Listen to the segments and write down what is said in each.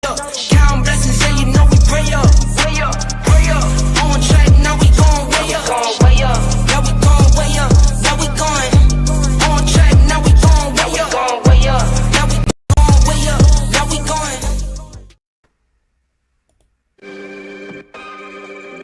Count blessings and you know we pray up. Way up, pray up. On track, now we going way up. Way up. Now we going way up. Now we going on track, now we going way up. Way up. Now we going way up. Now we going.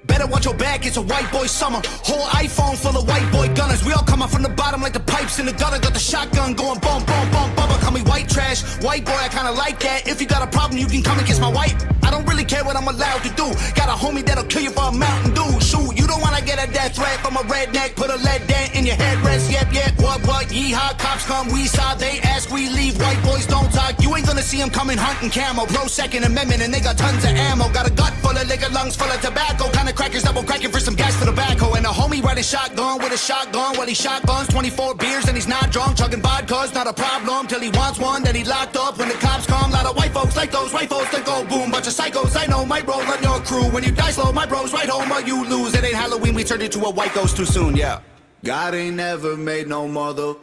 Better watch your back, it's a white boy summer. Whole iPhone full of white boy gunners. We all come up from the bottom like the pipes in the gutter. Got the shotgun going bum, bum, bum, bum. Call me white trash, white boy, I kinda like that. If you got a problem, you can come and kiss my wife. I don't really care what I'm allowed to do. Got a homie that'll kill you for a Mountain Dew. Shoot, you don't wanna get a death threat from a redneck. Put a lead dent in your headrest. Yep, yep, what, yeehaw. Cops come, we saw, they ask, we leave. White boys don't talk, you ain't gonna see them coming hunting camo. Pro Second Amendment and they got tons of ammo. Got a gut full of liquor, lungs full of tobacco. Kinda crackers double cracking for some gas for the backhoe. And a homie riding shotgun with a shotgun. Well, he shotguns 24 beers and he's not drunk. Chugging vodka's not a problem till he wants one. Then he locked up when the cops come. Lot of white folks like those white folks that go boom. Bunch of psychos I know might roll on your crew. When you die slow, my bros right home or you lose. It ain't Halloween, we turned into a white ghost too soon, yeah. God ain't never made no mother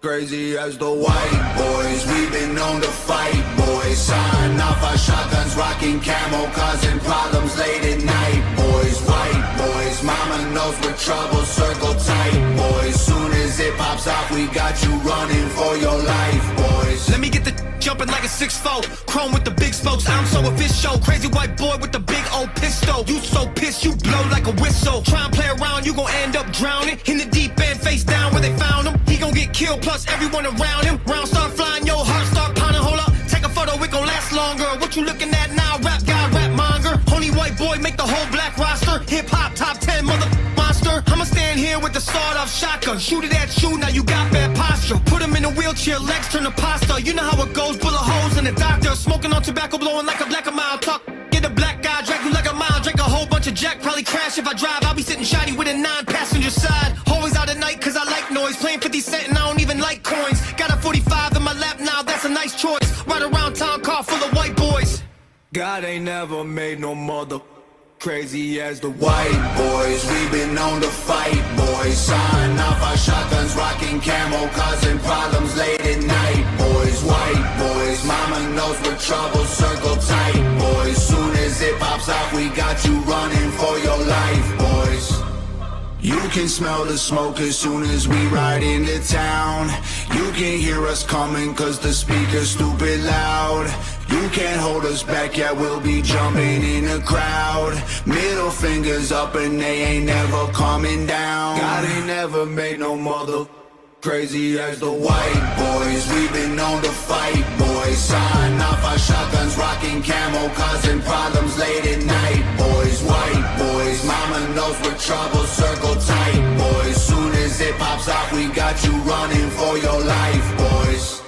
crazy as the white boys. We've been known to fight, boys. Sign off our shotguns, rocking camo, causing problems late at night, boys. White boys, mama knows we're trouble, circle tight, boys. Soon as it pops off, we got you running for your life, boys. Let me get the jumping like a 6'4", chrome with the big spokes. I'm so official, crazy white boy with the big old pistol. You so pissed, you blow like a whistle. Try and play around, you gon' end up drowning in the deep end, face down where they found him. He gon' get killed, plus everyone around him. Rounds start flying, your heart start pounding. Hold up, take a photo, it gon' last longer. What you looking at now? Rap guy, rap monger. Only white boy make the whole black roster. Hip hop top 10 mother monster. I'ma stand here with the sawed-off shotgun. Shoot it at you, now you got bad posture. Put him in a wheelchair, legs turn to pasta. You know how it goes, bullet holes in the doctor. Smoking on tobacco, blowing like a black a mile. Talk, get a black guy, drag you like a mile. Drink a whole bunch of Jack, probably crash if I drive. I'll be sitting shiny with a 9-passenger side. Always out at night cause I like noise. Playing 50 cent and I don't even like coins. Got a 45 in my lap now, that's a nice choice. Right around town, car full of white boys. God ain't never made no mother crazy as the white boys. We've been known to fight, boys. Sign off our shotguns, rocking camo, causing problems late at night, boys. White boys, mama knows we're trouble, circle tight, boys. Soon as it pops off, we got you running for your life, boys. You can smell the smoke as soon as we ride into town. You can hear us coming cause the speaker's stupid loud. You can't hold us back, yeah, we'll be jumping in the crowd. Middle fingers up and they ain't never coming down. God ain't never made no mother crazy as the white boys. We've been known to fight, boys. Sign off our shotguns, rocking camo, causing problems late at night, boys. White boys, mama knows we're trouble, circle tight, boys. Soon as it pops off, we got you running for your life, boys.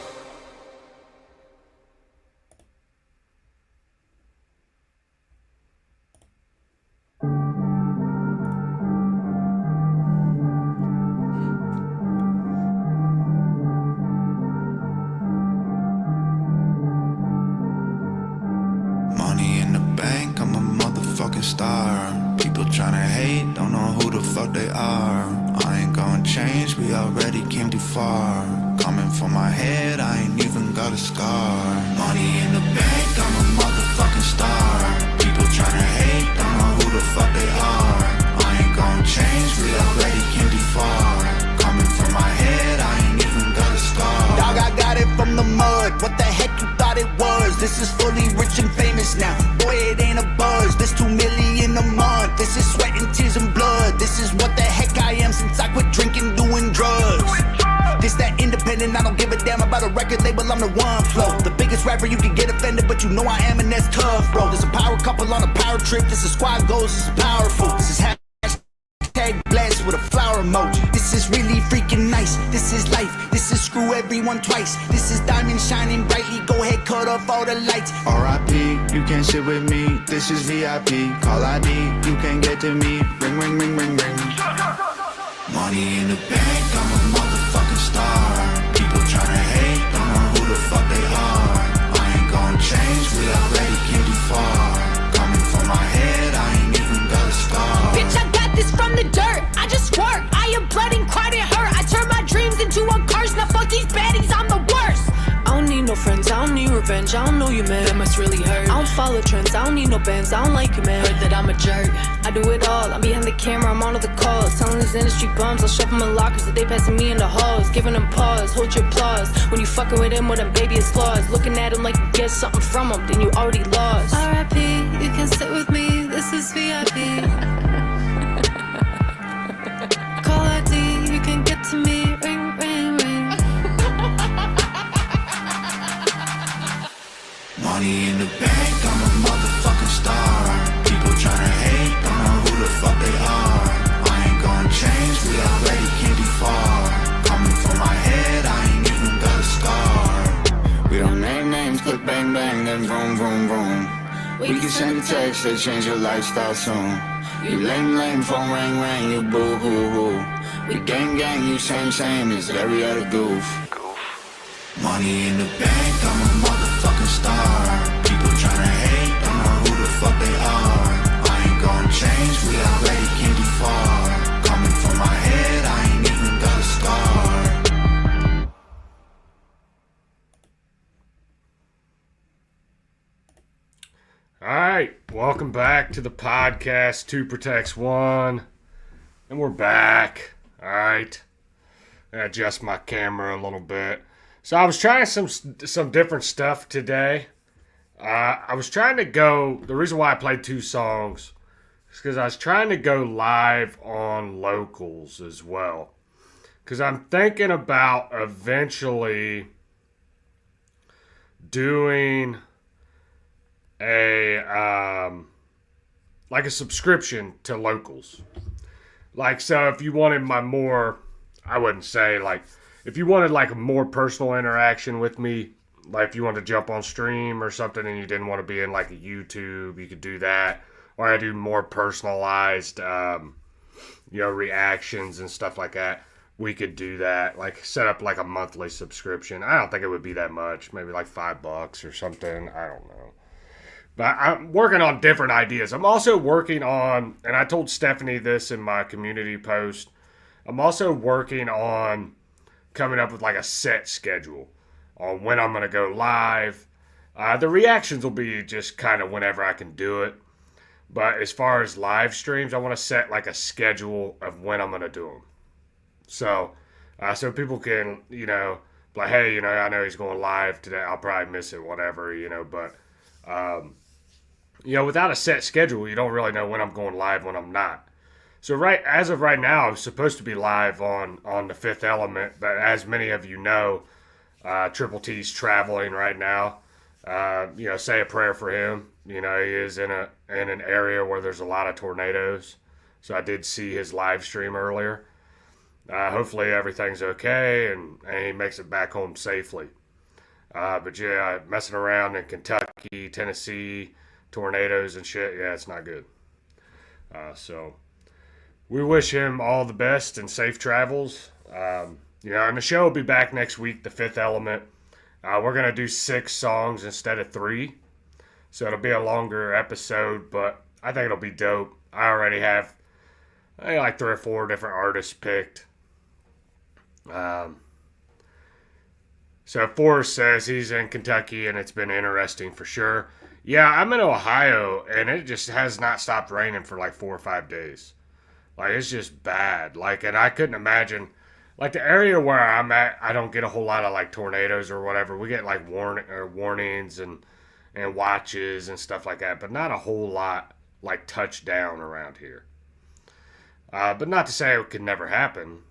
Star. People tryna hate, don't know who the fuck they are. I ain't gonna change, we already came too far. Coming for my head, I ain't even got a scar. Money in the bank, I'm a motherfucking star. People tryna hate, don't know who the fuck they are. I ain't gonna change, we already came too far. Coming for my head, I ain't even got a scar. Dog, I got it from the mud, what the heck you thought it was? This is fully rich and famous now, boy it ain't a buzz. This 2 million a month, this is sweat and tears and blood. This is what the heck I am since I quit drinking, doing drugs. This that independent, I don't give a damn about a record label, I'm the one flow. The biggest rapper, you can get offended, but you know I am and that's tough, bro. There's a power couple on a power trip, this is squad goals, this is powerful. This is hashtag blessed with a flower emoji. This is really freaking nice, this is life, this is screw everyone twice. This is diamond shining brightly, go ahead cut off all the lights. R.I.P. You can't sit with me, this is VIP. Call ID, you can't get to me. Ring, ring, ring, ring, ring. Money in the bank, I'm a motherfucking star. People tryna hate, don't know who the fuck they are. I ain't gonna change, we already came too far. Coming for my head, I ain't even got a scar. Bitch, I got this from the dirt, I just work. I am blood and cried and hurt. I turn my dreams into a curse. Now fuck these baddies, I'm the worst. I don't need no friends, I don't need revenge. I don't know you, man, that must really hurt. I don't just follow trends. I don't need no bands, I don't like you, man. Heard that I'm a jerk, I do it all. I'm behind the camera, I'm on all the calls. Telling these industry bums, I'll shove them in lockers that they passing me in the halls. Giving them pause, hold your applause. When you fucking with him, with them baby is flaws. Looking at him like you get something from him, then you already lost. R.I.P., you can sit with me, this is VIP. Call ID, you can get to me, ring, ring, ring. Money in the bank, I'm a motherfucking star. People tryna hate, don't know who the fuck they are. I ain't gonna change, we already came too far. Coming from my head, I ain't even got a scar. We don't name names, click bang bang, then vroom vroom vroom. We can send a text that change your lifestyle soon. You lame lame, phone ring ring, you boo hoo hoo. We gang gang, you same, it's every other goof. Money in the bank, I'm a motherfucking star. People tryna hate, don't know who the fuck they are. I ain't gonna change, we already came too far. Coming from my head, I ain't even got a scar. Alright, welcome back to the podcast, 2 Protects 1. And we're back. Alright. Adjust my camera a little bit. So I was trying some different stuff today. I was trying to go, the reason why I played 2 songs is because I was trying to go live on locals as well. Because I'm thinking about eventually doing like a subscription to locals. Like, so if you wanted my more, I wouldn't say like, if you wanted like a more personal interaction with me, like if you wanted to jump on stream or something and you didn't want to be in like a YouTube, you could do that. Or I do more personalized, reactions and stuff like that. We could do that. Like set up like a monthly subscription. I don't think it would be that much. Maybe like $5 or something. I don't know. But I'm working on different ideas. I'm also working on, and I told Stephanie this in my community post, I'm also working on coming up with like a set schedule on when I'm going to go live. The reactions will be just kind of whenever I can do it. But as far as live streams, I want to set like a schedule of when I'm going to do them. So people can, like, hey, I know he's going live today. I'll probably miss it, whatever, but, without a set schedule, you don't really know when I'm going live, when I'm not. So as of right now, I'm supposed to be live on the Fifth Element, but as many of you know, Triple T's traveling right now. Say a prayer for him. He is in an area where there's a lot of tornadoes. So I did see his live stream earlier. Hopefully everything's okay and he makes it back home safely. But yeah, messing around in Kentucky, Tennessee, tornadoes and shit, yeah, it's not good. So we wish him all the best and safe travels. And the show will be back next week, The Fifth Element. We're going to do 6 songs instead of 3. So it'll be a longer episode, but I think it'll be dope. I already have like 3 or 4 different artists picked. So Forrest says he's in Kentucky and it's been interesting for sure. Yeah, I'm in Ohio and it just has not stopped raining for like 4 or 5 days. Like, it's just bad. Like, and I couldn't imagine, like, the area where I'm at, I don't get a whole lot of like tornadoes or whatever. We get like warnings and watches and stuff like that, but not a whole lot like touch down around here. But not to say it could never happen.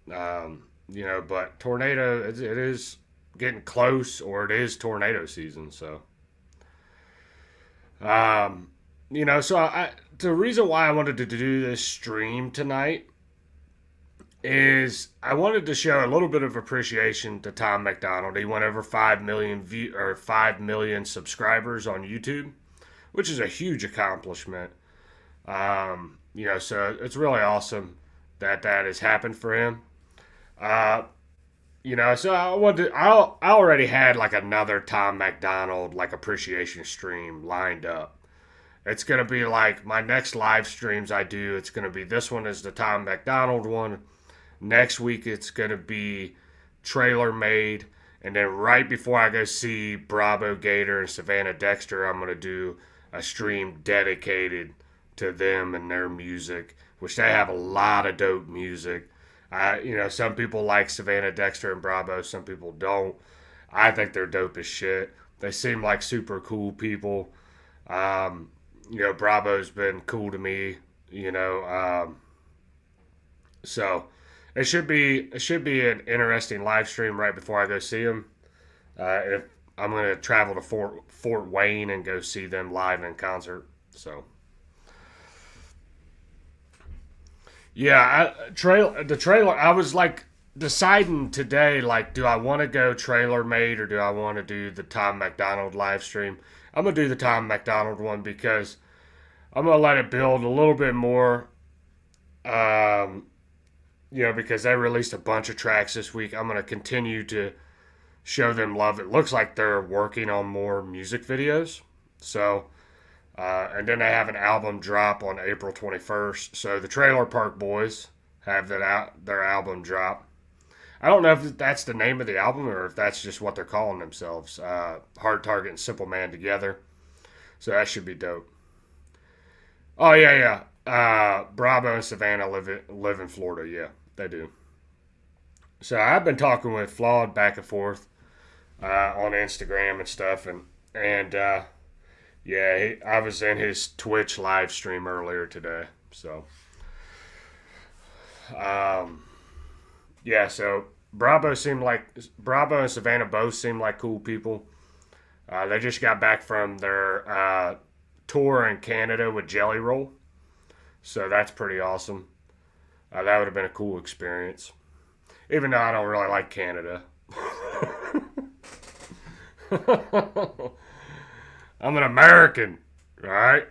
But tornado, it is getting close, or it is tornado season. So, the reason why I wanted to do this stream tonight is I wanted to show a little bit of appreciation to Tom Macdonald. He went over 5 million 5 million subscribers on YouTube, which is a huge accomplishment. So it's really awesome that has happened for him. So I already had like another Tom Macdonald like appreciation stream lined up. It's going to be like my next live streams I do. It's going to be, this one is the Tom Macdonald one. Next week it's going to be Trailer Made. And then right before I go see Bravo Gator and Savannah Dexter, I'm going to do a stream dedicated to them and their music, which they have a lot of dope music. Some people like Savannah Dexter and Bravo, some people don't. I think they're dope as shit. They seem like super cool people. Bravo's been cool to me, so it should be an interesting live stream right before I go see them. If I'm going to travel to Fort Wayne and go see them live in concert. So yeah, the trailer. I was like deciding today, like, do I want to go trailer made or do I want to do the Tom Macdonald live stream? I'm gonna do the Tom Macdonald one because I'm gonna let it build a little bit more. Because they released a bunch of tracks this week. I'm gonna continue to show them love. It looks like they're working on more music videos. So, and then they have an album drop on April 21st. So the Trailer Park Boys have their album drop. I don't know if that's the name of the album or if that's just what they're calling themselves. Hard Target and Simple Man together. So that should be dope. Oh, yeah. Bravo and Savannah live in Florida. Yeah, they do. So I've been talking with Flawed back and forth on Instagram and stuff. And I was in his Twitch live stream earlier today. So, so Bravo and Savannah both seem like cool people. They just got back from their tour in Canada with Jelly Roll. So that's pretty awesome. That would have been a cool experience. Even though I don't really like Canada. I'm an American, alright?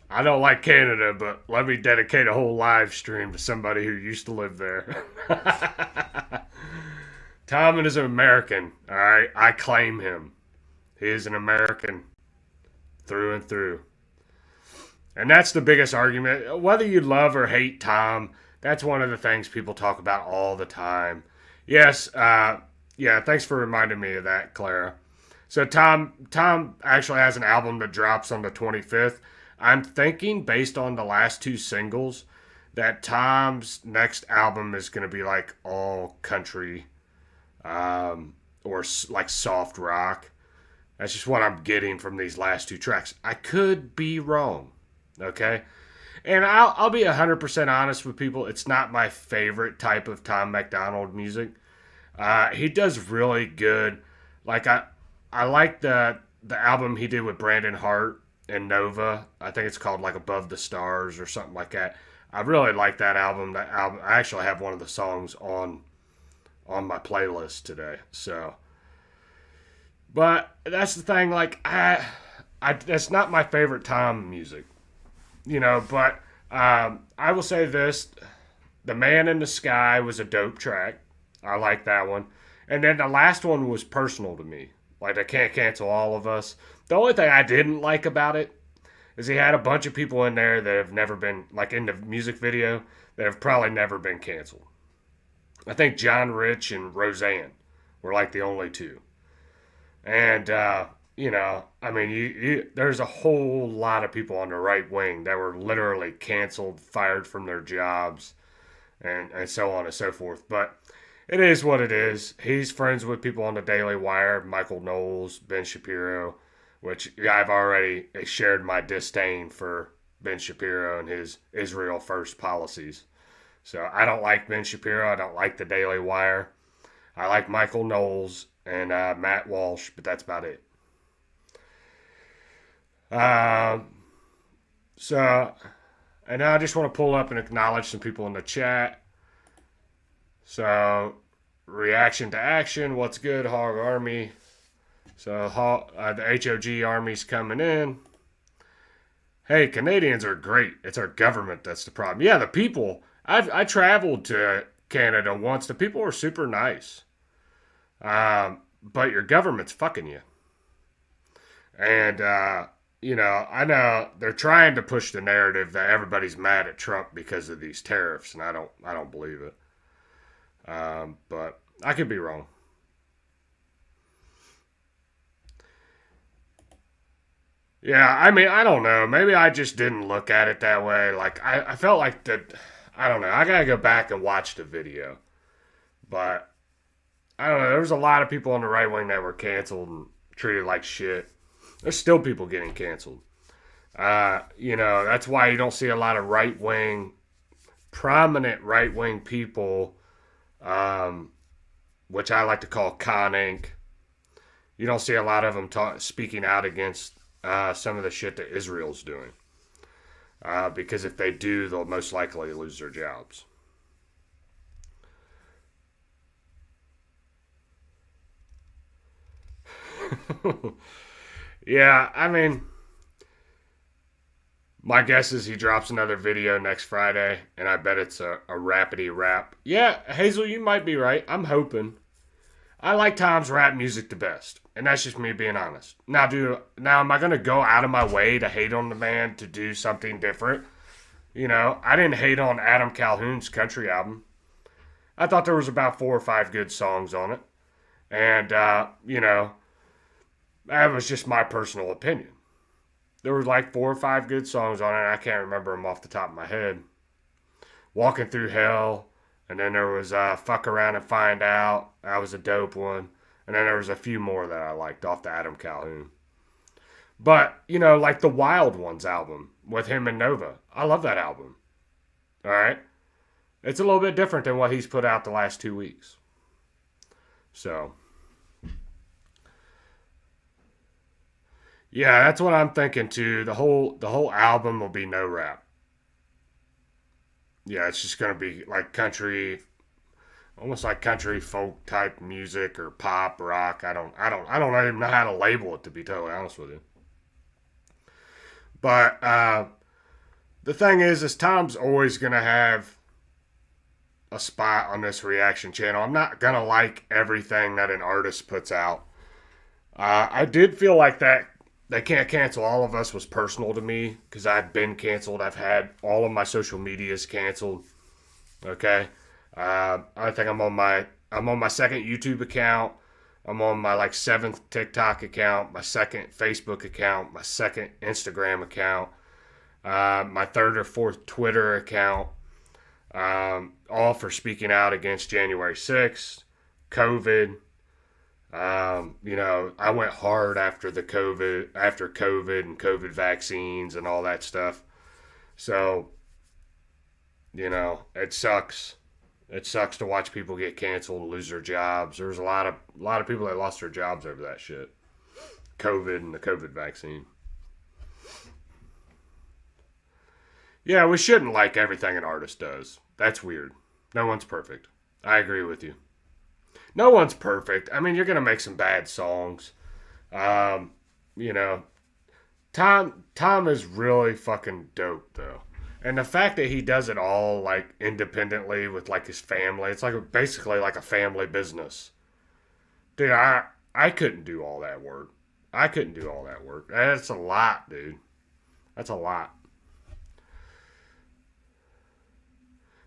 I don't like Canada, but let me dedicate a whole live stream to somebody who used to live there. Tom is an American, alright? I claim him. He is an American through and through. And that's the biggest argument. Whether you love or hate Tom, that's one of the things people talk about all the time. Yes, thanks for reminding me of that, Clara. So Tom actually has an album that drops on the 25th. I'm thinking, based on the last two singles, that Tom's next album is going to be like all country or like soft rock. That's just what I'm getting from these last two tracks. I could be wrong, okay? And I'll be 100% honest with people. It's not my favorite type of Tom Macdonald music. He does really good. Like, I like the album he did with Brandon Hart and Nova. I think it's called like Above the Stars or something like that. I really like that album. I actually have one of the songs on my playlist today. So, but that's the thing. Like, I that's not my favorite Tom music, But I will say this: "The Man in the Sky" was a dope track. I like that one. And then the last one was personal to me. Like, I Can't Cancel All of Us. The only thing I didn't like about it is he had a bunch of people in there that have never been, like in the music video, that have probably never been canceled. I think John Rich and Roseanne were like the only two. And, there's a whole lot of people on the right wing that were literally canceled, fired from their jobs, and so on and so forth. But it is what it is. He's friends with people on the Daily Wire, Michael Knowles, Ben Shapiro, which I've already shared my disdain for Ben Shapiro and his Israel First policies. So I don't like Ben Shapiro. I don't like the Daily Wire. I like Michael Knowles and Matt Walsh, but that's about it. And now I just want to pull up and acknowledge some people in the chat. So, reaction to action, what's good, Hog Army? So, the HOG Army's coming in. Hey, Canadians are great. It's our government that's the problem. Yeah, the people. I traveled to Canada once. The people are super nice. But your government's fucking you. And, I know they're trying to push the narrative that everybody's mad at Trump because of these tariffs, and I don't believe it. But I could be wrong. Yeah, I mean, I don't know. Maybe I just didn't look at it that way. Like, I felt like that. I don't know. I gotta go back and watch the video. But, I don't know. There was a lot of people on the right wing that were canceled and treated like shit. There's still people getting canceled. That's why you don't see a lot of right wing, prominent right wing people, which I like to call Con Inc. You don't see a lot of them speaking out against some of the shit that Israel's doing. Because if they do, they'll most likely lose their jobs. Yeah, I mean, my guess is he drops another video next Friday, and I bet it's a rapidy rap. Yeah, Hazel, you might be right. I'm hoping. I like Tom's rap music the best, and that's just me being honest. Now, am I going to go out of my way to hate on the man to do something different? I didn't hate on Adam Calhoun's country album. I thought there was about 4 or 5 good songs on it. And, that was just my personal opinion. There was like 4 or 5 good songs on it. I can't remember them off the top of my head. Walking Through Hell. And then there was Fuck Around and Find Out. That was a dope one. And then there was a few more that I liked off the Adam Calhoun. But, like the Wild Ones album with him and Nova. I love that album. Alright? It's a little bit different than what he's put out the last 2 weeks. So. Yeah, that's what I'm thinking too. The whole album will be no rap. Yeah, it's just gonna be like country, almost like country folk type music or pop rock. I don't even know how to label it, to be totally honest with you. But the thing is Tom's always gonna have a spot on this reaction channel. I'm not gonna like everything that an artist puts out. I did feel like that. They Can't Cancel All of Us was personal to me because I've been canceled. I've had all of my social medias canceled. Okay, I think I'm on my second YouTube account. I'm on my 7th TikTok account, my 2nd Facebook account, my 2nd Instagram account, my 3rd or 4th Twitter account. All for speaking out against January 6th, COVID. I went hard after COVID and COVID vaccines and all that stuff. So, it sucks. It sucks to watch people get canceled and lose their jobs. There's a lot of people that lost their jobs over that shit. COVID and the COVID vaccine. Yeah, we shouldn't like everything an artist does. That's weird. No one's perfect. I agree with you. No one's perfect. I mean, you're going to make some bad songs. Tom is really fucking dope, though. And the fact that he does it all, independently with, his family, it's basically like a family business. Dude, I couldn't do all that work. That's a lot, dude. That's a lot.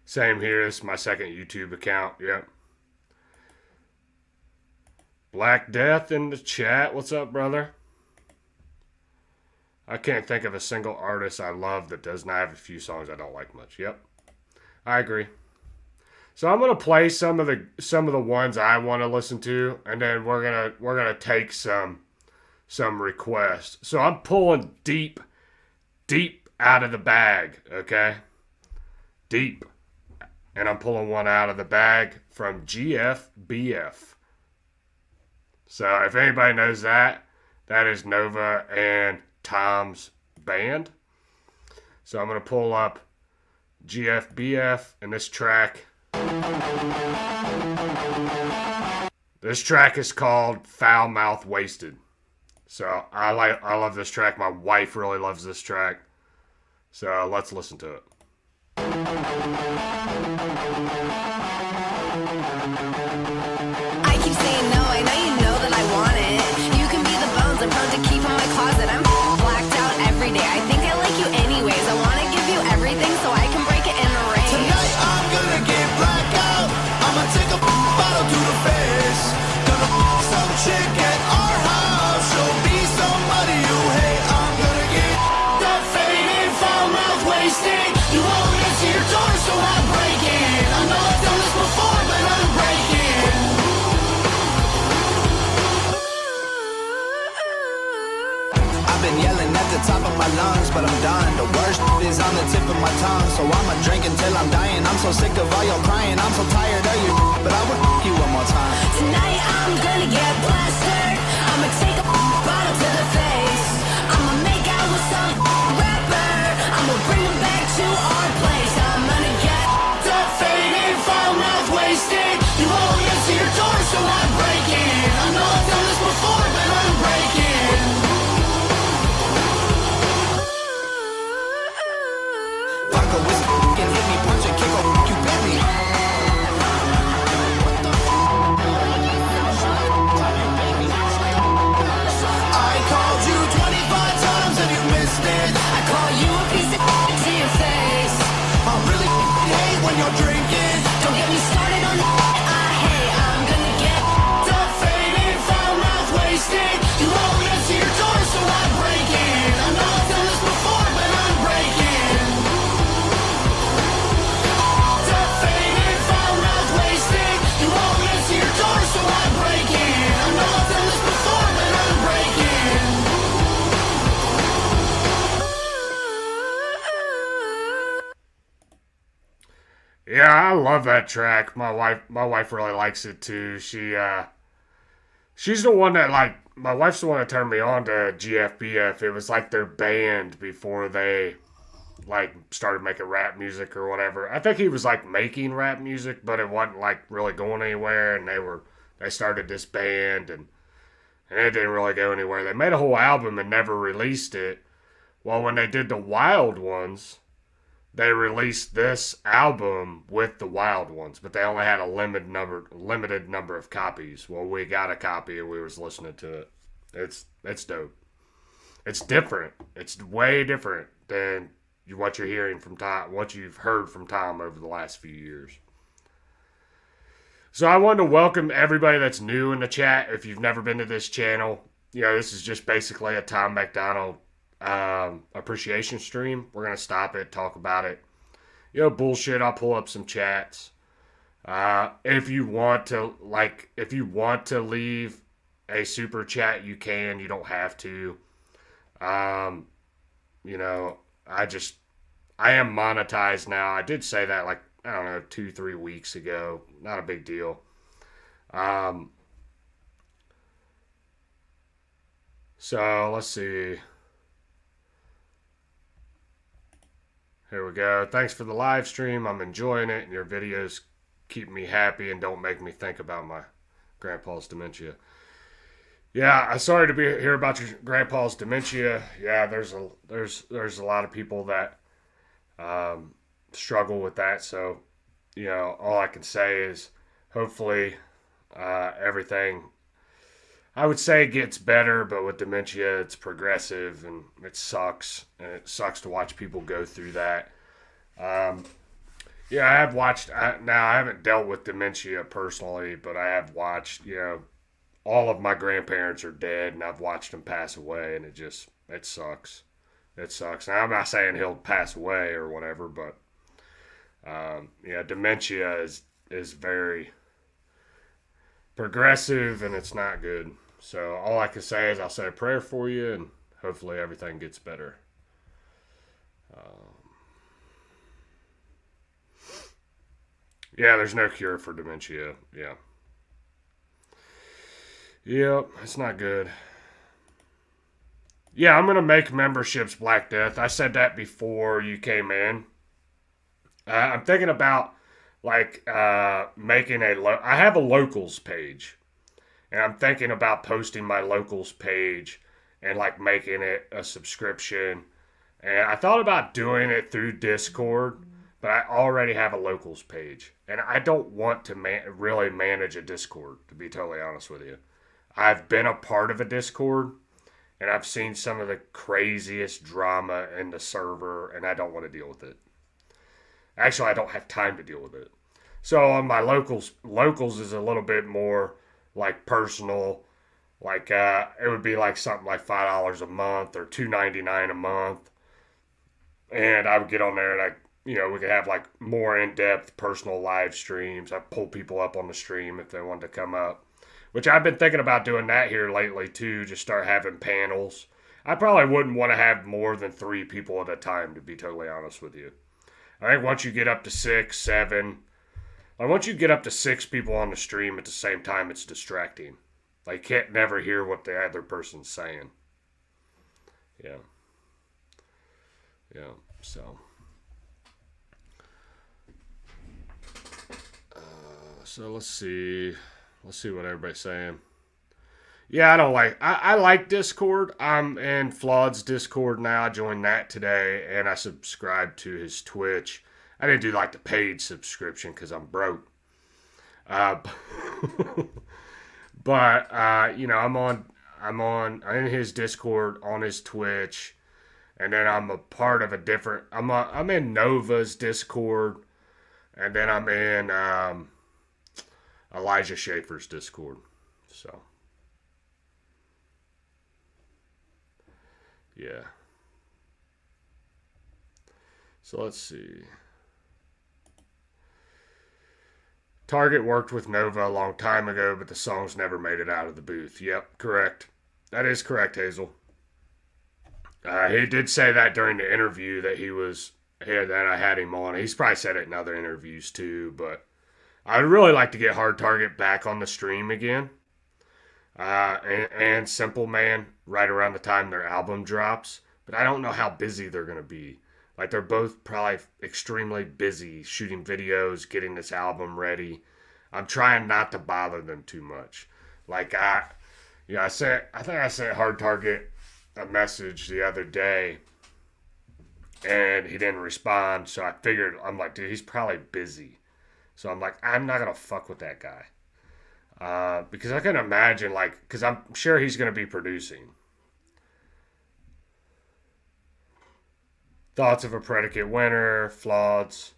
Same here. This is my 2nd YouTube account. Yep. Black Death in the chat. What's up, brother? I can't think of a single artist I love that does not have a few songs I don't like much. Yep. I agree. So I'm gonna play some of the ones I want to listen to, and then we're gonna take some requests. So I'm pulling deep out of the bag, okay? Deep. And I'm pulling one out of the bag from GFBF. So if anybody knows that is Nova and Tom's band. So I'm going to pull up GFBF and this track. This track is called Foul Mouth Wasted. So I love this track. My wife really loves this track. So let's listen to it. I keep saying no, I know you know that I want it. You can be the bones I'm prone to keep in my closet. I'm blacked out every day. I think I like you anyways. I wanna give you everything so I can break it in the rain. Tonight I'm gonna get blackout. I'ma take a bottle to the face. Gonna some chick at our house. She'll be somebody you hate. I'm gonna I've been yelling at the top of my lungs, but I'm done. The worst is on the tip of my tongue, so I'ma drink until I'm dying. I'm so sick of all your crying, I'm so tired of you, but I would you one more time. Tonight I'm gonna get plastered. I'ma take a bottle to the face. I'ma make out with some rapper. I'ma bring him back to our place. I'm gonna get faded, foul mouth wasted. You won't answer your door, so I'm breaking. I know I've done this before, but I'm breaking. Vodka whiskey can hit me, punch and kick, oh you bet me. I called you 25 times and you missed it. I call you a piece of to your face. I really hate when you're drinking. Don't get me started on the I hate. I'm gonna get Faded, foul mouth wasted. You won't answer your door, so I'm breaking. I know I've done this before, but I'm breaking. Faded, foul mouth wasted. You won't answer your door, so I'm breaking. I know I've done this before, but I'm breaking. Yeah, I love that track. My wife really likes it too. She's the one that my wife's the one that turned me on to GFBF. It was like their band before they started making rap music or whatever. I think he was making rap music, but it wasn't really going anywhere, and they started this band and it didn't really go anywhere. They made a whole album and never released it. Well, when they did the Wild Ones, they released this album with the Wild Ones, but they only had a limited number of copies. Well, we got a copy and we was listening to it. It's dope. It's different. It's way different than what you're hearing from Tom, what you've heard from Tom over the last few years. So I wanted to welcome everybody that's new in the chat. If you've never been to this channel, this is just basically a Tom Macdonald appreciation stream. We're gonna stop it, talk about it, bullshit. I'll pull up some chats. If you want to leave a super chat, you can. You don't have to. I am monetized now. I did say that 2-3 weeks ago. Not a big deal. So let's see. Here we go. Thanks for the live stream. I'm enjoying it, and your videos keep me happy and don't make me think about my grandpa's dementia. Yeah, I'm sorry to hear about your grandpa's dementia. Yeah, there's a lot of people that struggle with that. So, all I can say is hopefully everything, I would say, gets better, but with dementia, it's progressive and it sucks. And it sucks to watch people go through that. I have watched, now I haven't dealt with dementia personally, but I have watched, all of my grandparents are dead and I've watched them pass away, and it sucks. It sucks. Now, I'm not saying he'll pass away or whatever, but dementia is very progressive and it's not good. So all I can say is I'll say a prayer for you and hopefully everything gets better. There's no cure for dementia. Yep, it's not good. I'm going to make memberships Black Death. I said that before you came in. I'm thinking about making I have a locals page, and I'm thinking about posting my locals page and making it a subscription. And I thought about doing it through Discord, but I already have a locals page, and I don't want to really manage a Discord, to be totally honest with you. I've been a part of a Discord, and I've seen some of the craziest drama in the server, and I don't want to deal with it. Actually, I don't have time to deal with it. So on my locals is a little bit more personal. It would be something like $5 a month or $2.99 a month. And I would get on there and we could have more in-depth personal live streams. I pull people up on the stream if they wanted to come up, which I've been thinking about doing that here lately too. Just start having panels. I probably wouldn't want to have more than 3 people at a time, to be totally honest with you. I think once you get up to 6, 7, like once you get up to 6 people on the stream at the same time, it's distracting. Like, you can't never hear what the other person's saying. Yeah. Yeah, so. So let's see. Let's see what everybody's saying. Yeah, I like Discord. I'm in Flood's Discord now. I joined that today, and I subscribed to his Twitch. I didn't do like the paid subscription because I'm broke. But you know, I'm in his Discord, on his Twitch, and then I'm a part of a different. I'm in Nova's Discord, and then I'm in Elijah Schaefer's Discord. So yeah. So let's see. Target worked with Nova a long time ago, but the songs never made it out of the booth. Yep, correct. That is correct, Hazel. He did say that during the interview that that I had him on. He's probably said it in other interviews too, but I'd really like to get Hard Target back on the stream again. And Simple Man right around the time their album drops. But I don't know how busy they're going to be. Like, they're both probably extremely busy shooting videos, getting this album ready. I'm trying not to bother them too much. Like, I think I sent Hard Target a message the other day, and he didn't respond. So I figured, I'm like, dude, he's probably busy. So I'm like, I'm not going to fuck with that guy. Because I can imagine, like, because I'm sure he's going to be producing. Thoughts of a predicate winner, Floods.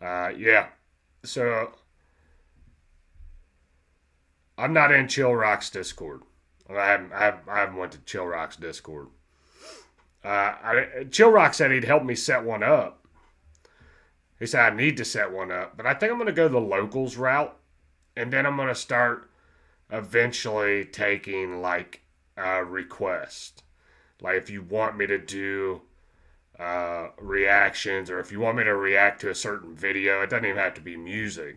Yeah. So, I'm not in Chill Rock's Discord. I haven't went to Chill Rock's Discord. Chill Rock said he'd help me set one up. He said I need to set one up. But I think I'm going to go the locals route. And then I'm going to start eventually taking, like, requests. Like, if you want me to do reactions, or if you want me to react to a certain video, it doesn't even have to be music.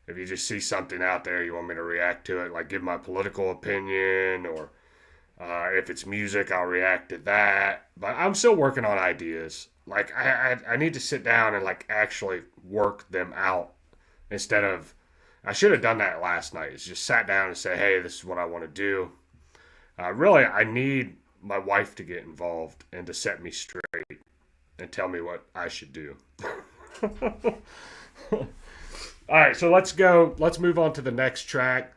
If you just see something out there, you want me to react to it, like give my political opinion, or if it's music, I'll react to that. But I'm still working on ideas. Like, I need to sit down and, like, actually work them out instead of, I should have done that last night. It's just sat down and say, hey, this is what I want to do. Really, I need my wife to get involved and to set me straight and tell me what I should do. All right, so let's go. Let's move on to the next track.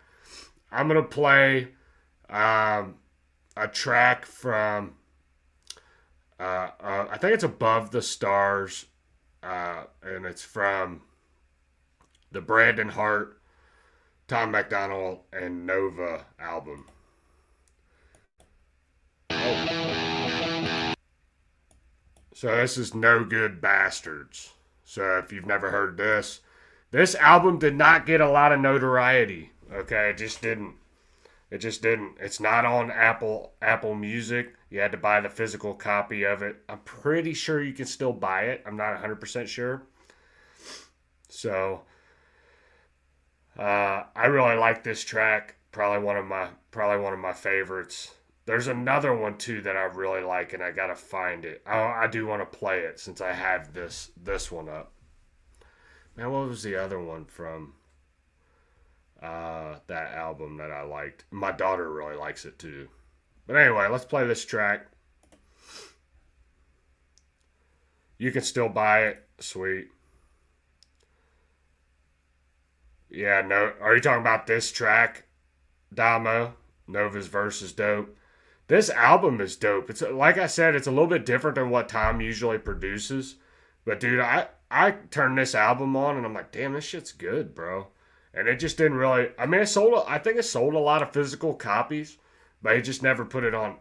I'm going to play a track from, I think it's Above the Stars, and it's from the Brandon Hart, Tom Macdonald, and Nova album. So this is No Good Bastards. So if you've never heard this album did not get a lot of notoriety. Okay, it just didn't. It's not on Apple Music. You had to buy the physical copy of it. I'm pretty sure you can still buy it. I'm not 100% sure. So I really like this track. Probably one of my favorites. There's another one too that I really like, and I gotta find it. I do want to play it since I have this one up. Man, what was the other one from that album that I liked? My daughter really likes it too. But anyway, let's play this track. You can still buy it. Sweet. Yeah, no. Are you talking about this track, Damo? Nova's verse is dope. This album is dope. It's like I said, it's a little bit different than what Tom usually produces. But dude, I turned this album on and I'm like, damn, this shit's good, bro. And it just didn't really. I mean, I think it sold a lot of physical copies, but he just never put it on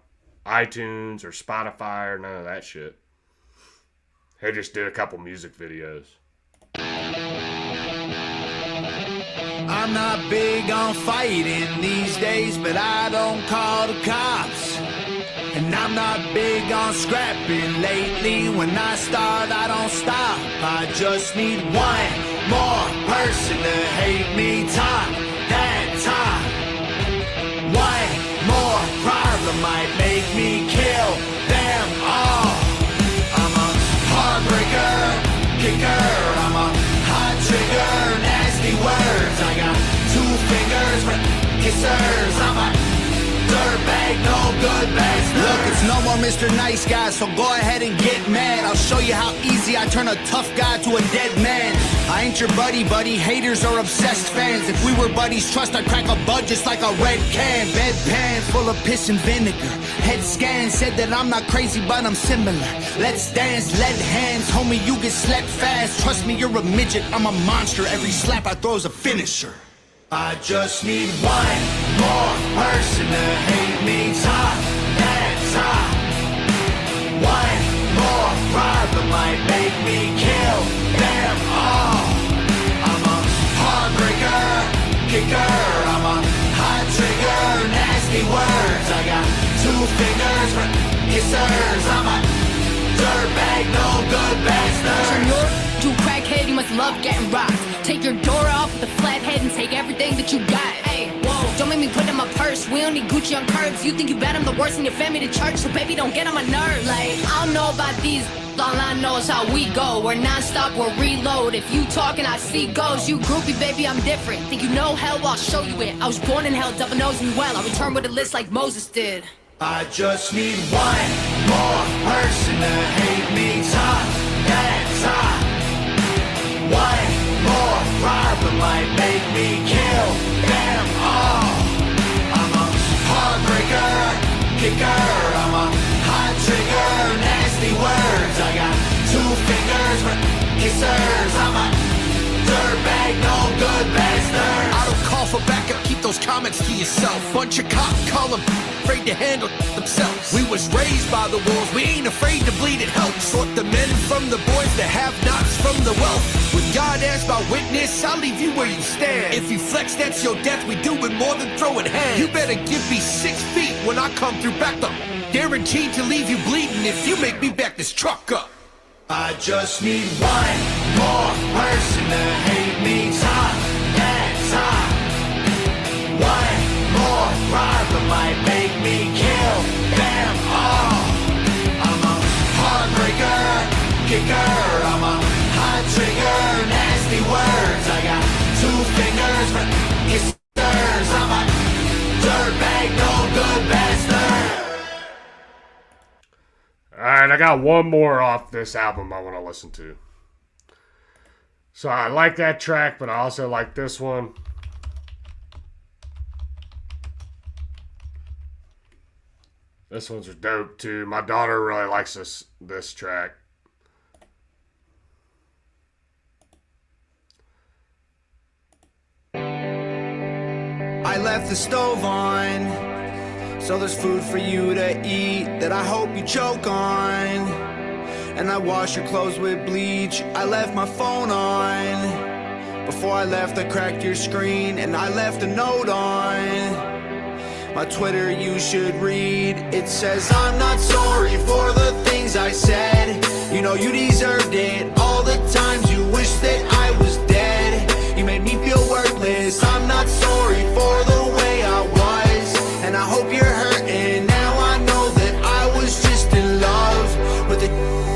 iTunes or Spotify or none of that shit. He just did a couple music videos. I'm not big on fighting these days, but I don't call the cops. And And I'm not big on scrapping lately. When I start, I don't stop. I just need one more person to hate me. Talk that talk. One more problem might make me kill them all. I'm a heartbreaker, kicker. I'm a hot trigger, nasty words. I got 2 fingers for kissers. I'm a dirtbag, no good bastard. Look, it's no more Mr. Nice Guy, so go ahead and get mad. I'll show you how easy I turn a tough guy to a dead man. I ain't your buddy, haters are obsessed fans. If we were buddies, trust I'd crack a bud just like a red can. Bedpan full of piss and vinegar. Head scan said that I'm not crazy, but I'm similar. Let's dance, lead hands, homie, you get slept fast. Trust me, you're a midget, I'm a monster. Every slap I throw is a finisher. I just need one more person to hate me. Talk that talk. One more problem might make me kill them all. I'm a heartbreaker, kicker. I'm a hot trigger, nasty words. I got 2 fingers for kissers. I'm a dirtbag, no good bastard. You crackhead, you must love getting rocked. Take your door off with a flat head and take everything that you got. Hey, whoa, don't make me put in my purse. We don't need Gucci on curbs. You think you bad, I'm the worst in your family to church. So baby, don't get on my nerves. Like, I don't know about these, all I know is how we go. We're non-stop, we're reload. If you talking, I see ghosts. You groupie, baby, I'm different. Think you know hell, I'll show you it. I was born in hell, devil knows me well. I return with a list like Moses did. I just need one more person to hate me. Talk that talk. One more problem might make me kill them all. I'm a heartbreaker, kicker. I'm a hot trigger, nasty words. I got 2 fingers for kissers. I'm a dirtbag, no good bastard. I don't call for backup, keep those comments to yourself. Bunch of cop column, afraid to handle themselves. We was raised by the wolves, we ain't afraid to bleed, it helps. Sort the men from the boys, the have-nots from the wealth. With God as my witness, I'll leave you where you stand. If you flex, that's your death, we do it more than throwing hands. You better give me 6 feet when I come through back up. Guaranteed to leave you bleeding if you make me back this truck up. I just need one more person to hate me. Talk that talk. One more problem might make me kill them all. I'm a heartbreaker, kicker. I'm a hot trigger, nasty words. I got 2 fingers for kissers. I'm a dirtbag, no good bastard. Alright, I got one more off this album I want to listen to. So I like that track, but I also like this one. This one's dope too. My daughter really likes this track. I left the stove on, so there's food for you to eat that I hope you choke on. And I wash your clothes with bleach. I left my phone on. Before I left, I cracked your screen and I left a note on my Twitter. You should read. It says, I'm not sorry for the things I said. You know you deserved it. All the times you wish that I was dead. You made me feel worthless. I'm not sorry for the way I was, and I hope you're hurting. Now I know that I was just in love with a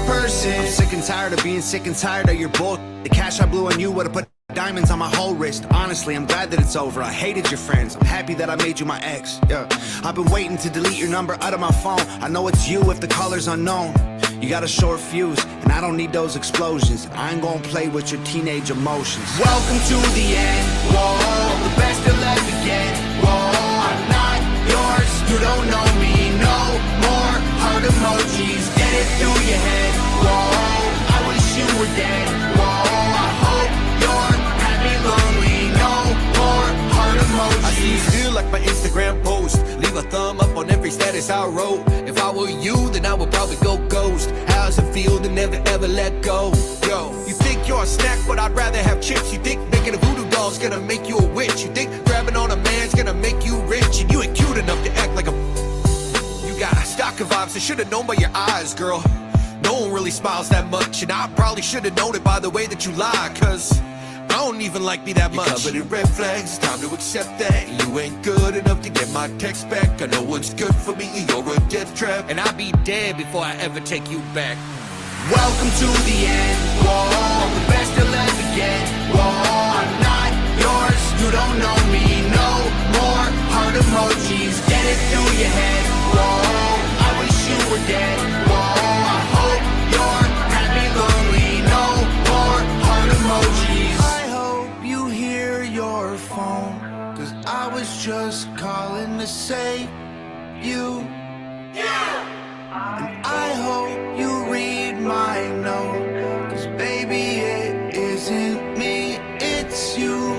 person. I'm sick and tired of being sick and tired of your bull. The cash I blew on you would've put diamonds on my whole wrist. Honestly, I'm glad that it's over. I hated your friends. I'm happy that I made you my ex. Yeah, I've been waiting to delete your number out of my phone. I know it's you if the color's unknown. You got a short fuse, and I don't need those explosions. I ain't gonna play with your teenage emotions. Welcome to the end. Whoa, the best you'll ever get. Whoa, I'm not yours. You don't know me. No more heart emojis. Get it through your head. Whoa, I wish you were dead. Whoa, I hope you're happy, lonely. No more heart emojis. I see you still like my Instagram post. Leave a thumb up on every status I wrote. If I were you, then I would probably go ghost. How's it feel to never ever let go? Yo, you think you're a snack, but I'd rather have chips. You think making a voodoo doll's gonna make you a witch. You think grabbing on a man's gonna make you rich. And you ain't cute enough to act like a... You got stock of vibes, I should've known by your eyes, girl. No one really smiles that much, and I probably should've known it by the way that you lie, cause I don't even like me that much. You're covered in red flags, it's time to accept that you ain't good enough to get my text back. I know what's good for me, you're a death trap, and I'll be dead before I ever take you back. Welcome to the end, whoa, I'm the best you'll ever get, whoa, I'm not yours, you don't know me, no more heart emojis, get it through your head, whoa, I wish you were dead, whoa, I hope you're happy, lonely, no more heart emojis. I hope you hear your phone, cause I was just calling to say you. And I hope you read my note, cause baby it isn't me, it's you.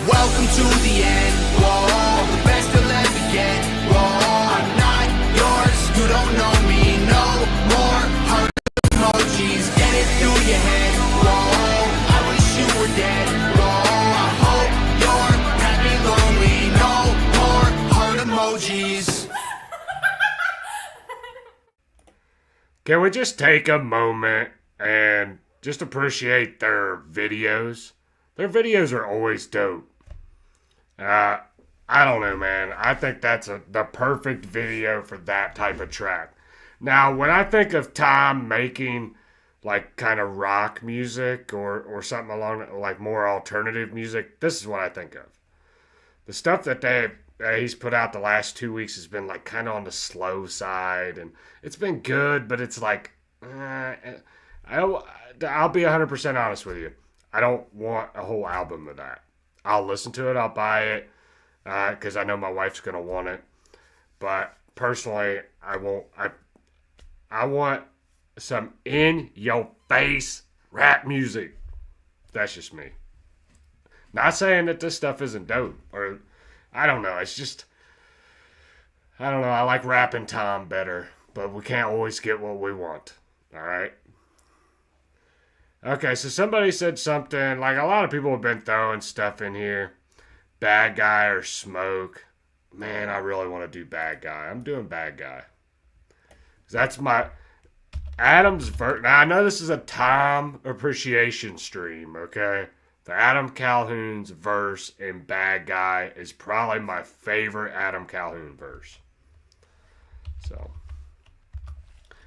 Welcome to the end, whoa, I'm the best you'll ever get, whoa, I'm not yours, you don't know me, no more heart emojis, get it through your head, whoa, I wish you were dead, whoa, I hope you're happy, lonely, no more heart emojis. Can we just take a moment and just appreciate their videos? Their videos are always dope. I don't know, man. I think that's the perfect video for that type of track. Now, when I think of Tom making like kind of rock music or something along like more alternative music, this is what I think of. The stuff that he's put out the last 2 weeks has been like kind of on the slow side, and it's been good, but it's like I'll be 100% honest with you. I don't want a whole album of that. I'll listen to it, I'll buy it, because I know my wife's gonna want it. But personally, I won't. I want some in your face rap music. That's just me. Not saying that this stuff isn't dope, or I don't know. It's just, I don't know. I like rapping Tom better, but we can't always get what we want. All right. Okay, so somebody said something, like a lot of people have been throwing stuff in here. Bad Guy or Smoke. Man, I really want to do Bad Guy. I'm doing Bad Guy. That's my Adam's verse. Now, I know this is a Tom appreciation stream, okay? The Adam Calhoun's verse in Bad Guy is probably my favorite Adam Calhoun verse. So,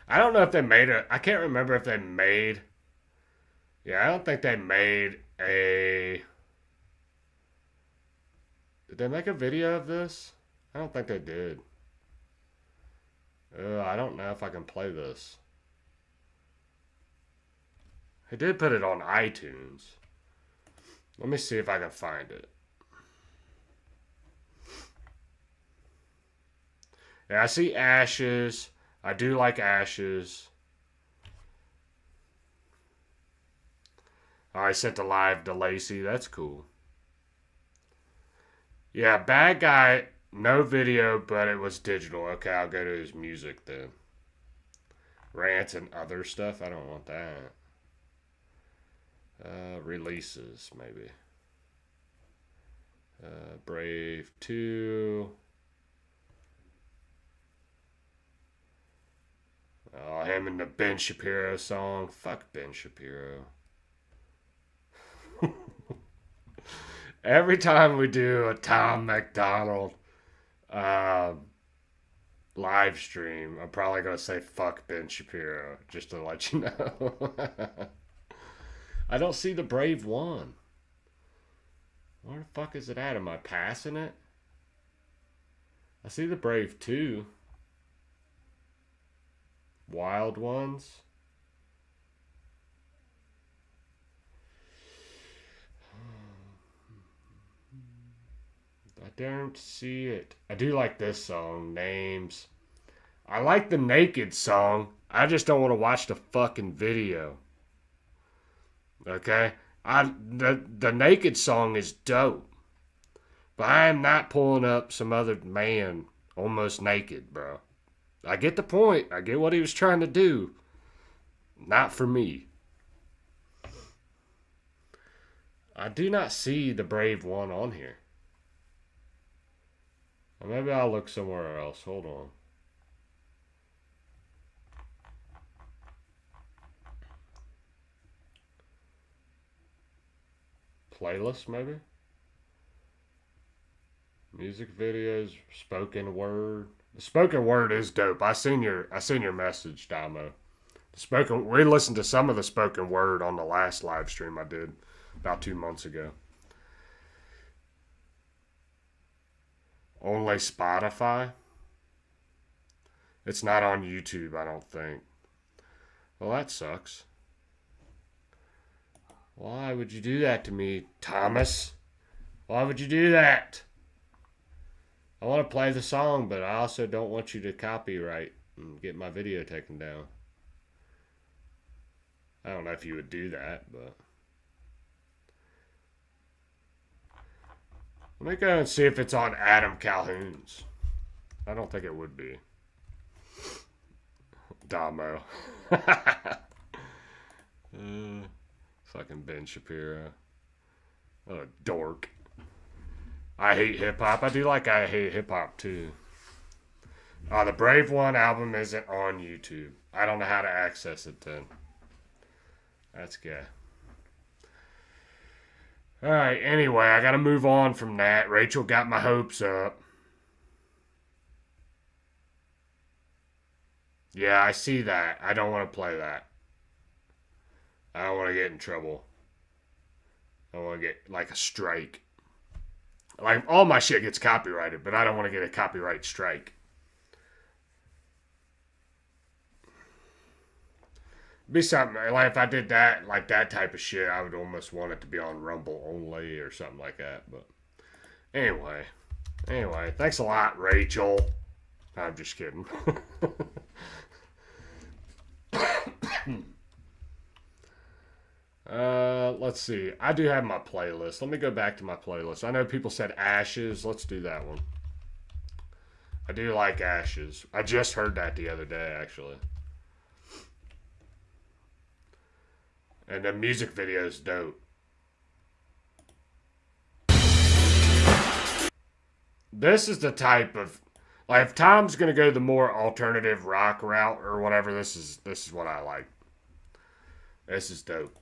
I don't know if they made it. I can't remember if they made. Yeah, I don't think they made a. Did they make a video of this? I don't think they did. I don't know if I can play this. They did put it on iTunes. Let me see if I can find it. Yeah, I see Ashes. I do like Ashes. Oh, I sent a live to Lacey. That's cool. Yeah, Bad Guy, no video, but it was digital. Okay, I'll go to his music then. Rants and other stuff. I don't want that. Releases, maybe. Brave 2. Oh, him and the Ben Shapiro song. Fuck Ben Shapiro. Every time we do a Tom Macdonald live stream, I'm probably going to say fuck Ben Shapiro, just to let you know. I don't see the Brave 1. Where the fuck is it at? Am I passing it? I see the Brave 2. Wild Ones. I don't see it. I do like this song, Names. I like the Naked song. I just don't want to watch the fucking video. Okay? The Naked song is dope. But I am not pulling up some other man almost naked, bro. I get the point. I get what he was trying to do. Not for me. I do not see the Brave 1 on here. Or maybe I'll look somewhere else. Hold on. Playlist, maybe? Music videos, spoken word. The spoken word is dope. I seen your message, Damo. We listened to some of the spoken word on the last live stream I did about 2 months ago. Only Spotify? It's not on YouTube, I don't think. Well, that sucks. Why would you do that to me, Thomas? Why would you do that? I want to play the song, but I also don't want you to copyright and get my video taken down. I don't know if you would do that, but... Let me go and see if it's on Adam Calhoun's. I don't think it would be. Damo. Fucking Ben Shapiro. Oh, dork. I hate hip-hop. I do like I hate hip-hop, too. The Brave One album isn't on YouTube. I don't know how to access it, then. That's gay. Alright, anyway, I gotta move on from that. Rachel got my hopes up. Yeah, I see that. I don't want to play that. I don't want to get in trouble. I don't want to get, like, a strike. Like, all my shit gets copyrighted, but I don't want to get a copyright strike. Be something, like, if I did that, like, that type of shit, I would almost want it to be on Rumble only or something like that, but... Anyway, thanks a lot, Rachel. I'm just kidding. Let's see. I do have my playlist. Let me go back to my playlist. I know people said Ashes. Let's do that one. I do like Ashes. I just heard that the other day, actually. And the music video is dope. This is the type of... Like, if Tom's going to go the more alternative rock route or whatever, this is what I like. This is dope.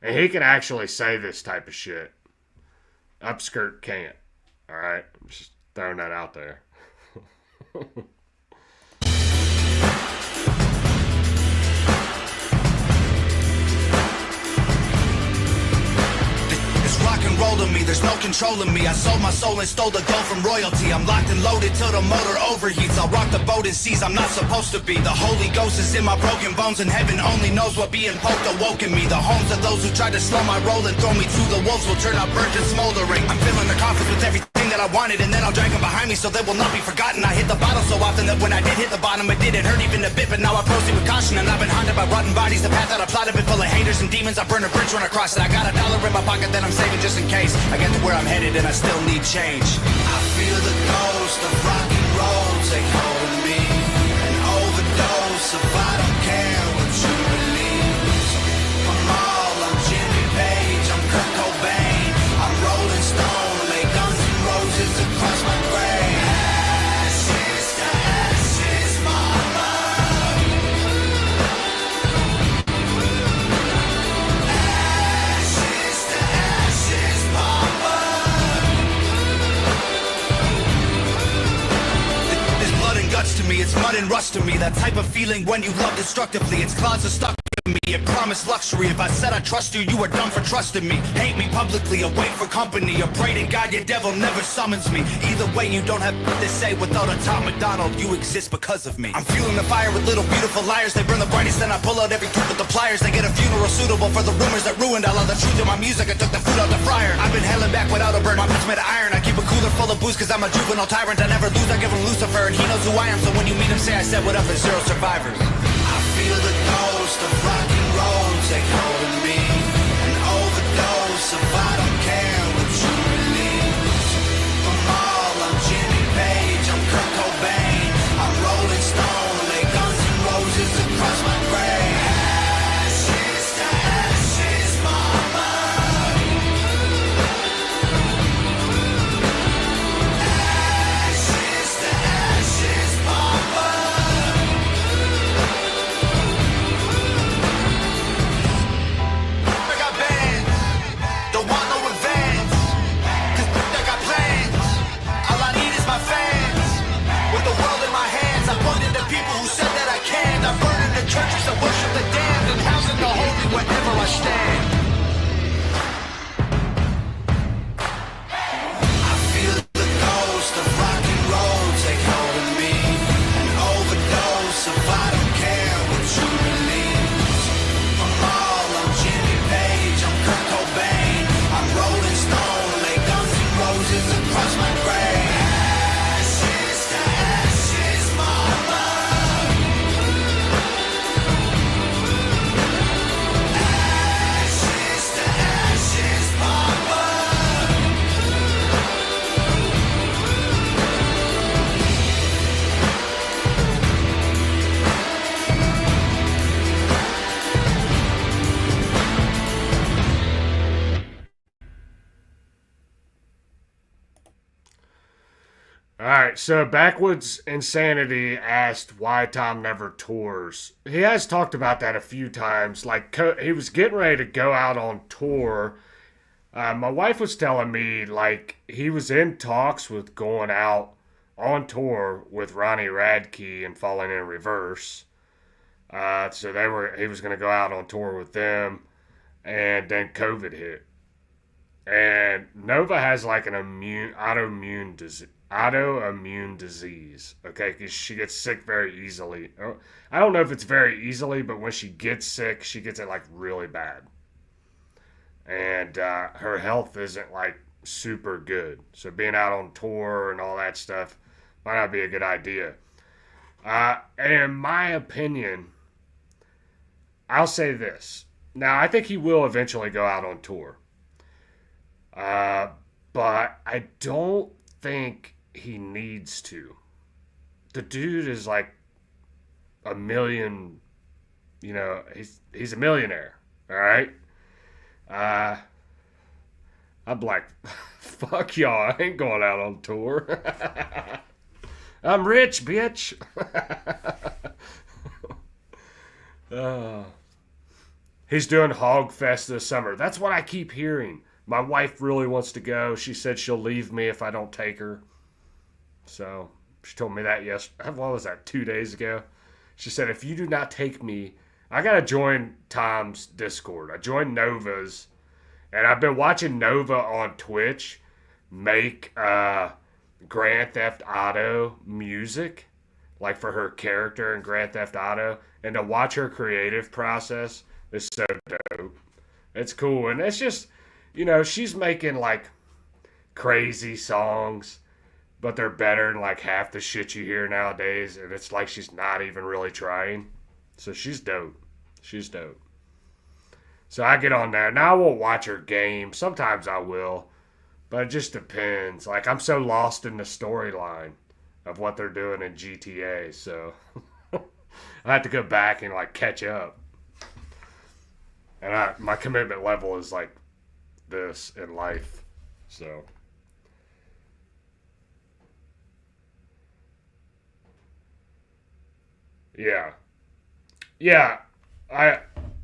And he can actually say this type of shit. Upskirt can't. Alright? I'm just throwing that out there. Rock and roll to me, there's no controlling me. I sold my soul and stole the gold from royalty. I'm locked and loaded till the motor overheats. I'll rock the boat in seas I'm not supposed to be. The Holy Ghost is in my broken bones, and heaven only knows what being poked awoke in me. The homes of those who tried to slow my roll and throw me through the wolves will turn out burnt and smoldering. I'm filling the coffers with everything that I wanted, and then I'll drag them behind me so they will not be forgotten. I hit the bottle so often that when I did hit the bottom, it didn't hurt even a bit, but now I proceed with caution. And I've been haunted by rotten bodies. The path that I plotted been full of haters and demons. I burn a bridge when I cross it. I got $1 in my pocket that I'm saving just in case I get to where I'm headed and I still need change. I feel the ghost of rock and roll take hold of me. An overdose of I don't care what you believe. I'm all, I'm Jimmy Page, I'm Kurt Cobain, I'm Rolling Stone, lay guns and roses across my grave. Ashes to ashes, mama. Ashes to ashes, mama. There's blood and guts to me, it's mud and rust to me. That type of feeling when you love destructively. It's clouds are stuck to me, it promised luxury. If I said I trust you, you were dumb for trusting me. Hate me publicly, await for company, or pray to God your devil never summons me. Either way, you don't have to say without a Tom Macdonald, you exist because of me. I'm fueling the fire with little beautiful liars. They burn the brightest, then I pull out every tooth with the pliers. They get a funeral suitable for the rumors that ruined all of the truth in my music. I took the food out the fryer. I've been hailing back without a burn. My boots made of iron. I keep a cooler full of booze cause I'm a juvenile tyrant. I never lose, I give him Lucifer, and he knows who I am. So when you meet him, say I said what up, there's 0 survivors. I feel the ghost of rock and roll take hold of me. An overdose of I don't care what you believe. I'm all, I'm Jimmy Page, I'm Kurt Cobain, I'm Rolling Stone, lay guns and roses across my grave. Ashes to ashes, mama. the churches that worship the damned, and housing the holy wherever I stand. I feel the ghost of rock and roll take hold of me. An overdose of I don't care what you believe. I'm all on Jimmy Page, I'm Kurt Cobain, I'm Rolling Stone, lay guns and roses across my grave. Ashes to ashes, mama. Ashes to ashes, mama. Alright, so Backwoods Insanity asked why Tom never tours. He has talked about that a few times. Like, he was getting ready to go out on tour. My wife was telling me, like, he was in talks with going out on tour with Ronnie Radke and Falling in Reverse. So he was going to go out on tour with them, and then COVID hit. And Nova has like an autoimmune disease, okay? Because she gets sick very easily. I don't know if it's very easily, but when she gets sick, she gets it like really bad. And her health isn't like super good. So being out on tour and all that stuff might not be a good idea. And in my opinion, I'll say this. Now, I think he will eventually go out on tour. But I don't think he needs to. The dude is like a million, he's a millionaire, all right? I'm like, fuck y'all, I ain't going out on tour. I'm rich, bitch. He's doing Hog Fest this summer. That's what I keep hearing. My wife really wants to go. She said she'll leave me if I don't take her. So she told me that what was that, 2 days ago? She said, if you do not take me, I got to join Tom's Discord. I joined Nova's, and I've been watching Nova on Twitch make Grand Theft Auto music, like for her character in Grand Theft Auto, and to watch her creative process is so dope. It's cool, and it's just, she's making like crazy songs, but they're better than like half the shit you hear nowadays, and it's like she's not even really trying. So she's dope. She's dope. So I get on there. Now I won't watch her game. Sometimes I will, but it just depends. Like, I'm so lost in the storyline of what they're doing in GTA, so I have to go back and like catch up. And my commitment level is like this in life, so yeah.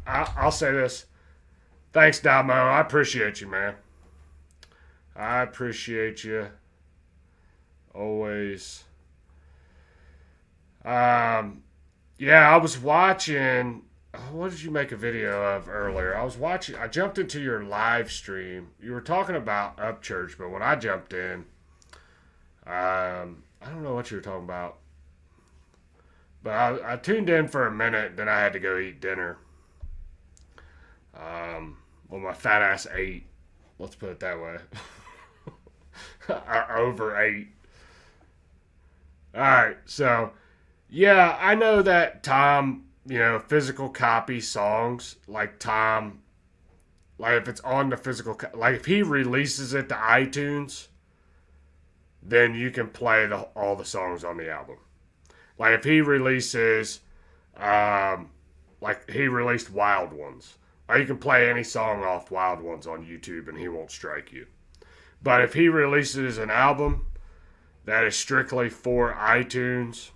I'll say this. Thanks, Damo. I appreciate you, man. I appreciate you always. Yeah, I was watching. What did you make a video of earlier? I jumped into your live stream. You were talking about Upchurch, but when I jumped in, I don't know what you were talking about. But I tuned in for a minute, then I had to go eat dinner. Well, my fat ass ate. Let's put it that way. I overate. Alright, so, yeah, I know that Tom, physical copy songs, like Tom, like if it's on the physical, like if he releases it to iTunes, then you can play all the songs on the album. Like if he releases, like he released Wild Ones, or you can play any song off Wild Ones on YouTube and he won't strike you. But if he releases an album that is strictly for iTunes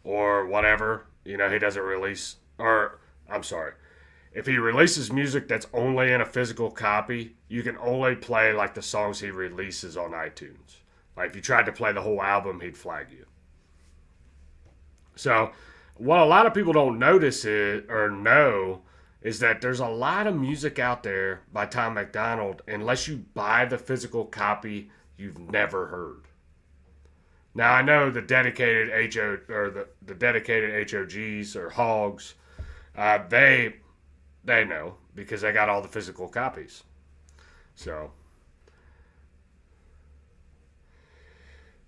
or whatever, he doesn't release, if he releases music that's only in a physical copy, you can only play like the songs he releases on iTunes. Like if you tried to play the whole album, he'd flag you. So what a lot of people don't notice it or know is that there's a lot of music out there by Tom Macdonald, unless you buy the physical copy, you've never heard. Now I know the dedicated the dedicated HOGs or hogs, they know because they got all the physical copies. So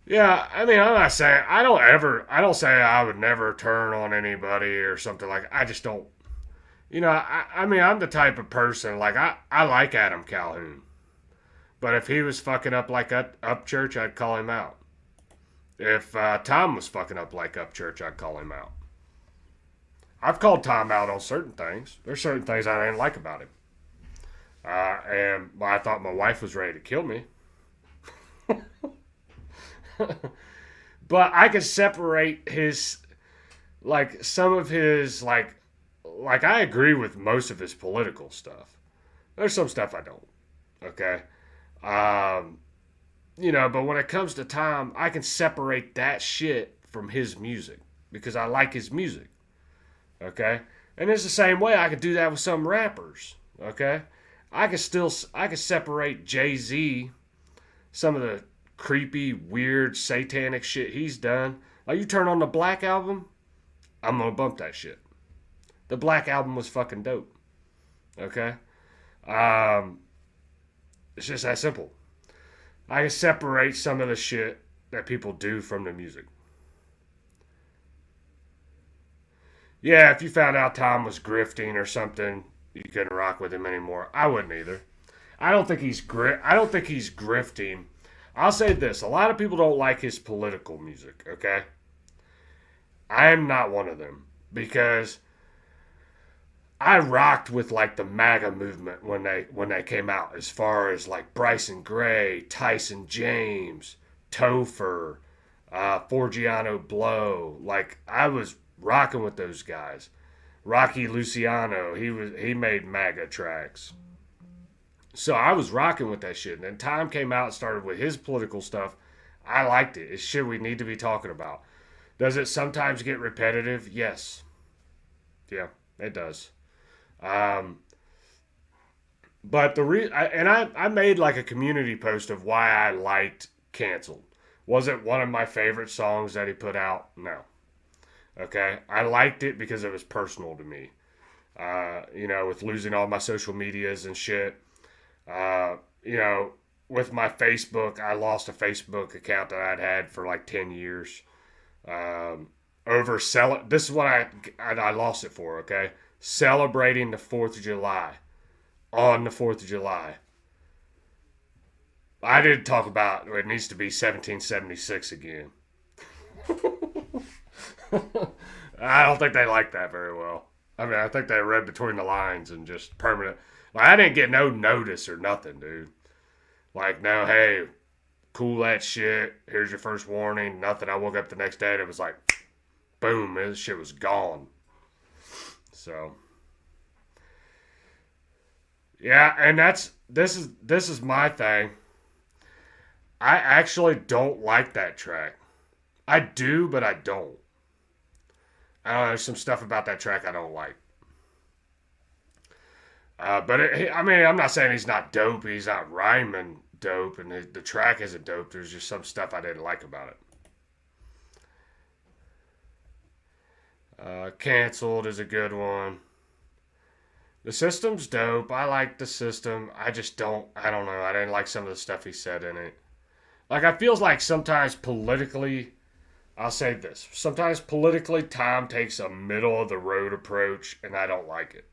yeah, I mean, I'm not saying I don't say I would never turn on anybody or something like. I just don't. I mean, I'm the type of person like I like Adam Calhoun, but if he was fucking up like Upchurch, I'd call him out. If Tom was fucking up like Upchurch, I'd call him out. I've called Tom out on certain things. There's certain things I didn't like about him, and I thought my wife was ready to kill me. But I could separate his, like, some of his, like I agree with most of his political stuff. There's some stuff I don't. Okay. But when it comes to Tom, I can separate that shit from his music because I like his music. Okay. And it's the same way I could do that with some rappers. Okay. I could separate Jay-Z, some of the creepy, weird, satanic shit he's done. Like, you turn on the Black album, I'm gonna bump that shit. The Black album was fucking dope. Okay? It's just that simple. I can separate some of the shit that people do from the music. Yeah, if you found out Tom was grifting or something, you couldn't rock with him anymore. I wouldn't either. I don't think he's grifting. I'll say this. A lot of people don't like his political music, okay? I am not one of them because I rocked with like the MAGA movement when they came out, as far as like Bryson Gray, Tyson James, Topher, Forgiano Blow. Like, I was rocking with those guys. Rocky Luciano, he made MAGA tracks. So I was rocking with that shit. And then Tom came out and started with his political stuff. I liked it. It's shit we need to be talking about. Does it sometimes get repetitive? Yes. Yeah, it does. But I made like a community post of why I liked Canceled. Was it one of my favorite songs that he put out? No. Okay. I liked it because it was personal to me. With losing all my social medias and shit. With my Facebook, I lost a Facebook account that I'd had for like 10 years. This is what I lost it for, okay? Celebrating the 4th of July. On the 4th of July. I didn't talk about it needs to be 1776 again. I don't think they like that very well. I mean, I think they read between the lines and just permanent. Like, I didn't get no notice or nothing, dude. Like, no, hey, cool that shit. Here's your first warning. Nothing. I woke up the next day and it was like, boom, this shit was gone. So, yeah, and this is my thing. I actually don't like that track. I do, but I don't. I don't know, there's some stuff about that track I don't like. I'm not saying he's not dope. He's not rhyming dope, and the track isn't dope. There's just some stuff I didn't like about it. Canceled is a good one. The System's dope. I like the System. I don't know. I didn't like some of the stuff he said in it. Like, I feels like sometimes politically, I'll say this. Sometimes politically, Tom takes a middle of the road approach, and I don't like it.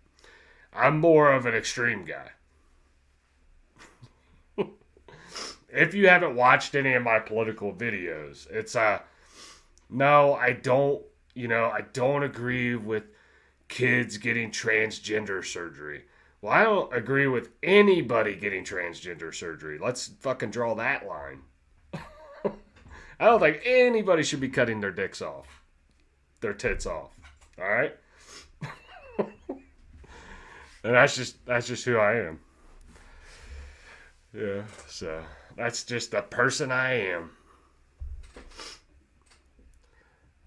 I'm more of an extreme guy. If you haven't watched any of my political videos, it's no, I don't agree with kids getting transgender surgery. Well, I don't agree with anybody getting transgender surgery. Let's fucking draw that line. I don't think anybody should be cutting their dicks off. Their tits off. All right? And that's just who I am. Yeah, so that's just the person I am.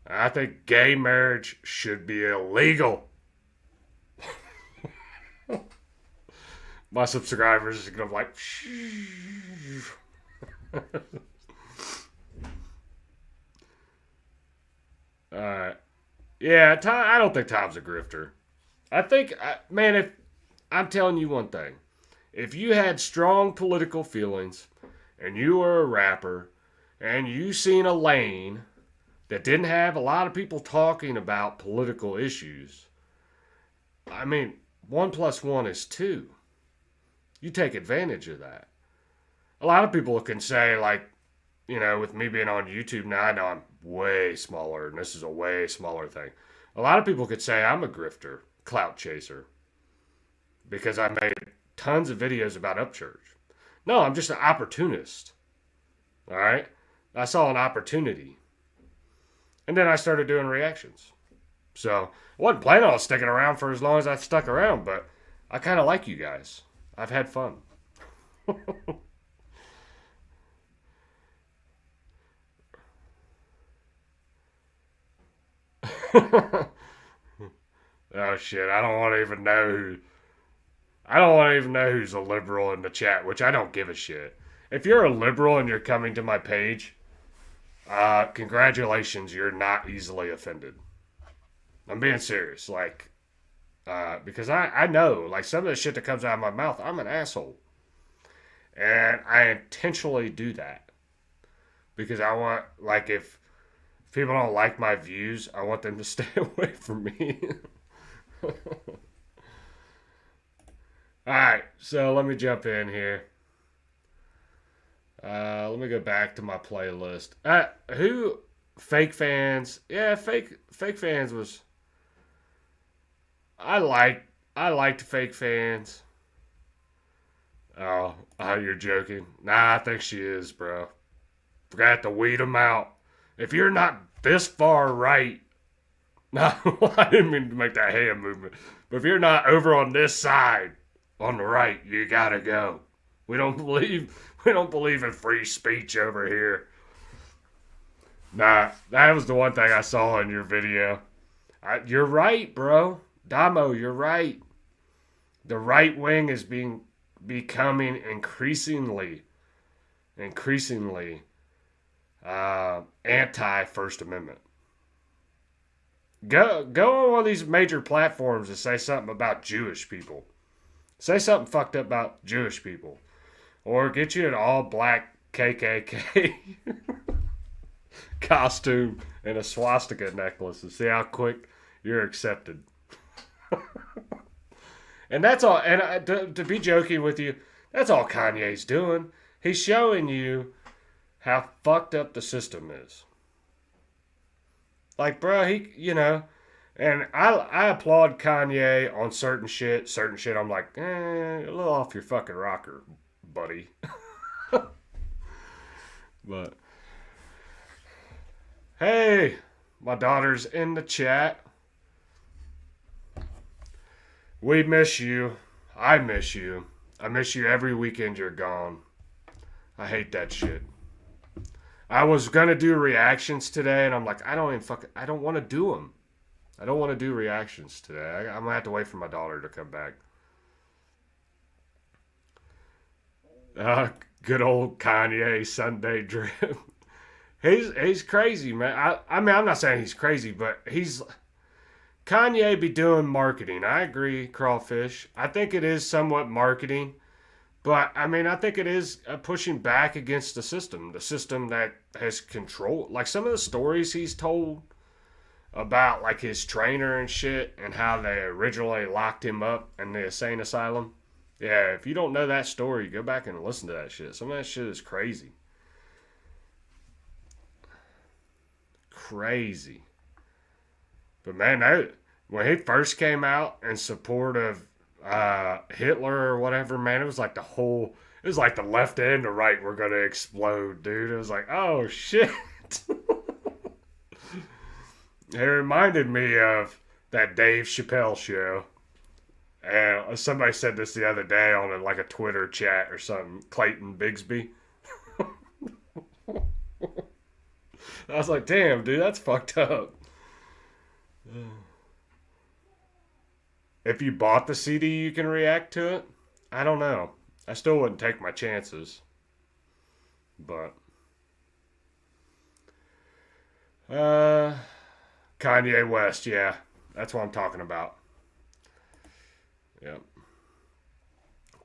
I think gay marriage should be illegal. My subscribers are gonna be like, yeah, I don't think Tom's a grifter. I think, man, if I'm telling you one thing, if you had strong political feelings and you were a rapper and you seen a lane that didn't have a lot of people talking about political issues, I mean, 1 + 1 is 2. You take advantage of that. A lot of people can say, like, you know, with me being on YouTube now, I know I'm way smaller, and this is a way smaller thing. A lot of people could say I'm a grifter, clout chaser, because I made tons of videos about Upchurch. No, I'm just an opportunist. All right? I saw an opportunity. And then I started doing reactions. So, I wasn't planning on sticking around for as long as I stuck around, but I kind of like you guys. I've had fun. Oh shit, I don't want to even know who's a liberal in the chat, which I don't give a shit. If you're a liberal and you're coming to my page, congratulations, you're not easily offended. I'm being serious, like, because I know, like, some of the shit that comes out of my mouth, I'm an asshole. And I intentionally do that. Because I want, like, if people don't like my views, I want them to stay away from me. Alright, so let me jump in here. Let me go back to my playlist. Who fake fans? Yeah, fake fans was. I liked fake fans. Oh, you're joking. Nah, I think she is, bro. Forgot to weed them out. If you're not this far right, no, I didn't mean to make that hand movement. But if you're not over on this side, on the right, you gotta go. We don't believe in free speech over here. Nah, that was the one thing I saw in your video. You're right, bro. Damo, you're right. The right wing is becoming increasingly anti-First Amendment. Go on one of these major platforms and say something about Jewish people. Say something fucked up about Jewish people. Or get you an all-black KKK costume and a swastika necklace and see how quick you're accepted. And that's all. And to be joking with you, that's all Kanye's doing. He's showing you how fucked up the system is. Like, bro, and I applaud Kanye on certain shit. Certain shit, I'm like, a little off your fucking rocker, buddy. But, hey, my daughter's in the chat. We miss you. I miss you. I miss you every weekend you're gone. I hate that shit. I was gonna do reactions today, and I'm like, I don't want to do them. I don't want to do reactions today. I'm gonna have to wait for my daughter to come back. Good old Kanye Sunday drip. He's crazy, man. I mean, I'm not saying he's crazy, but Kanye be doing marketing. I agree, Crawfish. I think it is somewhat marketing. But, I mean, I think it is pushing back against the system that has control. Like, some of the stories he's told about, like, his trainer and shit and how they originally locked him up in the insane asylum. Yeah, if you don't know that story, go back and listen to that shit. Some of that shit is crazy. Crazy. But, man, when he first came out in support of Hitler or whatever, man, it was like the left and the right were gonna explode, dude. It was like, oh shit. It reminded me of that Dave Chappelle show. And somebody said this the other day on a Twitter chat or something. Clayton Bigsby. I was like, damn, dude, that's fucked up. If you bought the CD, you can react to it? I don't know. I still wouldn't take my chances. But Kanye West, yeah. That's what I'm talking about. Yep.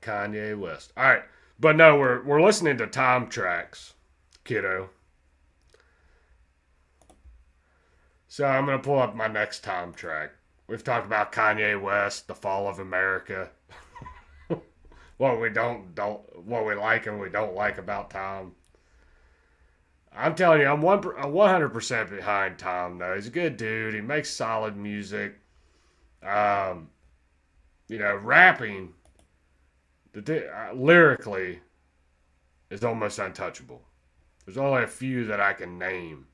Kanye West. Alright. But no, we're listening to time tracks, kiddo. So I'm gonna pull up my next time track. We've talked about Kanye West, the fall of America. What we what we like and we don't like about Tom. I'm telling you, I'm 100% behind Tom, though. He's a good dude. He makes solid music. Rapping, lyrically, is almost untouchable. There's only a few that I can name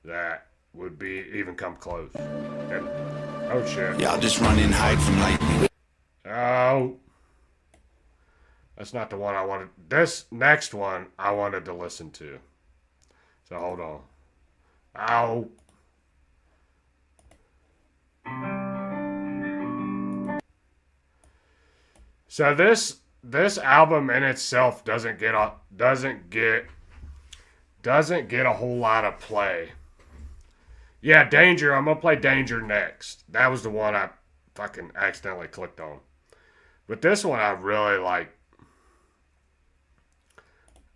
that would be even come close. And, oh, shit. Y'all just run and hide from lightning. Oh. That's not the one I wanted. This next one I wanted to listen to. So hold on. Ow. So this album in itself doesn't get a whole lot of play. Yeah, Danger. I'm gonna play Danger next. That was the one I fucking accidentally clicked on. But this one I really like.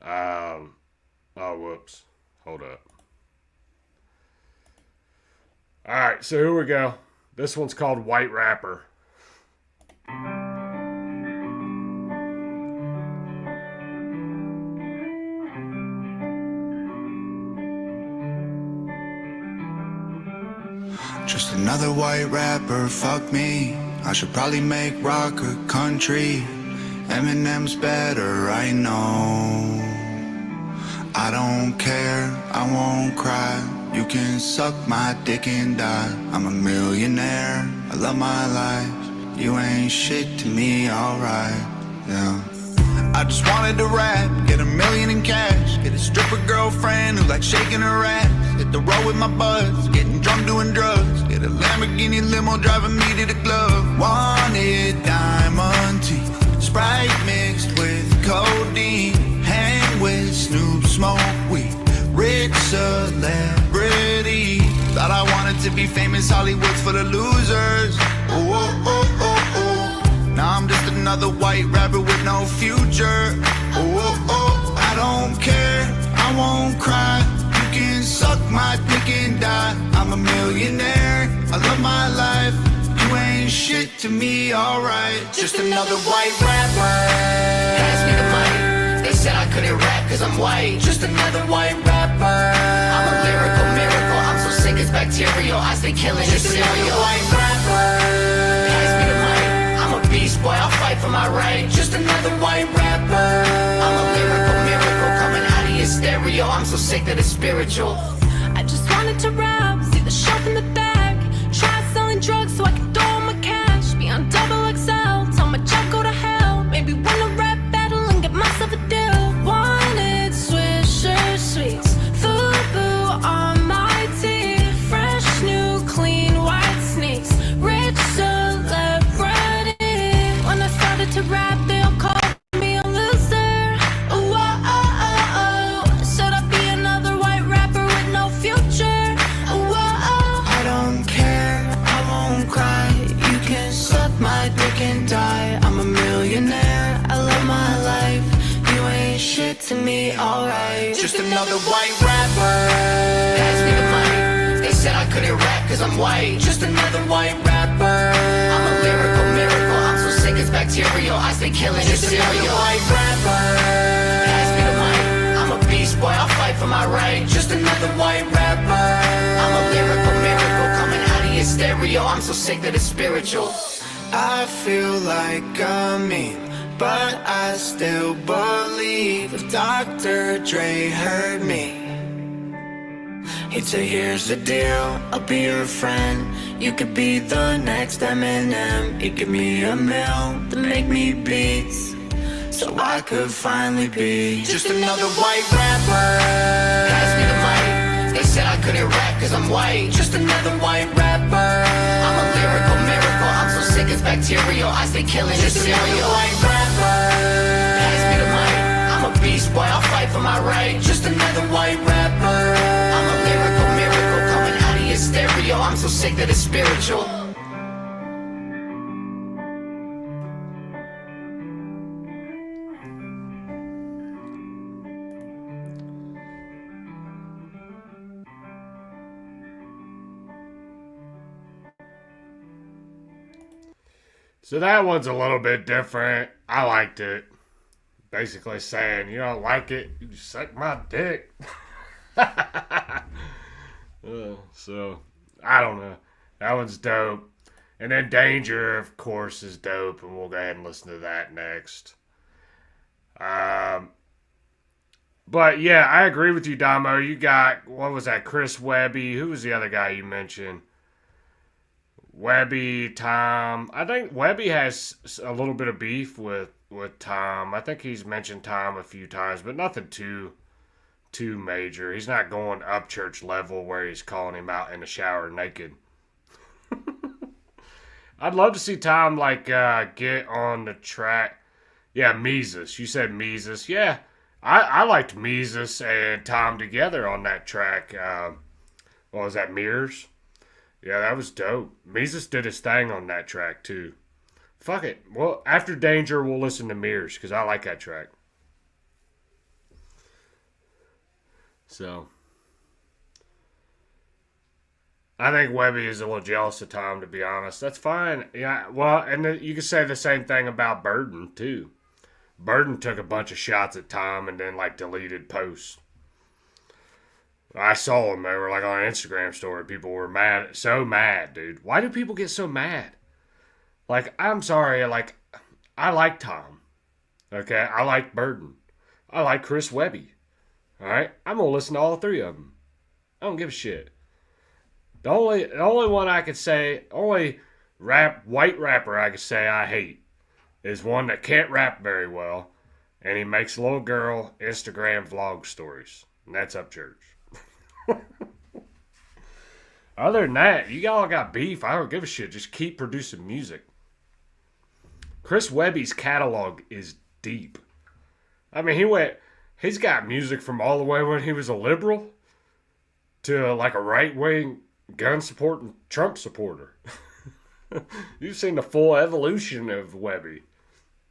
Oh, whoops. Hold up. Alright, so here we go. This one's called White Rapper. Just another white rapper, fuck me. I should probably make rock or country. Eminem's better, I know. I don't care, I won't cry. You can suck my dick and die. I'm a millionaire, I love my life. You ain't shit to me, alright, yeah. I just wanted to rap, get $1 million in cash. Get a stripper girlfriend who likes shaking her ass. Hit the road with my buds, getting drunk doing drugs. Get a Lamborghini limo driving me to the club. Wanted diamond teeth, Sprite mixed with codeine. Hang with Snoop, smoke weed, rich celebrity. Thought I wanted to be famous, Hollywood's for the losers. Oh, oh, oh, oh, oh. Now I'm just another white rapper with no future. Oh, oh, oh, I don't care, I won't cry. You can suck my dick and die. I'm a millionaire, I love my life. You ain't shit to me, alright. Just another white rapper. Pass me the mic. They said I couldn't rap cause I'm white. Just another white rapper. I'm a lyrical miracle. I'm so sick it's bacterial. I stay killing your cereal. White rapper. Pass me the mic. I'm a beast boy. I'll fight for my right. Just another white rapper. I'm a lyrical miracle coming out of your stereo. I'm so sick that it's spiritual. I just wanted to rap, see the shelf in the back. Try selling drugs so I can throw all my cash. Be on XXL, tell my job go to hell. Maybe win a rap battle and get myself a deal. Wanted Swisher sweets, FUBU on my teeth. Fresh, new, clean, white sneaks. Rich celebrity. When I started to rap, they all called me a loser. Oh, oh, oh, oh, oh. Should I be another white rapper with no future? Oh, oh, oh. I don't care, I won't cry. You can suck my dick and die. I'm a millionaire, I love my life. You ain't shit to me, alright. Just another white rapper. Pass me the mic. They said I couldn't rap cause I'm white. Just another white rapper. I'm a lyrical miracle. I'm so sick it's bacterial. I stay killing your cereal. White rapper. Pass me the mic. I'm a beast boy. I'll fight for my right. Just another white rapper. I'm a lyrical miracle coming out of your stereo. I'm so sick that it's spiritual. I feel like a meme, but I still believe if Dr. Dre heard me, he'd say here's the deal, I'll be your friend. You could be the next Eminem. He'd give me $1 million to make me beats, so I could finally be just another white rapper. Pass me the mic. said I couldn't rap cause I'm white. Just another white rapper. I'm a lyrical miracle. I'm so sick it's bacterial. I stay killing this cereal. White rapper. Pass me the mic. I'm a beast boy. I'll fight for my right. Just another white rapper. I'm a lyrical miracle coming out of your stereo. I'm so sick that it's spiritual. So that one's a little bit different. I liked it. Basically saying, you don't like it, you suck my dick. So, I don't know. That one's dope. And then Danger, of course, is dope. And we'll go ahead and listen to that next. But yeah, I agree with you, Damo. You got, what was that, Chris Webby? Who was the other guy you mentioned? Webby, Tom. I think Webby has a little bit of beef with Tom. I think he's mentioned Tom a few times, but nothing too major. He's not going up church level where he's calling him out in the shower naked. I'd love to see Tom get on the track. Yeah, Mises. You said Mises. Yeah, I liked Mises and Tom together on that track. What was that, Mirrors? Yeah, that was dope. Mises did his thing on that track, too. Fuck it. Well, after Danger, we'll listen to Mirrors, because I like that track. So, I think Webby is a little jealous of Tom, to be honest. That's fine. Yeah, well, and you can say the same thing about Burden, too. Burden took a bunch of shots at Tom and then, deleted posts. I saw them. They were on an Instagram story. People were mad. So mad, dude. Why do people get so mad? I'm sorry. I like Tom. Okay? I like Burden. I like Chris Webby. Alright? I'm going to listen to all three of them. I don't give a shit. The only one I could say, only white rapper I could say I hate is one that can't rap very well. And he makes little girl Instagram vlog stories. And that's Upchurch. Other than that, you all got beef. I don't give a shit. Just keep producing music. Chris Webby's catalog is deep. I mean, he's got music from all the way when he was a liberal to a right-wing gun supporting Trump supporter. You've seen the full evolution of Webby.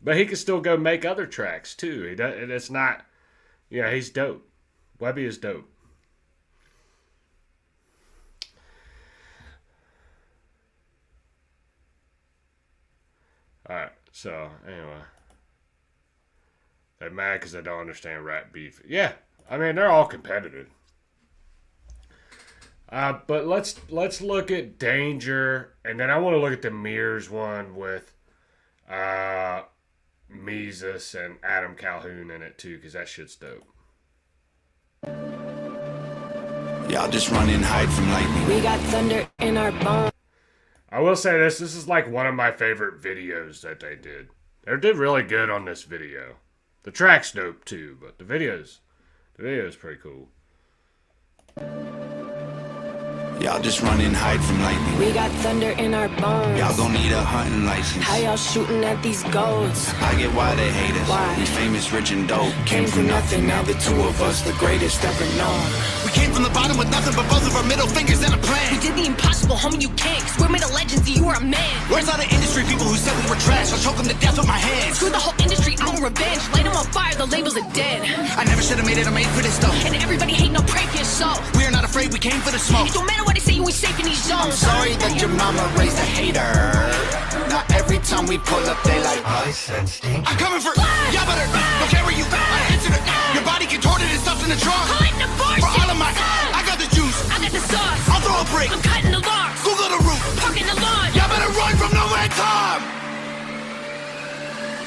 But he can still go make other tracks too. It's not, he's dope. Webby is dope. Alright, so, anyway. They're mad because they don't understand rap beef. Yeah, I mean, they're all competitive. But let's look at Danger, and then I want to look at the Mirrors one with Mises and Adam Calhoun in it, too, because that shit's dope. Y'all just run and hide from lightning. We got thunder in our bones. I will say this is one of my favorite videos that they did. They did really good on this video. The track's dope too, but the video's pretty cool. Y'all just run and hide from lightning. We got thunder in our bones. Y'all gon' need a hunting license. How y'all shooting at these goats? I get why they hate us. Why? We famous, rich, and dope. Came from nothing, now the two of us, the greatest ever known. We came from the bottom with nothing but both of our middle fingers and a plan. We did the impossible, homie, you can't. Cause we're made of legends, you are a man. Where's all the industry people who said we were trash? I'll choke them to death with my hands. Screw the whole industry, I want revenge. Light them on fire, the labels are dead. I never should have made it, I made for this though. And everybody hate, no pray for your soul. We are not afraid, we came for the smoke. It don't matter what they say, you ain't safe in these I'm zones. sorry that your mama raised a hater. Now every time we pull up, they like I sense stink. I'm coming for y'all better don't care where you I answer it. Your body contorted and stuffed in the trunk. I'm the force. For all of my I got the juice. I got the sauce. I'll throw a brick. I'm cutting the locks. Google the root. Parking the lawn. Y'all better run from nowhere time.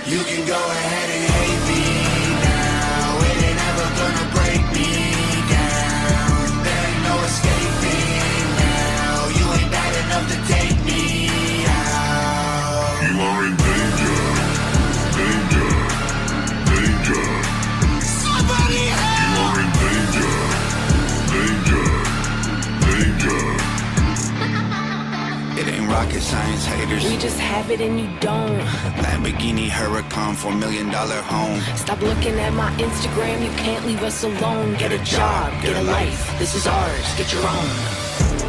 You can go ahead and hate me now. It ain't ever gonna break me down. There ain't no escaping now. You ain't bad enough to take me out. You are in danger. Danger. Danger. Somebody help! You are in danger. Danger. rocket science haters. We just have it and you don't. Lamborghini Huracan, $4 million home. Stop looking at my Instagram, you can't leave us alone. Get a job, get a life, this is ours, get your own.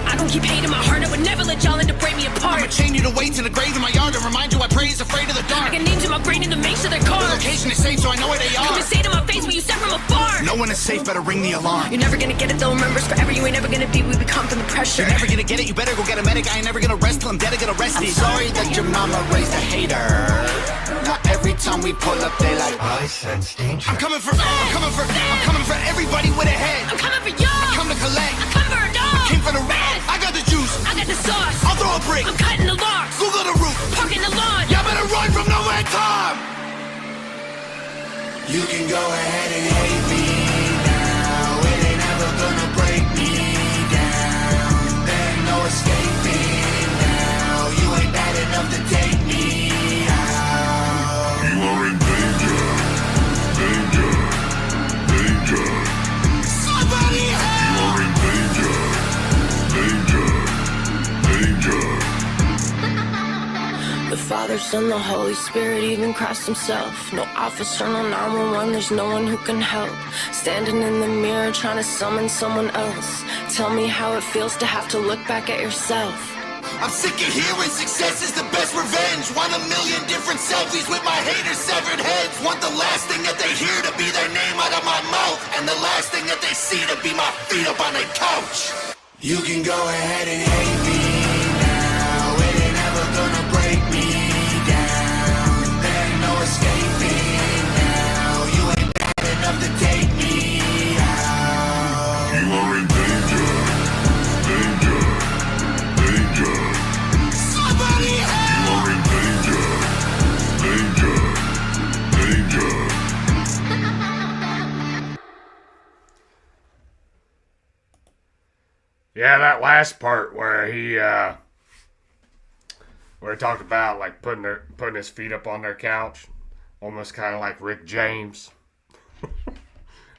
I don't keep hate in my heart, I would never let y'all in to break me apart. I'ma chain you to weights in the grave in my yard to remind you I pray is afraid of the dark. I got names in my brain and to make sure they're The carved. location is safe so I know where they Come are. and say to my face when you step from afar. No one is safe, better ring the alarm. You're never gonna get it though, remember it's forever. You ain't never gonna be, we become from the pressure. You're never gonna get it, you better go get a medic. I ain't never gonna rest till I'm dead, I get arrested. I'm sorry that your mama raised a hater. Now every time we pull up, they like, I sense danger. I'm coming for everybody with a head. I'm coming for y'all. I come to collect. I'm coming for a dog. Came for the red. I got the juice. I got the sauce. I'll throw a brick. I'm cutting the locks. Google the roof. Parking the lawn. Y'all better run from nowhere time. You can go ahead and hate me now. It ain't ever gonna break me down. There ain't no escaping now. You ain't bad enough to take me out. You are in danger. Danger. Danger. Somebody help! You are in danger. Danger. Danger. The Father, Son, the Holy Spirit, even Christ himself. No officer, no 911, there's no one who can help. Standing in the mirror trying to summon someone else. Tell me how it feels to have to look back at yourself. I'm sick of hearing success is the best revenge. Want a million different selfies with my haters' severed heads. Want the last thing that they hear to be their name out of my mouth, and the last thing that they see to be my feet up on their couch. You can go ahead and hate me now. It ain't ever gonna break me down. There ain't no escaping now. You ain't bad enough to take me out. You are in danger. Danger. Danger. Somebody help! You are in danger. Danger. Danger. Yeah, that last part where he talked about like putting his feet up on their couch, almost kind of like Rick James.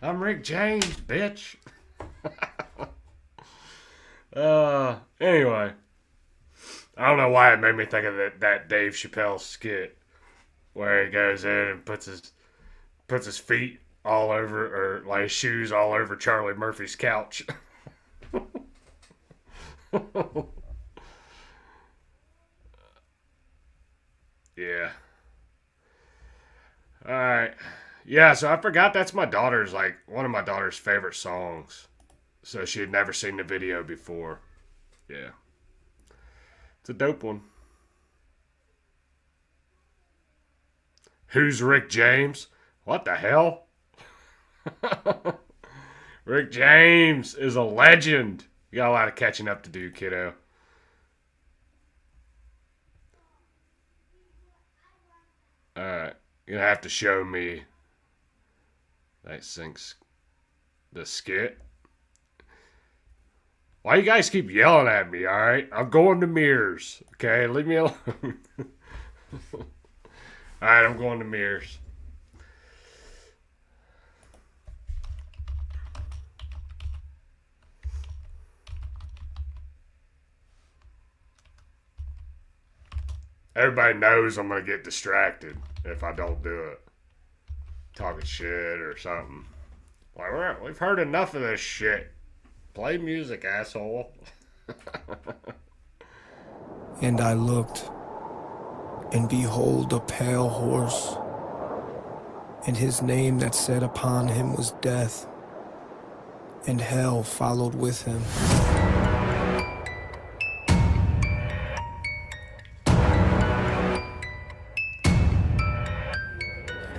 I'm Rick James, bitch. Anyway, I don't know why it made me think of that Dave Chappelle skit where he goes in and puts his feet all over, or like his shoes all over Charlie Murphy's couch. Yeah. Alright. Yeah, so I forgot that's my daughter's, like, one of my daughter's favorite songs. So she had never seen the video before. Yeah. It's a dope one. Who's Rick James? What the hell? Rick James is a legend. You got a lot of catching up to do, kiddo. Alright. You're gonna have to show me that syncs the skit. Why you guys keep yelling at me, alright? I'm going to mirrors. Okay, leave me alone. Alright, I'm going to mirrors. Everybody knows I'm going to get distracted if I don't do it. Talking shit or something. Like, we've heard enough of this shit. Play music, asshole. And I looked, and behold a pale horse, and his name that sat upon him was Death, and hell followed with him.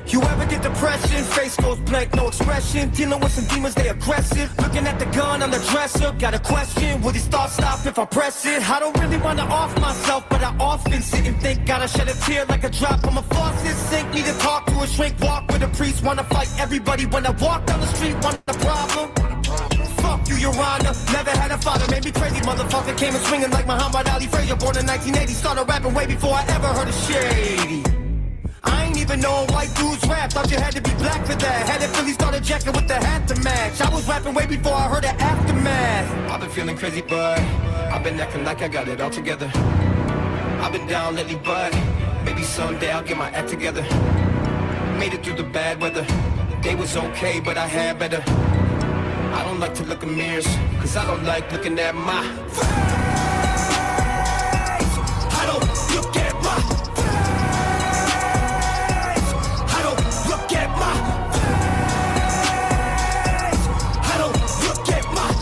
You ever get depression? Face goes blank, no expression. Dealing with some demons, they aggressive. Looking at the gun on the dresser. Got a question, will these thoughts stop if I press it? I don't really wanna off myself, but I often sit and think. Gotta shed a tear like a drop from a faucet sink. Need to talk to a shrink, walk with a priest. Wanna fight everybody when I walk down the street. Want a problem? Fuck you, Your Honor. Never had a father, made me crazy. Motherfucker came in swinging like Muhammad Ali Frazier. Born in 1980, started rapping way before I ever heard of Shady. I ain't even know white dudes rap. Thought you had to be black for that. Had it Philly started jacking with the hat to match. I was rapping way before I heard the aftermath. I've been feeling crazy, but I've been acting like I got it all together. I've been down lately, but maybe someday I'll get my act together. Made it through the bad weather. Day was okay, but I had better. I don't like to look in mirrors, cause I don't like looking at my face. I don't look at my face. I don't look at my face. I don't look at my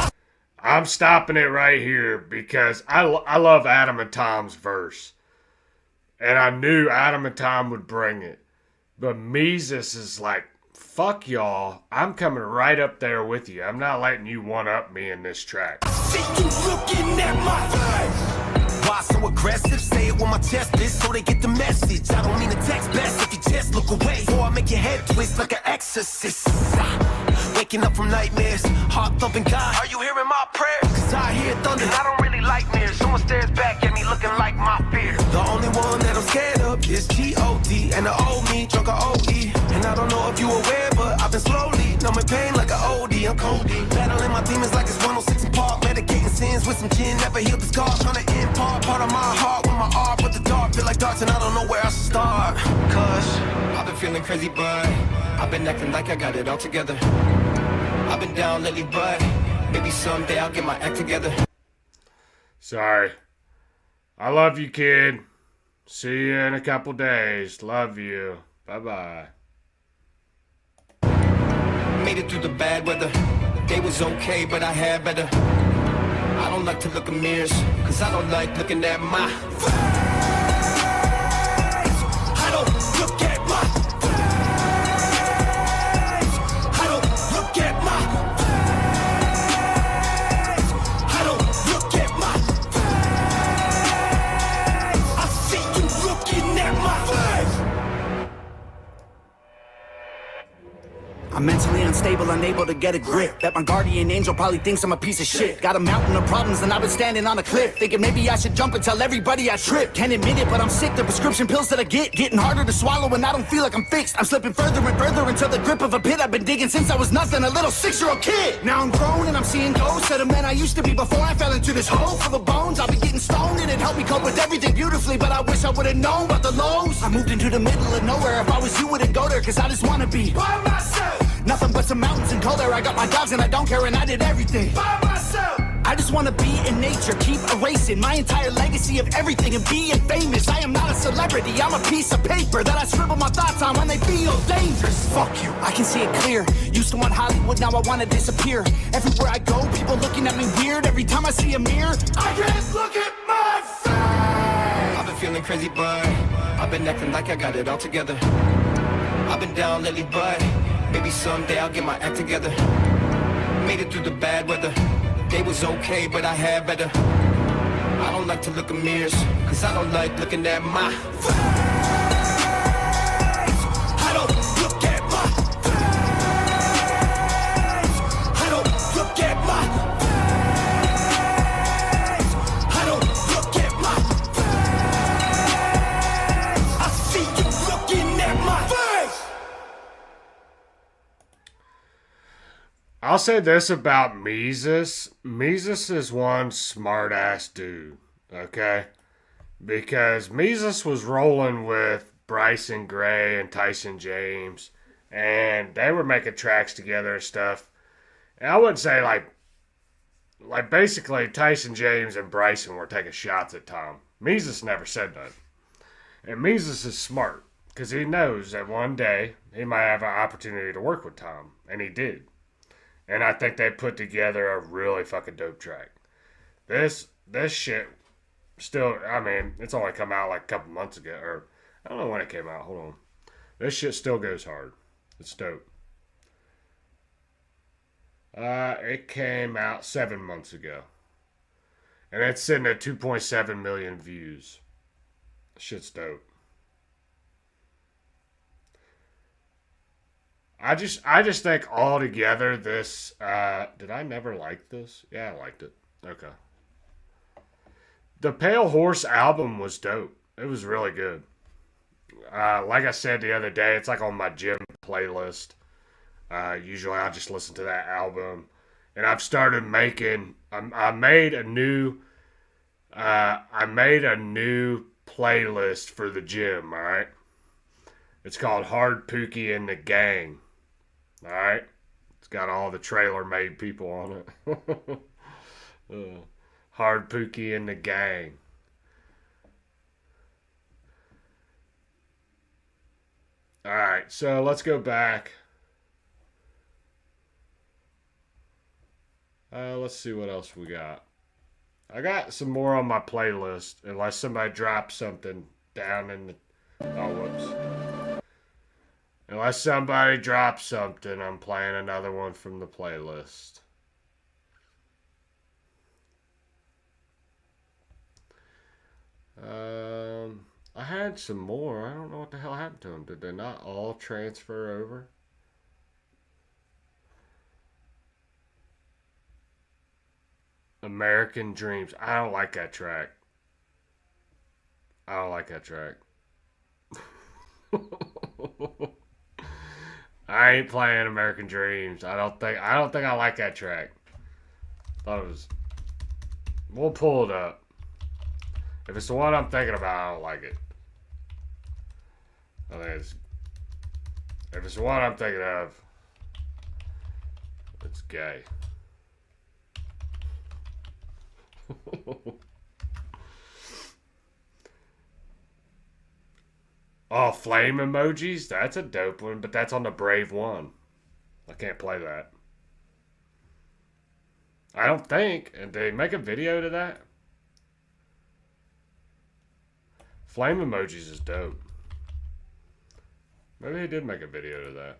face. I'm stopping it right here because I love Adam and Tom's verse. And I knew Adam and Tom would bring it. But Meezus is like, fuck y'all. I'm coming right up there with you. I'm not letting you one-up me in this track. See you looking at my face. Why so aggressive? Say it with my chest is so they get the message. I don't mean to text best if you just look away. Or I make your head twist like an exorcist. Waking up from nightmares, heart thumping God. Are you hearing my prayers? Cause I hear thunder and I don't really like mirrors. Someone stares back at me looking like my fear. The only one that I'm scared of is G.O.D. and the old me, drunk a O.E. And I don't know if you aware, but I've been slowly numbing pain like an O.D. I'm codeine. Battling my demons like it's 106 in Park. Medicating sins with some gin, never healed the scars. Trying to impart part of my heart with my art. But the dark feel like darts and I don't know where I should start. Cause I've been feeling crazy, but I've been acting like I got it all together. I've been down lately, but maybe someday I'll get my act together. Sorry. I love you, kid. See you in a couple days. Love you. Bye-bye. Made it through the bad weather. Day was okay, but I had better. I don't like to look in mirrors, cause I don't like looking at my face. I don't look at my face. I don't look at my face. I don't look at my face. I see you looking at my face. I'm mentally unstable, unable to get a grip. Bet my guardian angel probably thinks I'm a piece of shit. Got a mountain of problems and I've been standing on a cliff, thinking maybe I should jump and tell everybody I tripped. Can't admit it, but I'm sick. The prescription pills that I get getting harder to swallow and I don't feel like I'm fixed. I'm slipping further and further into the grip of a pit I've been digging since I was nothing, a little 6-year-old kid. Now I'm grown and I'm seeing ghosts of the man I used to be before I fell into this hole full of bones. I'll be getting stoned and it helped me cope with everything beautifully, but I wish I would've known about the lows. I moved into the middle of nowhere. If I was you, wouldn't go there, cause I just wanna be by myself. Nothing but some mountains and cold air. I got my dogs and I don't care, and I did everything by myself. I just wanna be in nature, keep erasing my entire legacy of everything and being famous. I am not a celebrity, I'm a piece of paper that I scribble my thoughts on when they feel dangerous. Fuck you, I can see it clear. Used to want Hollywood, now I wanna disappear. Everywhere I go, people looking at me weird. Every time I see a mirror, I can't look at my face. I've been feeling crazy, but I've been acting like I got it all together. I've been down lately, but maybe someday I'll get my act together. Made it through the bad weather. Day was okay, but I had better. I don't like to look in mirrors, cause I don't like looking at my face. I don't look at my face. I don't look at my face. I don't look at my face. I see you looking at my face. I'll say this about Meezus. Meezus is one smart-ass dude, okay? Because Meezus was rolling with Bryson Gray and Tyson James, and they were making tracks together and stuff. And I wouldn't say, like basically Tyson James and Bryson were taking shots at Tom. Meezus never said that. And Meezus is smart, because he knows that one day he might have an opportunity to work with Tom, and he did. And I think they put together a really fucking dope track. This shit still, I mean, it's only come out like a couple months ago. Or, I don't know when it came out. Hold on. This shit still goes hard. It's dope. It came out 7 months ago. And it's sitting at 2.7 million views. Shit's dope. I just think altogether this, did I never like this? Yeah, I liked it. Okay. The Pale Horse album was dope. It was really good. Like I said the other day, it's like on my gym playlist. Usually I just listen to that album. And I've started making, I made a new I made a new playlist for the gym, alright? It's called Hard Pookie and the Gang. Alright? It's got all the trailer made people on it. Hard Pookie and the Gang. Alright, so let's go back. Let's see what else we got. I got some more on my playlist, unless somebody drops something down in the... Oh, whoops. Unless somebody drops something, I'm playing another one from the playlist. I had some more. I don't know what the hell happened to them. Did they not all transfer over? American Dreams. I don't like that track. I don't like that track. I ain't playing American Dreams. I don't think I like that track. Thought it was. We'll pull it up. If it's the one I'm thinking about, I don't like it. I think it's. If it's the one I'm thinking of, it's gay. Oh, flame emojis? That's a dope one, but that's on the Brave one. I can't play that. I don't think. And did they make a video to that? Flame emojis is dope. Maybe he did make a video to that.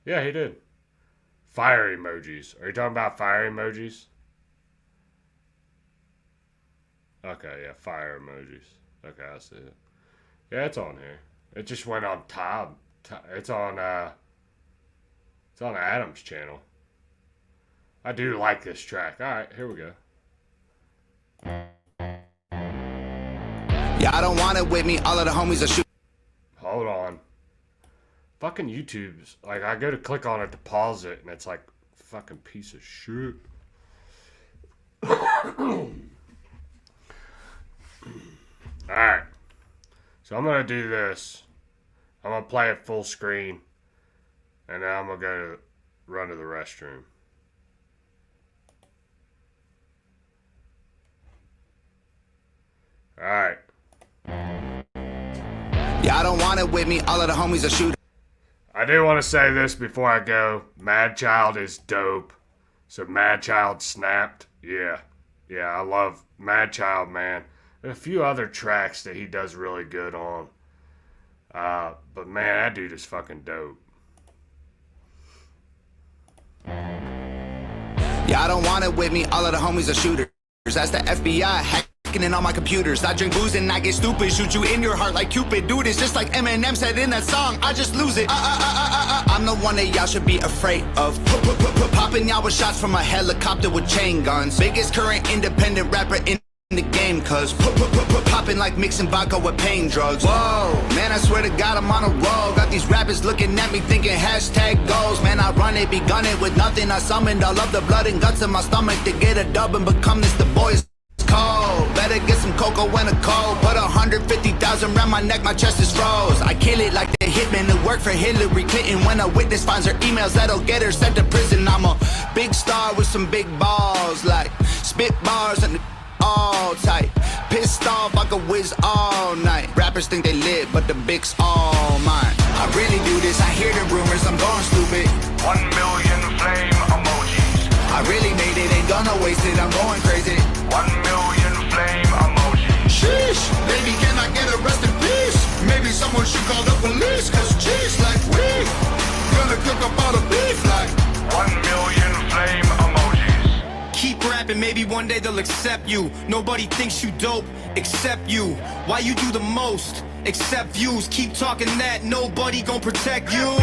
Yeah, he did. Fire emojis. Are you talking about fire emojis? Okay, yeah, fire emojis. Okay, I see it. Yeah, it's on here. It just went on top. It's on Adam's channel. I do like this track. Alright, here we go. Yeah, I don't want it with me. All of the homies are shooting. Hold on. Fucking YouTube's like, I go to click on it to pause it, and it's like, fucking piece of shit. Alright. So I'm gonna do this. I'm gonna play it full screen, and then I'm gonna go run to the restroom. Alright. Yeah, I don't want it with me. All of the homies are shooting. I do want to say this before I go. Mad Child is dope. So Mad Child snapped. Yeah. Yeah, I love Mad Child, man. There's a few other tracks that he does really good on. But man, that dude is fucking dope. Yeah, I don't want it with me. All of the homies are shooters. That's the FBI hacking in all my computers. I drink booze and I get stupid. Shoot you in your heart like Cupid. Dude, it's just like Eminem said in that song. I just lose it. I'm the one that y'all should be afraid of. Popping y'all with shots from a helicopter with chain guns. Biggest current independent rapper in the game, cause popping like mixing vodka with pain drugs. Whoa, man, I swear to God I'm on a roll. Got these rappers looking at me thinking hashtag goals. Man, I run it, begun it with nothing. I summoned all of the blood and guts in my stomach to get a dub and become this the boys cold. Better get some cocoa and a cold. Put 150,000 round my neck, my chest is froze. I kill it like the hitman who work for Hillary Clinton. When a witness finds her emails, that'll get her sent to prison. I'm a big star with some big balls, like spit bars and all tight. Pissed off, I could whiz all night. Rappers think they lit, but the big's all mine. I really do this, I hear the rumors, I'm going stupid. 1 million flame emojis. I really made it, ain't gonna waste it, I'm going crazy. 1 million flame emojis. Sheesh, baby, can I get a rest in peace? Maybe someone should call the police, cause jeez, like we gonna cook up all the beef like 1 million flame emojis. Keep rapping, maybe one day they'll accept you. Nobody thinks you dope except you. Why you do the most except views? Keep talking that, nobody gon' protect you.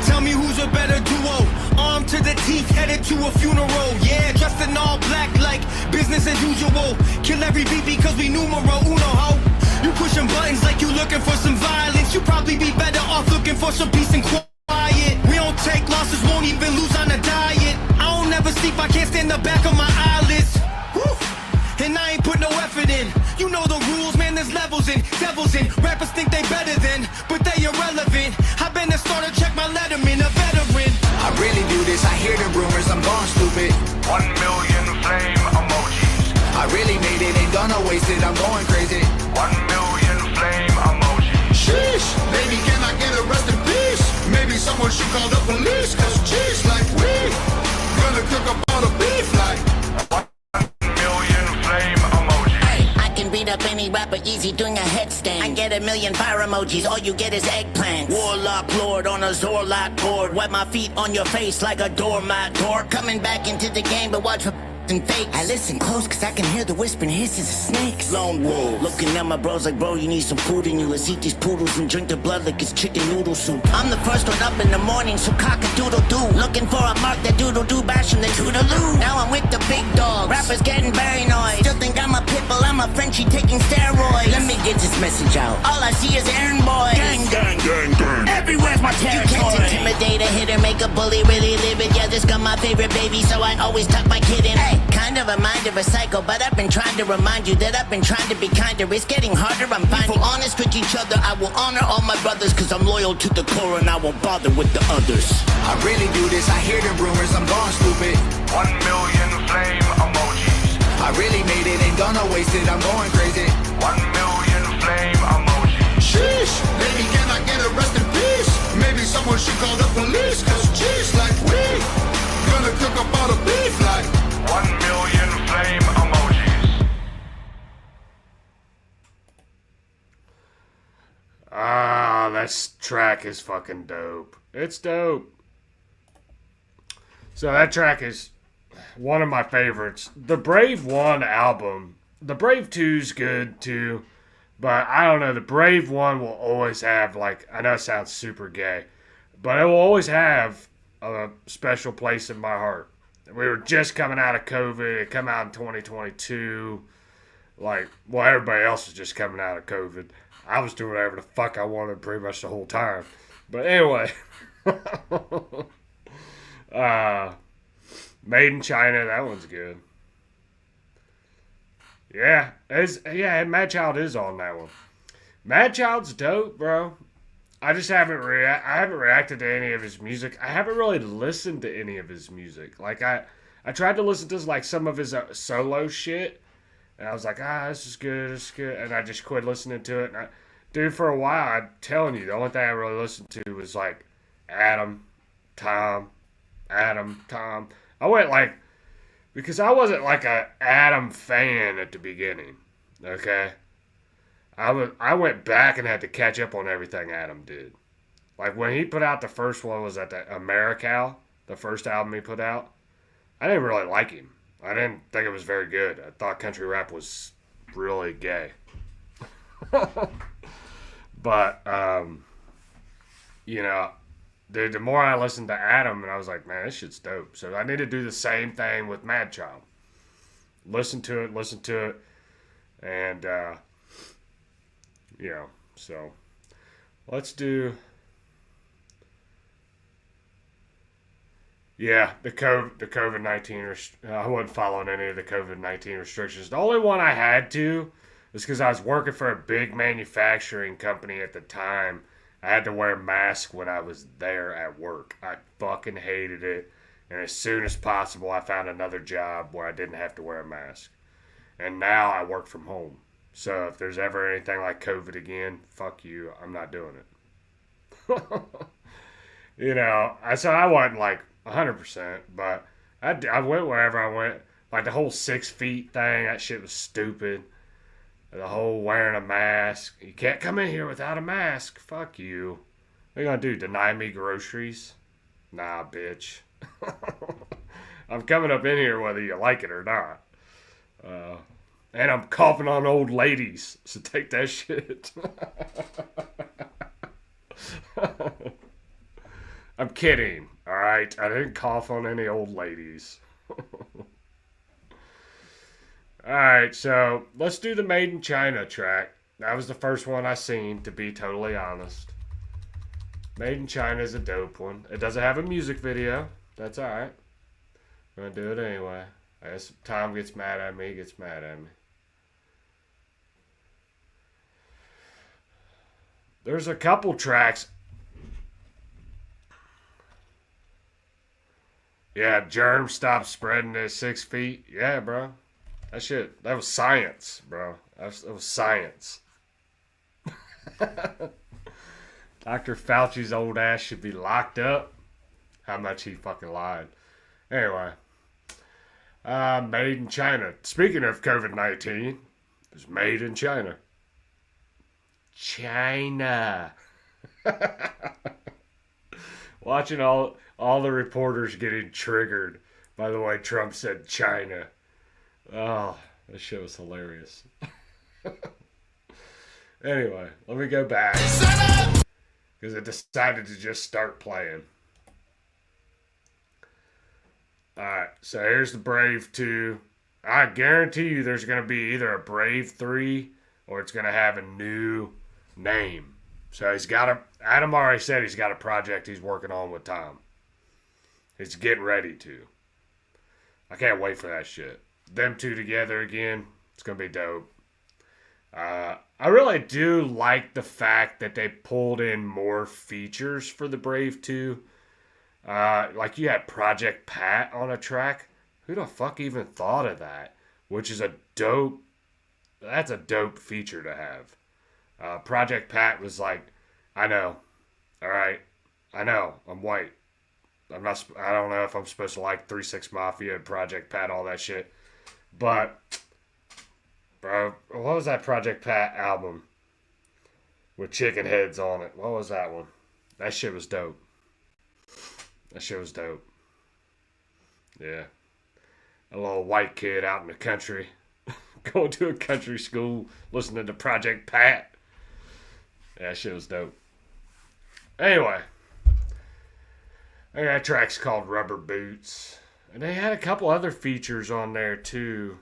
Tell me who's a better duo. Armed to the teeth, headed to a funeral. Yeah, dressed in all black like business as usual. Kill every beat because we numero uno, ho. You pushing buttons like you looking for some violence. You probably be better off looking for some peace and quiet. We don't take losses, won't even lose on a diet. I don't never sleep, I can't stand the back of my eyelids. levels in. Rappers think they better than, but they irrelevant. I've been a starter, check my letterman, a veteran. I really do this, I hear the rumors, I'm gone stupid. 1 million flame emojis. I really made it, ain't gonna waste it, I'm going crazy. 1 million flame emojis. Sheesh, baby, can I get a rest in peace? Maybe someone should call the police, cause jeez, like we gonna cook up all the beef like 1 million flame emojis. I can beat up any rapper easy doing a headstand. I get a million fire emojis, all you get is eggplants. Warlock lord on a Zorlot board. Wipe my feet on your face like a doormat. Door coming back into the game, but watch for and fakes. I listen close cause I can hear the whispering hisses of snakes. Lone wolf, looking at my bros like, bro, you need some food in you. Let's eat these poodles and drink the blood like it's chicken noodle soup. I'm the first one up in the morning, so cock-a-doodle-doo. Looking for a mark that doodle-doo, bashing the toodaloo. Now I'm with the big dogs, rappers getting paranoid. Still think I'm a pitbull, I'm a Frenchie taking steroids. Let me get this message out, all I see is errand boys. Gang, gang, gang, gang, everywhere's my territory. You can't intimidate a hitter, make a bully really live it. Yeah, this got my favorite baby, so I always tuck my kid in. Hey, kind of a mind of a psycho, but I've been trying to remind you that I've been trying to be kinder. It's getting harder, I'm finding honest with each other. I will honor all my brothers, cause I'm loyal to the core and I won't bother with the others. I really do this, I hear the rumors, I'm gone stupid. 1 million flame emojis. I really made it, ain't gonna waste it, I'm going crazy. 1 million flame emojis. sheesh, baby, can I get a rest in peace? Maybe someone should call the police, cause jeez, like we gonna cook up all the beef like 1 million flame emojis. Ah, that track is fucking dope. It's dope. So that track is one of my favorites. The Brave 1 album, the Brave 2's good too, but I don't know, the Brave 1 will always have, like, I know it sounds super gay, but it will always have a special place in my heart. We were just coming out of COVID. It came out in 2022. Like, well, everybody else was just coming out of COVID. I was doing whatever the fuck I wanted pretty much the whole time. But anyway. Made in China, that one's good. Yeah, Mad Child is on that one. Mad Child's dope, bro. I just haven't reacted to any of his music. I haven't really listened to any of his music. Like, I tried to listen to like some of his solo shit, and I was like, this is good, and I just quit listening to it. And dude, for a while, I'm telling you, the only thing I really listened to was like Adam, Tom. I went like, because I wasn't like a Adam fan at the beginning, okay? I went back and had to catch up on everything Adam did. Like, when he put out the first one, was that the Americal, the first album he put out? I didn't really like him. I didn't think it was very good. I thought country rap was really gay. But, you know, dude, the more I listened to Adam, and I was like, man, this shit's dope. So I need to do the same thing with Mad Child. Listen to it, and, you know, so let's do, the COVID-19, I wasn't following any of the COVID-19 restrictions. The only one I had to is because I was working for a big manufacturing company at the time. I had to wear a mask when I was there at work. I fucking hated it. And as soon as possible, I found another job where I didn't have to wear a mask. And now I work from home. So if there's ever anything like COVID again, fuck you. I'm not doing it. You know, so I wasn't like 100%, but I went wherever I went. Like the whole 6 feet thing, that shit was stupid. The whole wearing a mask. You can't come in here without a mask. Fuck you. What are you gonna do? Deny me groceries? Nah, bitch. I'm coming up in here whether you like it or not. And I'm coughing on old ladies, so take that shit. I'm kidding, alright? I didn't cough on any old ladies. Alright, so let's do the Made in China track. That was the first one I seen, to be totally honest. Made in China is a dope one. It doesn't have a music video. That's alright. I'm gonna do it anyway. I guess if Tom gets mad at me, he gets mad at me. There's a couple tracks. Yeah, germs stop spreading at 6 feet. Yeah, bro. That was science, bro. That was science. Dr. Fauci's old ass should be locked up. How much he fucking lied. Anyway. Made in China. Speaking of COVID-19, it was made in China. China. Watching all the reporters getting triggered by the way Trump said China. Oh, that shit was hilarious. Anyway, let me go back. Because it decided to just start playing. Alright, so here's the Brave 2. I guarantee you there's going to be either a Brave 3 or it's going to have a new name. So Adam already said he's got a project he's working on with Tom. He's getting ready to. I can't wait for that shit. Them two together again, it's going to be dope. I really do like the fact that they pulled in more features for the Brave 2. Like you had Project Pat on a track. Who the fuck even thought of that? Which is that's a dope feature to have. Project Pat was like, I know. Alright. I know. I'm white. I don't know if I'm supposed to like 3-6 Mafia and Project Pat, all that shit. But, bro, what was that Project Pat album with chicken heads on it? What was that one? That shit was dope. Yeah. A little white kid out in the country. Going to a country school, listening to Project Pat. Yeah, that shit was dope. Anyway. That track's called Rubber Boots. And they had a couple other features on there, too.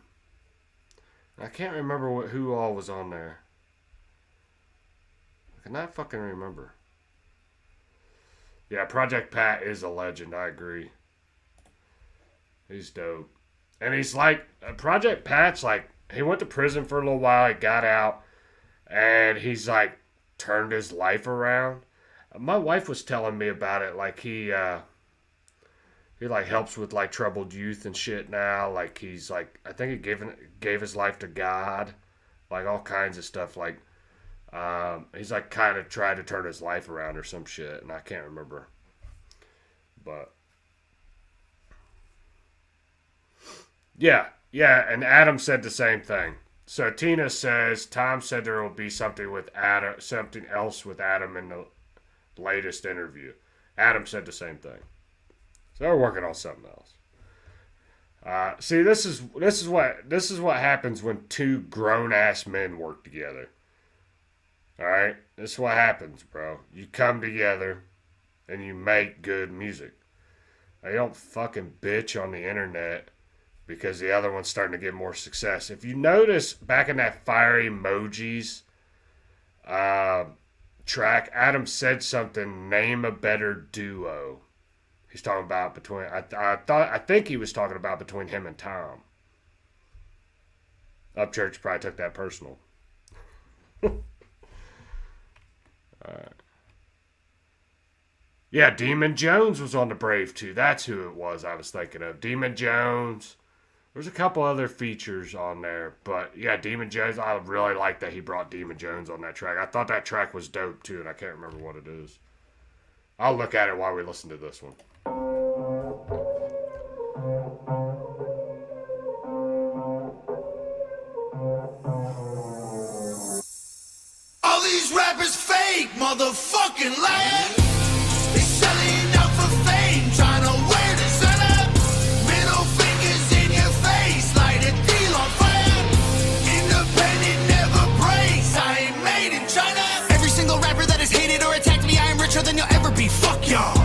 I can't remember who all was on there. I cannot fucking remember. Yeah, Project Pat is a legend. I agree. He's dope. And he's like, Project Pat's like, he went to prison for a little while. He got out. And he's like, turned his life around. My wife was telling me about it. Like, he like helps with like troubled youth and shit now. Like, he's like, I think he gave his life to God. Like, all kinds of stuff. Like, he's like kind of tried to turn his life around or some shit, and I can't remember. But yeah, and Adam said the same thing. So Tina says Tom said there will be something else with Adam in the latest interview. Adam said the same thing. So they're working on something else. See, this is what happens when two grown ass men work together. Alright? This is what happens, bro. You come together and you make good music. Now, you don't fucking bitch on the internet because the other one's starting to get more success. If you notice back in that Fire Emojis track, Adam said something, name a better duo. He's talking about between, I think he was talking about between him and Tom. Upchurch probably took that personal. Yeah, Demon Jones was on the Brave 2. That's who it was I was thinking of. Demon Jones. There's a couple other features on there. But yeah, Demon Jones. I really like that he brought Demon Jones on that track. I thought that track was dope too, and I can't remember what it is. I'll look at it while we listen to this one. All these rappers fake, motherfucking liars. They selling out for fame, trying to wear the sun up. Middle fingers in your face, light a deal on fire. Independent never breaks, I ain't made in China. Every single rapper that has hated or attacked me, I am richer than you'll ever be. Fuck y'all.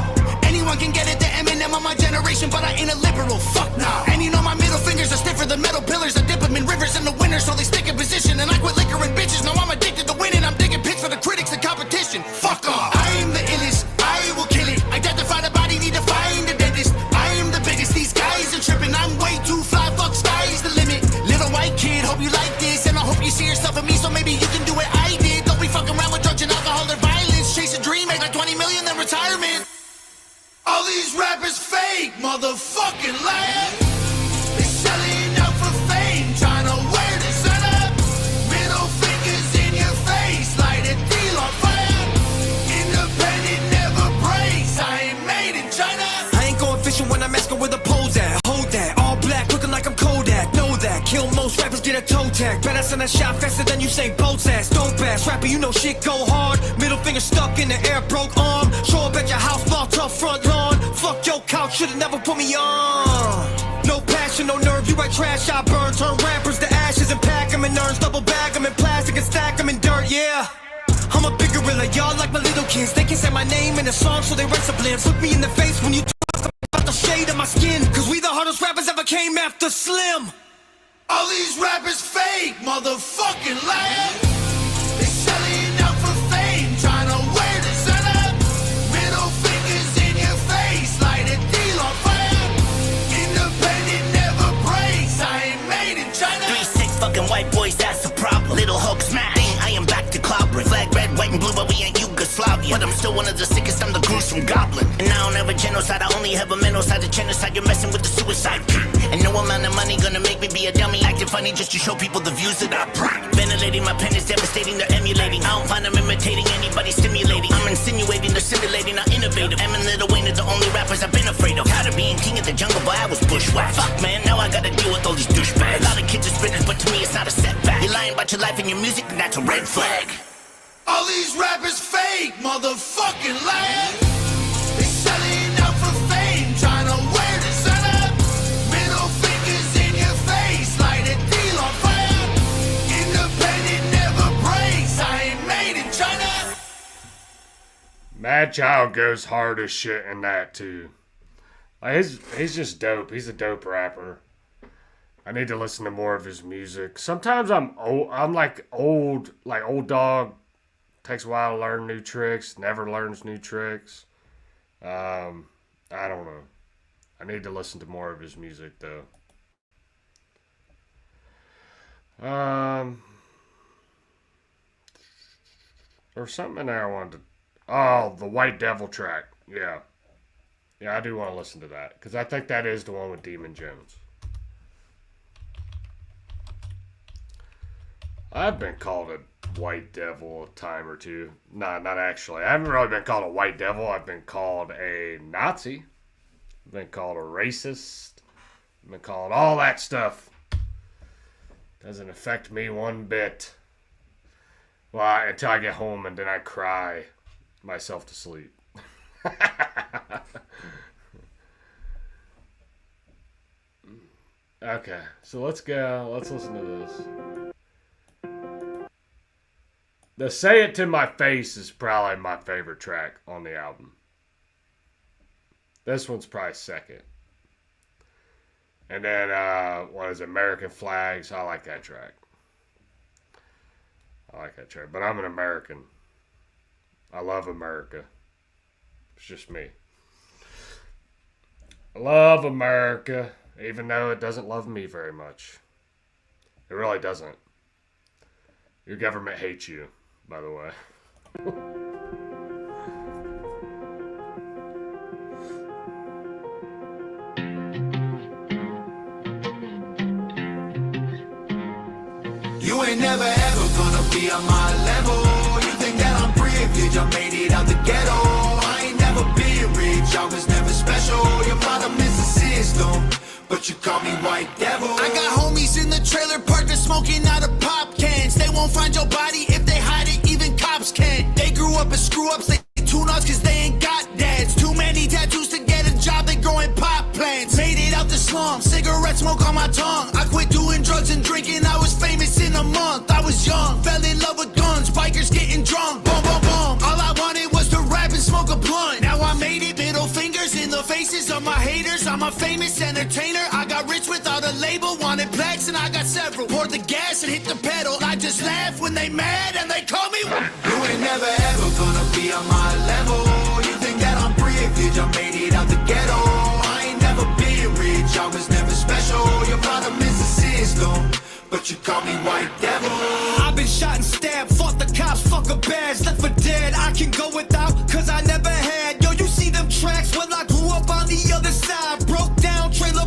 Anyone can get it, the Eminem on my generation, but I ain't a liberal. Fuck nah. And you know my middle fingers are stiffer than metal pillars. I dip them in rivers in the winter, so they stick in position. And I quit liquor and bitches. Now I'm addicted to winning. I'm digging pics for the critics and competition. Fuck off. I am the illest. I will kill it. Identify the body, need to find the dentist. I am the biggest. These guys are tripping. I'm way too fly. Fuck, sky's the limit. Little white kid, hope you like this, and I hope you see yourself in me, so maybe you can do what I did. Don't be fucking around with drugs and alcohol or violence. fucking liar. They selling out for fame, trying to wear designer. Middle fingers in your face, light a deal on fire. Independent never breaks, I ain't made in China. I ain't going fishing when I'm asking where the pole's at. Hold that, all black, looking like I'm Kodak. Know that, kill most rappers, get a toe tag. Better send a shot faster than you say Bolt's ass. Dope ass rapper, you know shit go hard. Middle finger stuck in the air, broke arm. Show up at your house, ball tough front lawn. Fuck your couch, should've never put me on. No passion, no nerve, you write trash, I burn. Turn rappers to ashes and pack them in urns. Double bag them in plastic and stack them in dirt, yeah. I'm a big gorilla, y'all like my little kids. They can say my name in a song, so they write sublims. Look me in the face when you talk about the shade of my skin. Cause we the hardest rappers ever came after Slim. All these rappers fake, motherfucking liar. They selling out for fame, trying to wear designer. Middle fingers in your face, light a deal on fire. Independent never breaks, I ain't made in China. 3-6 fucking white boys, that's the problem. Little Hulk smash. I am back to clobbering. Flag red, white and blue, but we ain't Yugoslavia. But I'm still one of the sickest, I'm the gruesome goblin. And I don't have a genocide, I only have a mental side of genocide. You're messing with the suicide. And no amount of money gonna make me be a dummy. Acting funny just to show people the views that I bring. Ventilating my pen is devastating, they're emulating. I don't find them imitating anybody stimulating. I'm insinuating, they're simulating, not innovative. Em and Lil Wayne are the only rappers I've been afraid of. Tired of being king of the jungle, boy, I was bushwhacked. Fuck man, now I gotta deal with all these douchebags. A lot of kids are spinners, but to me it's not a setback. You're lying about your life and your music, and that's a red flag. All these rappers fake, motherfucking liar. They selling out for fame, trying to wear designer. Middle fingers in your face, light a deal on fire. Independent never breaks, I ain't made in China. Mad Child goes hard as shit in that too. Like he's just dope. He's a dope rapper. I need to listen to more of his music. Sometimes I'm like old dog. Takes a while to learn new tricks. Never learns new tricks. I don't know. I need to listen to more of his music though. There's something in there I wanted to. Oh, the White Devil track. Yeah. Yeah, I do want to listen to that. Because I think that is the one with Demon Jones. I've been called a white devil a time or two. Nah, not actually. I haven't really been called a white devil. I've been called a Nazi. I've been called a racist. I've been called all that stuff. Doesn't affect me one bit. Well, until I get home and then I cry myself to sleep. Okay, so let's go. Let's listen to this. The Say It To My Face is probably my favorite track on the album. This one's probably second. And then, what is it? American Flags. I like that track. But I'm an American. I love America. It's just me. I love America, even though it doesn't love me very much. It really doesn't. Your government hates you, by the way. You ain't never ever gonna be on my level. You think that I'm privileged, I made it out the ghetto. I ain't never been rich, I was never special. Your problem is the system, but you call me white devil. I got homies in the trailer park that's smoking out of pop cans. They won't find your body if they hide it, even cops can't. They grew up as screw-ups, they tune-ups cause they ain't got dads. Too many tattoos to get a job, they growing pop plants. Made it out the slum, cigarette smoke on my tongue. I quit doing drugs and drinking, I was famous in a month. I was young, fell in love with guns, bikers getting drunk, boom, boom, boom. All I wanted was to rap and smoke a blunt. Now I made it, middle fingers in the faces of my haters. I'm a famous entertainer, I got rich without a label. Wanted plaques and I got several. Poured the gas and hit the pedal. I just laugh when they mad and they call me. You ain't never ever gonna be on my level. You think that I'm privileged, I made it out the ghetto. I ain't never been rich, I was never special. Your problem is the system, but you call me white devil. I've been shot and stabbed, fought the cops, fuck a badge, left for dead. I can go without, cause I never had. Yo, you see them tracks? Well, I grew up on the other side. Broke down, trailer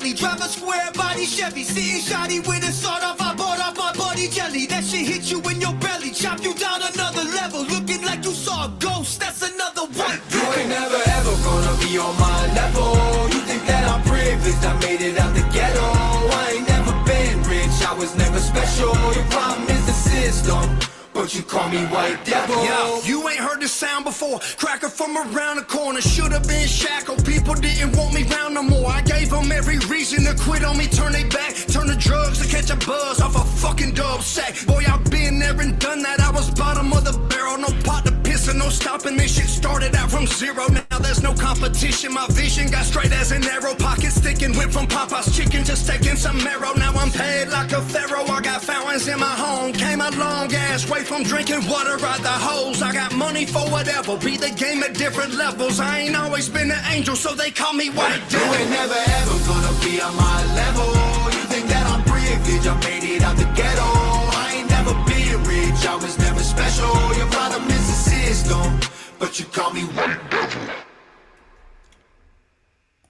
Bentley, drive a square body Chevy, sitting shoddy with a sawed off. I bought off my buddy jelly. That shit hit you in your belly, chop you down another level. Looking like you saw a ghost. That's another one. You ain't never ever gonna be on my level. You think that I'm privileged, I made it out the ghetto. I ain't never been rich, I was never special. Your problem is the system, but you call me white devil. Yo, you ain't heard this sound before. Cracker from around the corner. Should've been shackled. People didn't want me round no more. I gave them every reason to quit on me. Turn they back. Turn to drugs to catch a buzz off a fucking dub sack. Boy, I've been there and done that. I was bottom of the barrel. No pot to piss and no stopping. This shit started out from zero. Now there's no competition. My vision got straight as an arrow. Pocket sticking. Went from Popeye's chicken to taking some marrow. Now I'm paid like a pharaoh. I got fountains in my home. Came a long ass way from drinking water out the hose. I got money for whatever, be the game at different levels. I ain't always been an angel, so they call me white devil. You ain't never ever gonna be on my level. You think that I'm privileged, I made it out the ghetto. I ain't never been rich, I was never special. Your problem is the system, but you call me white devil.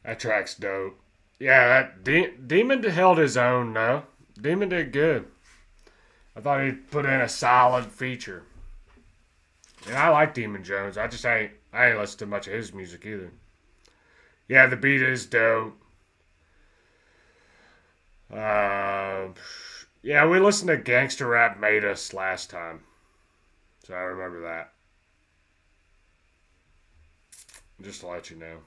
That track's dope. Yeah, that Demon held his own, though. Demon did good. I thought he'd put in a solid feature. And I like Demon Jones. I ain't listened to much of his music either. Yeah, the beat is dope. Yeah, we listened to Gangsta Rap Made Us last time. So I remember that. Just to let you know.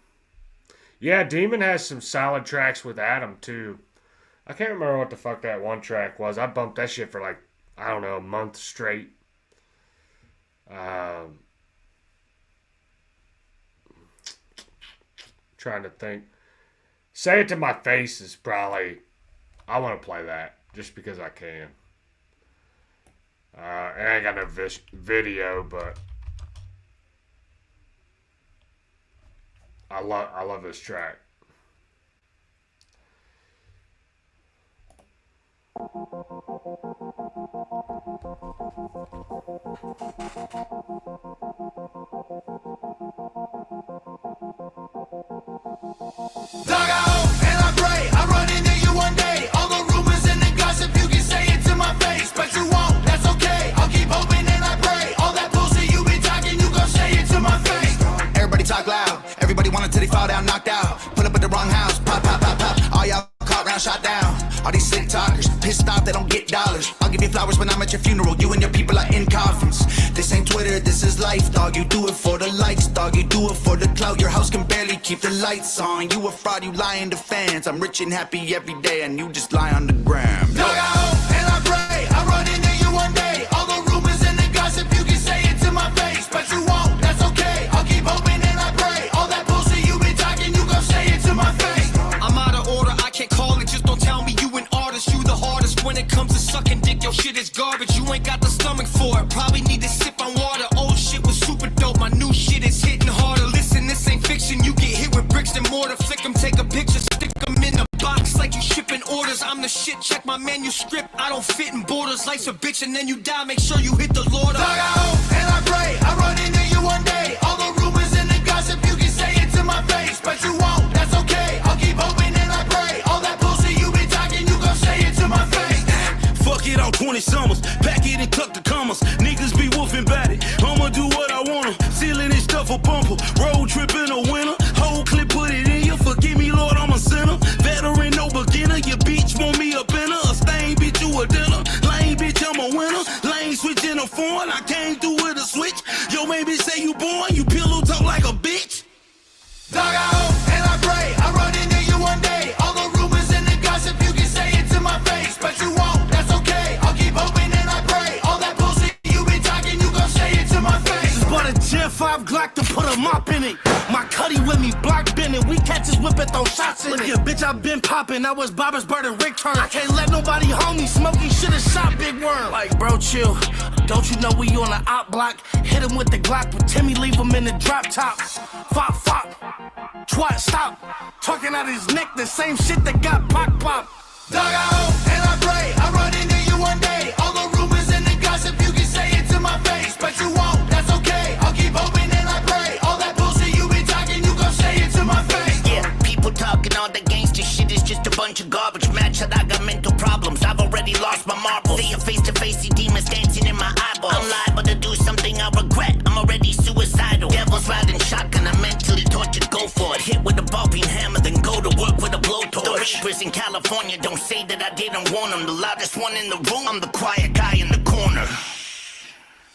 Yeah, Demon has some solid tracks with Adam, too. I can't remember what the fuck that one track was. I bumped that shit for like, I don't know, a month straight. Trying to think. Say It to My Face is probably, I want to play that just because I can. And I ain't got no video, but I love this track. Dug out and I pray I run into you one day. All the rumors and the gossip, you can say it to my face, but you won't, that's okay. I'll keep hoping and I pray. All that bullshit you been talking, you gon' say it to my face. Everybody talk loud, everybody want it till they fall down, knocked out. Put up at the wrong house, pop, pop, pop, pop. All y'all caught round, shot down. All these sick talkers, pissed off they don't get dollars. I'll give you flowers when I'm at your funeral. You and your people are in coffins. This ain't Twitter, this is life, dog. You do it for the likes, dog. You do it for the clout. Your house can barely keep the lights on. You a fraud, you lying to fans. I'm rich and happy every day, and you just lie on the gram. Dug out and I pray I run into you one day. All the rumors and the gossip, you can say it to my face, but you won't, that's okay. I'll keep hoping and I pray. All that bullshit you been talking, you gon' say it to my face. I'm out of order, I can't call it. Just don't tell me you an artist. You the hardest when it comes to sucking dick. Your shit is garbage. You ain't got the stomach for it. Probably need to sip on water. Old shit was super dope. My new shit is hitting harder. Listen, this ain't fiction. You get hit with bricks and mortar. Flick 'em, take a picture, stick 'em in a box like you shipping orders. I'm the shit. Check my manuscript. I don't fit in borders. Life's a bitch and then you die. Make sure you hit the Lord up. Dug out and I pray I run into you one day. All the rumors and the gossip, you can say it to my face, but you won't, that's okay. I'll keep hoping and I pray. All that bullshit you been talking, you gon' say it to my face. Fuck it all 20 summers, pack it and tuck the commas. Niggas be wolfing about it, I'ma do what I wanna. Sealing this stuff a bumper, road trip in a winter. Whole clip put it in you, forgive me Lord, I'm a sinner. Veteran, no beginner, your bitch want me up in her. A stain bitch, you a dinner, lame bitch, I'm a winner. Lane switching a foreign, I came through with a switch. Yo, maybe say you born, you pillow talk like a bitch. Dug out and I pray I run into you one day. All the rumors and the gossip, you can say it to my face, but you won't, that's okay. I'll keep hoping and I pray. All that bullshit you been talking, you gon' say it to my face. Just bought a Gen 5 Glock to put a mop in it. My cutty with me, block bending. We catch his whip and throw shots in it. Yeah, bitch, I been popping. I was Bobber's bird and Rick Turner. I can't let nobody hold me. Smokey should've shot Big Worm. Like, bro, chill. Don't you know we on the op block? Hit him with the Glock, but Timmy leave him in the drop top. Fop, fop. Twat, stop. Talking out his neck, the same shit that got pop, pop. Dug out and I pray I run into you one day. All the rumors and the gossip, you can say it to my face, but you won't, that's okay. I'll keep hoping and I pray. All that bullshit you been talking, you gon' say it to my face. Yeah, people talking all the gangster shit is just a bunch bunch of garbage match that I got mental problems. I've already lost my marbles. See you face to face, see demons dancing in my eyeballs. I'm liable to do something I regret. I'm already suicidal. Devil's riding shotgun, I'm mentally tortured. Go for it. Hit with a ball peen hammer, then go to work with a blowtorch. The rapers in California don't say that I didn't warn them. The loudest one in the room, I'm the quiet guy in the corner.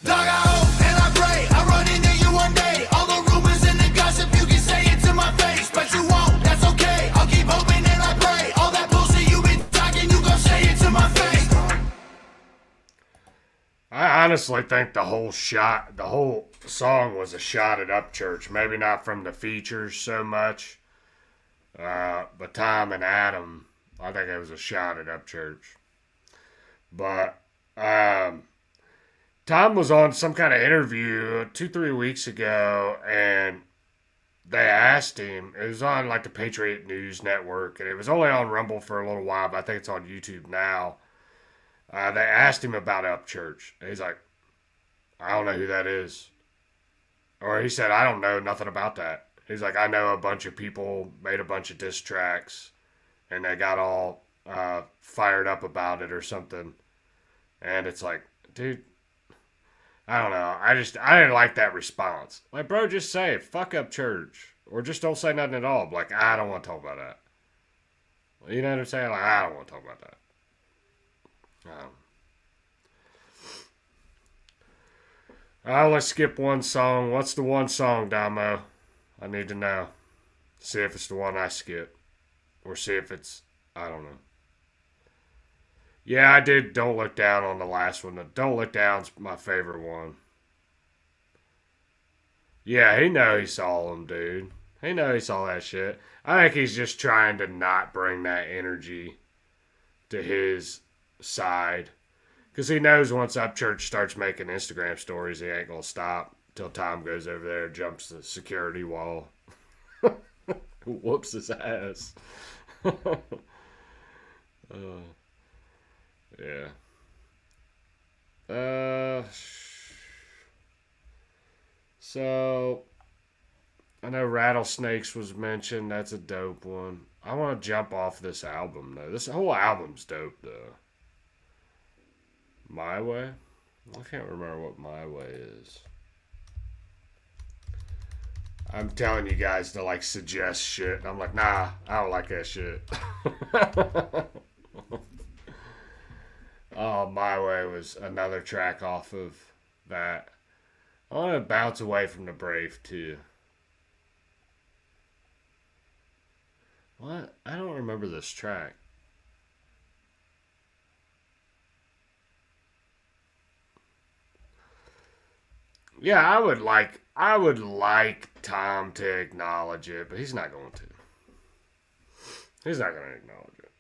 Dog, I hope and I pray I run into you one day. All the rumors and the gossip, you can say it to my face, but you won't, that's okay. I'll keep hoping and I pray. All that bullshit you been talking, you gon' say it to my face. I honestly think the whole song was a shot at Upchurch. Maybe not from the features so much, but Tom and Adam, I think it was a shot at Upchurch. But Tom was on some kind of interview 2-3 weeks ago, and they asked him, it was on like the Patriot News Network, and it was only on Rumble for a little while, but I think it's on YouTube now. They asked him about Upchurch, and he's like, I don't know who that is. Or he said, I don't know nothing about that. He's like, I know a bunch of people made a bunch of diss tracks, and they got all fired up about it or something. And it's like, dude, I don't know. I didn't like that response. Like, bro, just say it. Fuck Upchurch. Or just don't say nothing at all. Like, I don't want to talk about that. You know what I'm saying? Like, I don't want to talk about that. Let's skip one song. What's the one song, Damo? I need to know. See if it's the one I skip. Or see if it's, I don't know. Yeah, I did Don't Look Down on the last one. The Don't Look Down's my favorite one. Yeah, he know he saw them, dude. He know he saw that shit. I think he's just trying to not bring that energy to his side. Because he knows once Upchurch starts making Instagram stories, he ain't going to stop till Tom goes over there and jumps the security wall. Whoops his ass. Yeah. So, I know Rattlesnakes was mentioned. That's a dope one. I want to jump off this album, though. This whole album's dope, though. My Way? I can't remember what My Way is. I'm telling you guys to, like, suggest shit. And I'm like, nah, I don't like that shit. Oh, My Way was another track off of that. I want to bounce away from the Brave, too. What? I don't remember this track. Yeah, I would like Tom to acknowledge it, but he's not going to. He's not going to acknowledge it.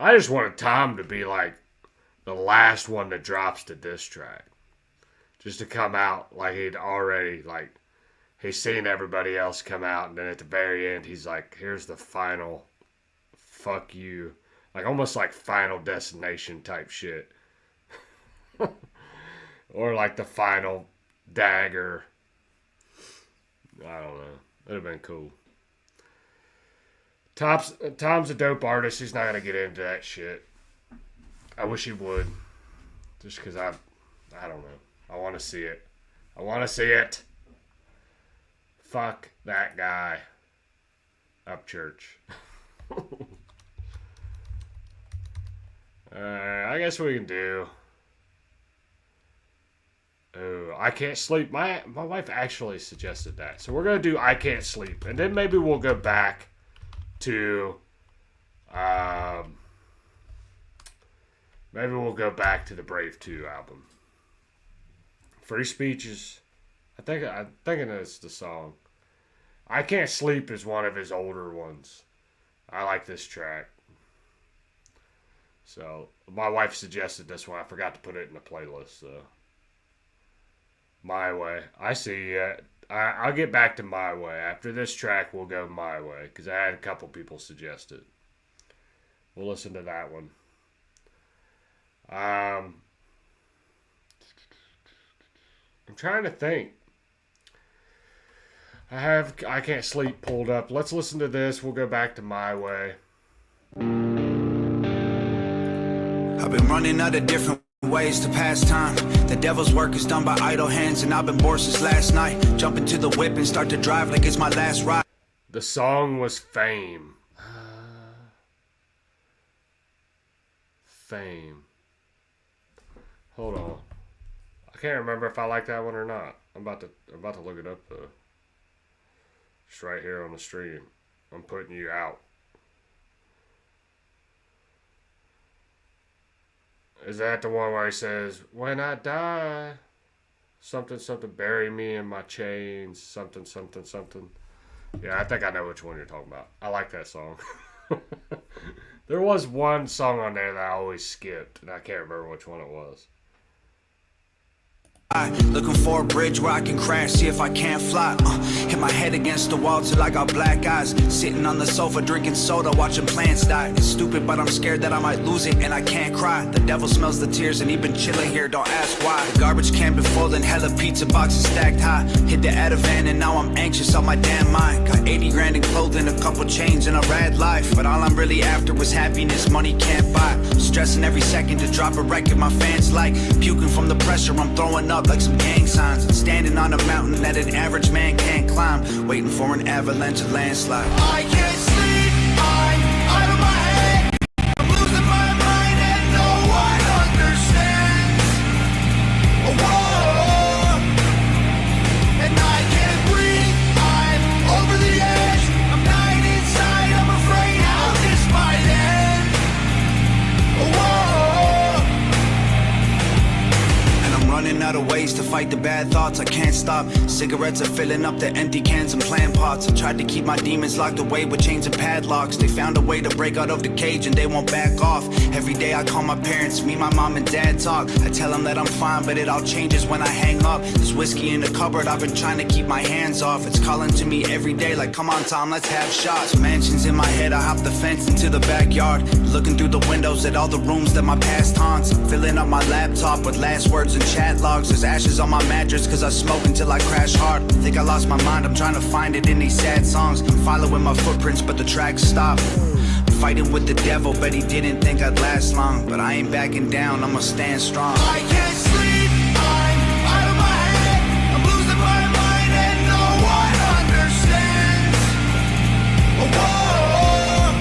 I just wanted Tom to be like the last one that drops the diss track. Just to come out like he'd already, like, he's seen everybody else come out, and then at the very end, he's like, here's the final fuck you. Like, almost like Final Destination type shit. Or like the final dagger. I don't know. It would have been cool. Tom's a dope artist. He's not going to get into that shit. I wish he would. Just because I don't know. I want to see it. I want to see it. Fuck that guy. Upchurch. I guess we can do. Oh, I Can't Sleep. My wife actually suggested that. So we're going to do I Can't Sleep. And then maybe we'll go back to... maybe we'll go back to the Brave 2 album. Free Speeches. I'm thinking it's the song. I Can't Sleep is one of his older ones. I like this track. So, my wife suggested this one. I forgot to put it in the playlist, though. My Way. I see. I'll get back to My Way. After this track, we'll go My Way. Because I had a couple people suggest it. We'll listen to that one. I'm trying to think. I Can't Sleep pulled up. Let's listen to this. We'll go back to My Way. I've been running out of different ways to pass time. The devil's work is done by idle hands, and I've been bored since last night. Jump into the whip and start to drive like it's my last ride. The song was Fame. Fame. Hold on. I can't remember if I like that one or not. I'm about to look it up though. Just right here on the stream. I'm putting you out. Is that the one where he says, "When I die, something, something, bury me in my chains, something, something, something"? Yeah, I think I know which one you're talking about. I like that song. There was one song on there that I always skipped, and I can't remember which one it was. Looking for a bridge where I can crash, see if I can't fly. Hit my head against the wall till I got black eyes. Sitting on the sofa drinking soda, watching plants die. It's stupid, but I'm scared that I might lose it and I can't cry. The devil smells the tears and he been chilling here, don't ask why. The garbage can been full and hella pizza boxes stacked high. Hit the Ativan and now I'm anxious on my damn mind. Got 80 grand in clothing, a couple chains and a rad life. But all I'm really after was happiness, money can't buy. Stressing every second to drop a record my fans like. Puking from the pressure, I'm throwing up like some gang signs. Standing on a mountain that an average man can't climb. Waiting for an avalanche or landslide. I can't sleep, I'm out of my head. I'm losing my mind and no one understands. Oh, whoa. And I can't breathe, I'm over the edge. I'm dying inside, I'm afraid how this might end. Oh, whoa. And I'm running out of ways to fight the bad thoughts, I can't stop. Cigarettes are filling up the empty cans and plant pots. I tried to keep my demons locked away with chains and padlocks. They found a way to break out of the cage and they won't back off. Every day I call my parents, me, my mom and dad talk. I tell them that I'm fine, but it all changes when I hang up. There's whiskey in the cupboard, I've been trying to keep my hands off. It's calling to me every day like, come on Tom, let's have shots. Mansions in my head, I hop the fence into the backyard. Looking through the windows at all the rooms that my past haunts. Filling up my laptop with last words and chat logs. There's ashes on my mattress cause I smoke until I crash hard. Think I lost my mind, I'm trying to find it in these sad songs. I'm following my footprints but the tracks stop. Fighting with the devil, but he didn't think I'd last long. But I ain't backing down, I'ma stand strong. I can't sleep, I'm out of my head. I'm losing my mind and no one understands. Oh, whoa.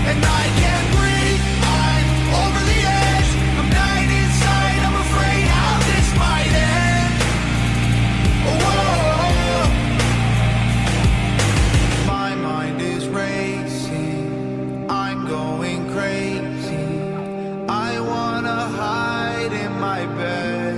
And I can't breathe, I'm over the edge. I'm dying inside, I'm afraid how this might end. Oh, whoa. My mind is racing, I'm going crazy. I wanna hide in my bed.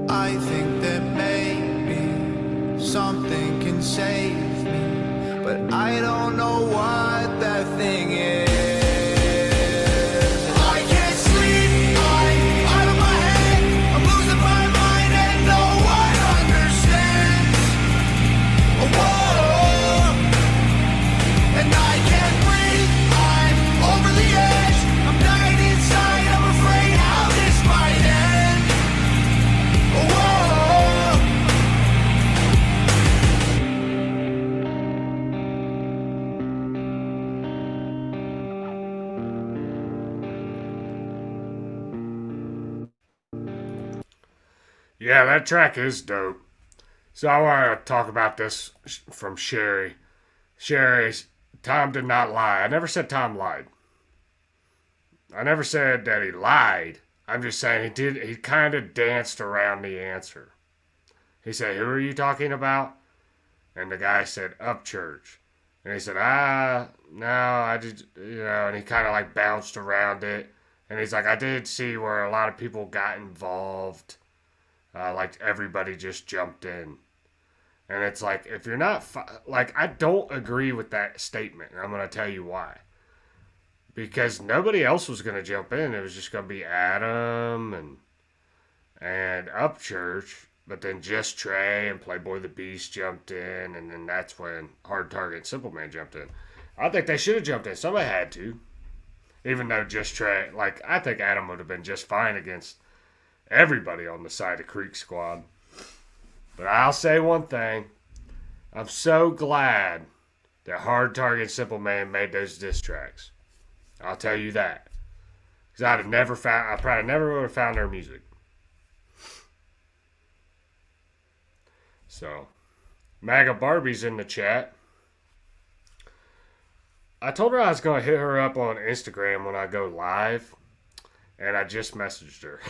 I think that maybe something can save me, but I don't know what that thing is. I can't sleep, I'm out of my head. I'm losing my mind and no one understands. Oh, whoa. And I can't breathe, I'm over the edge. I'm dying inside, I'm afraid how this might end. Oh, whoa. Yeah, that track is dope. So I want to talk about this from Sherry. Sherry's Tom did not lie. I never said Tom lied. I never said that he lied. I'm just saying he did. He kind of danced around the answer. He said, "Who are you talking about?" And the guy said, "Upchurch." And he said, no, I just, and he kind of like bounced around it. And he's like, "I did see where a lot of people got involved. Like everybody just jumped in." And it's like, if you're not, I don't agree with that statement. And I'm going to tell you why. Because nobody else was going to jump in. It was just going to be Adam and Upchurch. But then Just Trey and Playboy the Beast jumped in. And then that's when Hard Target and Simple Man jumped in. I think they should have jumped in. Somebody had to. Even though Just Trey, I think Adam would have been just fine against everybody on the side of Creek Squad. But I'll say one thing. I'm so glad that Hard Target and Simple Man made those diss tracks. I'll tell you that. Because I probably never would have found their music. So, MAGA Barbie's in the chat. I told her I was going to hit her up on Instagram when I go live. And I just messaged her.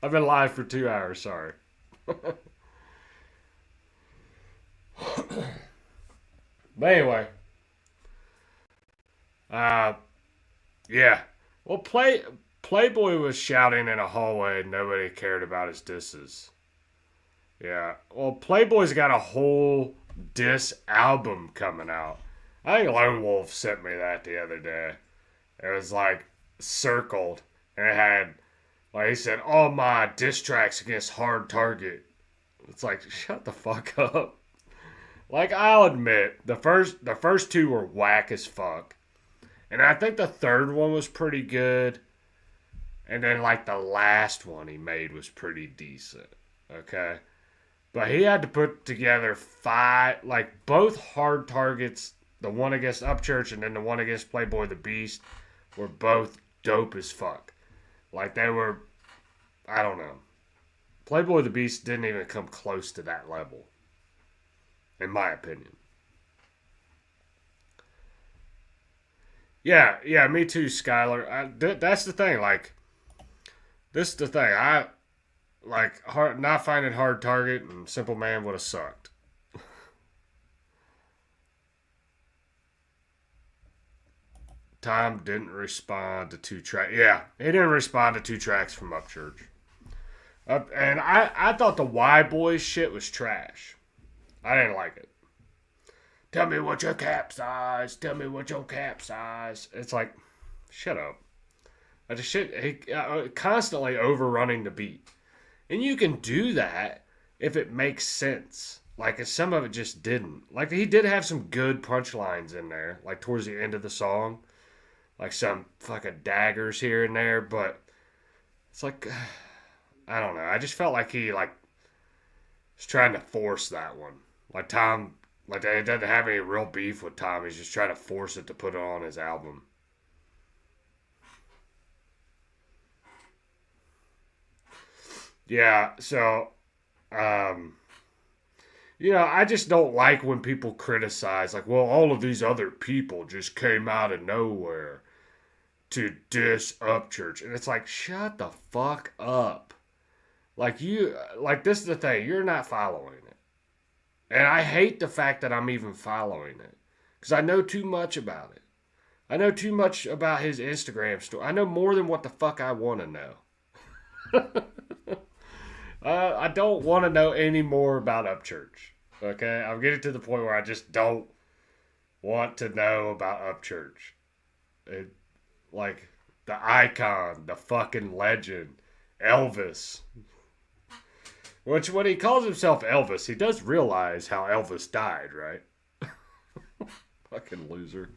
I've been live for 2 hours, sorry. But anyway. Yeah. Well, Playboy was shouting in a hallway and nobody cared about his disses. Yeah. Well, Playboy's got a whole diss album coming out. I think Lone Wolf sent me that the other day. It was like circled and it had, like he said, all my diss tracks against Hard Target. It's like, shut the fuck up. Like, I'll admit, the first two were whack as fuck. And I think the third one was pretty good. And then, like, the last one he made was pretty decent. Okay? But he had to put together 5, like, both Hard Targets, the one against Upchurch and then the one against Playboy the Beast, were both dope as fuck. Like, they were, I don't know. Playboy the Beast didn't even come close to that level. In my opinion. Yeah, me too, Skylar. That's the thing, like, this is the thing. I, like, not finding Hard Target and Simple Man would have sucked. Tom didn't respond to 2 tracks. Yeah, he didn't respond to 2 tracks from Upchurch. And I thought the Y Boys shit was trash. I didn't like it. Tell me what your capsize. Tell me what your capsize. It's like, shut up. I just constantly overrunning the beat. And you can do that if it makes sense. Like, some of it just didn't. Like, he did have some good punchlines in there. Like, towards the end of the song. Like, some fucking daggers here and there. But it's like, I don't know. I just felt like he, like, was trying to force that one. Like, Tom, like, he doesn't have any real beef with Tom. He's just trying to force it to put it on his album. Yeah, so, you know, I just don't like when people criticize, like, well, all of these other people just came out of nowhere to diss Upchurch. And it's like, shut the fuck up. Like, this is the thing, you're not following it. And I hate the fact that I'm even following it. Because I know too much about it. I know too much about his Instagram story. I know more than what the fuck I want to know. I don't want to know any more about Upchurch. Okay? I'm getting to the point where I just don't want to know about Upchurch. Like, the icon, the fucking legend, Elvis. Which, when he calls himself Elvis, he does realize how Elvis died, right? Fucking loser.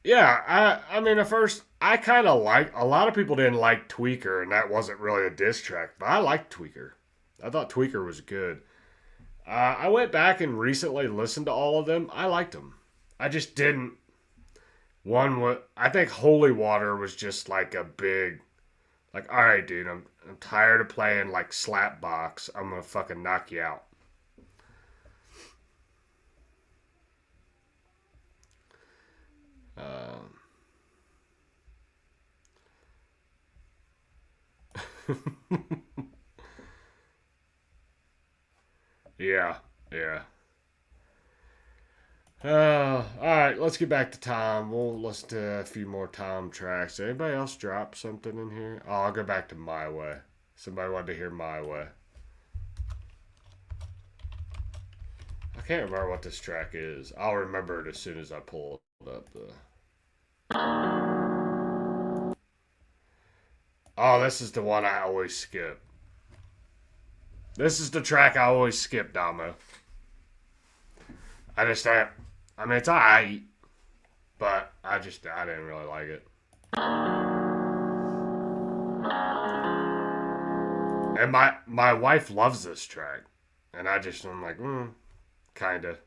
Yeah, I mean, at first, I kind of a lot of people didn't like Tweaker, and that wasn't really a diss track, but I liked Tweaker. I thought Tweaker was good. I went back and recently listened to all of them. I liked them. I just didn't. I think Holy Water was just like a big, like, all right, dude, I'm tired of playing like Slapbox. I'm gonna fucking knock you out. Yeah. Alright, let's get back to Tom. We'll listen to a few more Tom tracks. Anybody else drop something in here? Oh, I'll go back to My Way. Somebody wanted to hear My Way. I can't remember what this track is. I'll remember it as soon as I pull it up. Oh, this is the one I always skip. This is the track I always skip, Damo. I mean, it's alright, but I didn't really like it. And my wife loves this track. And I'm like, kinda.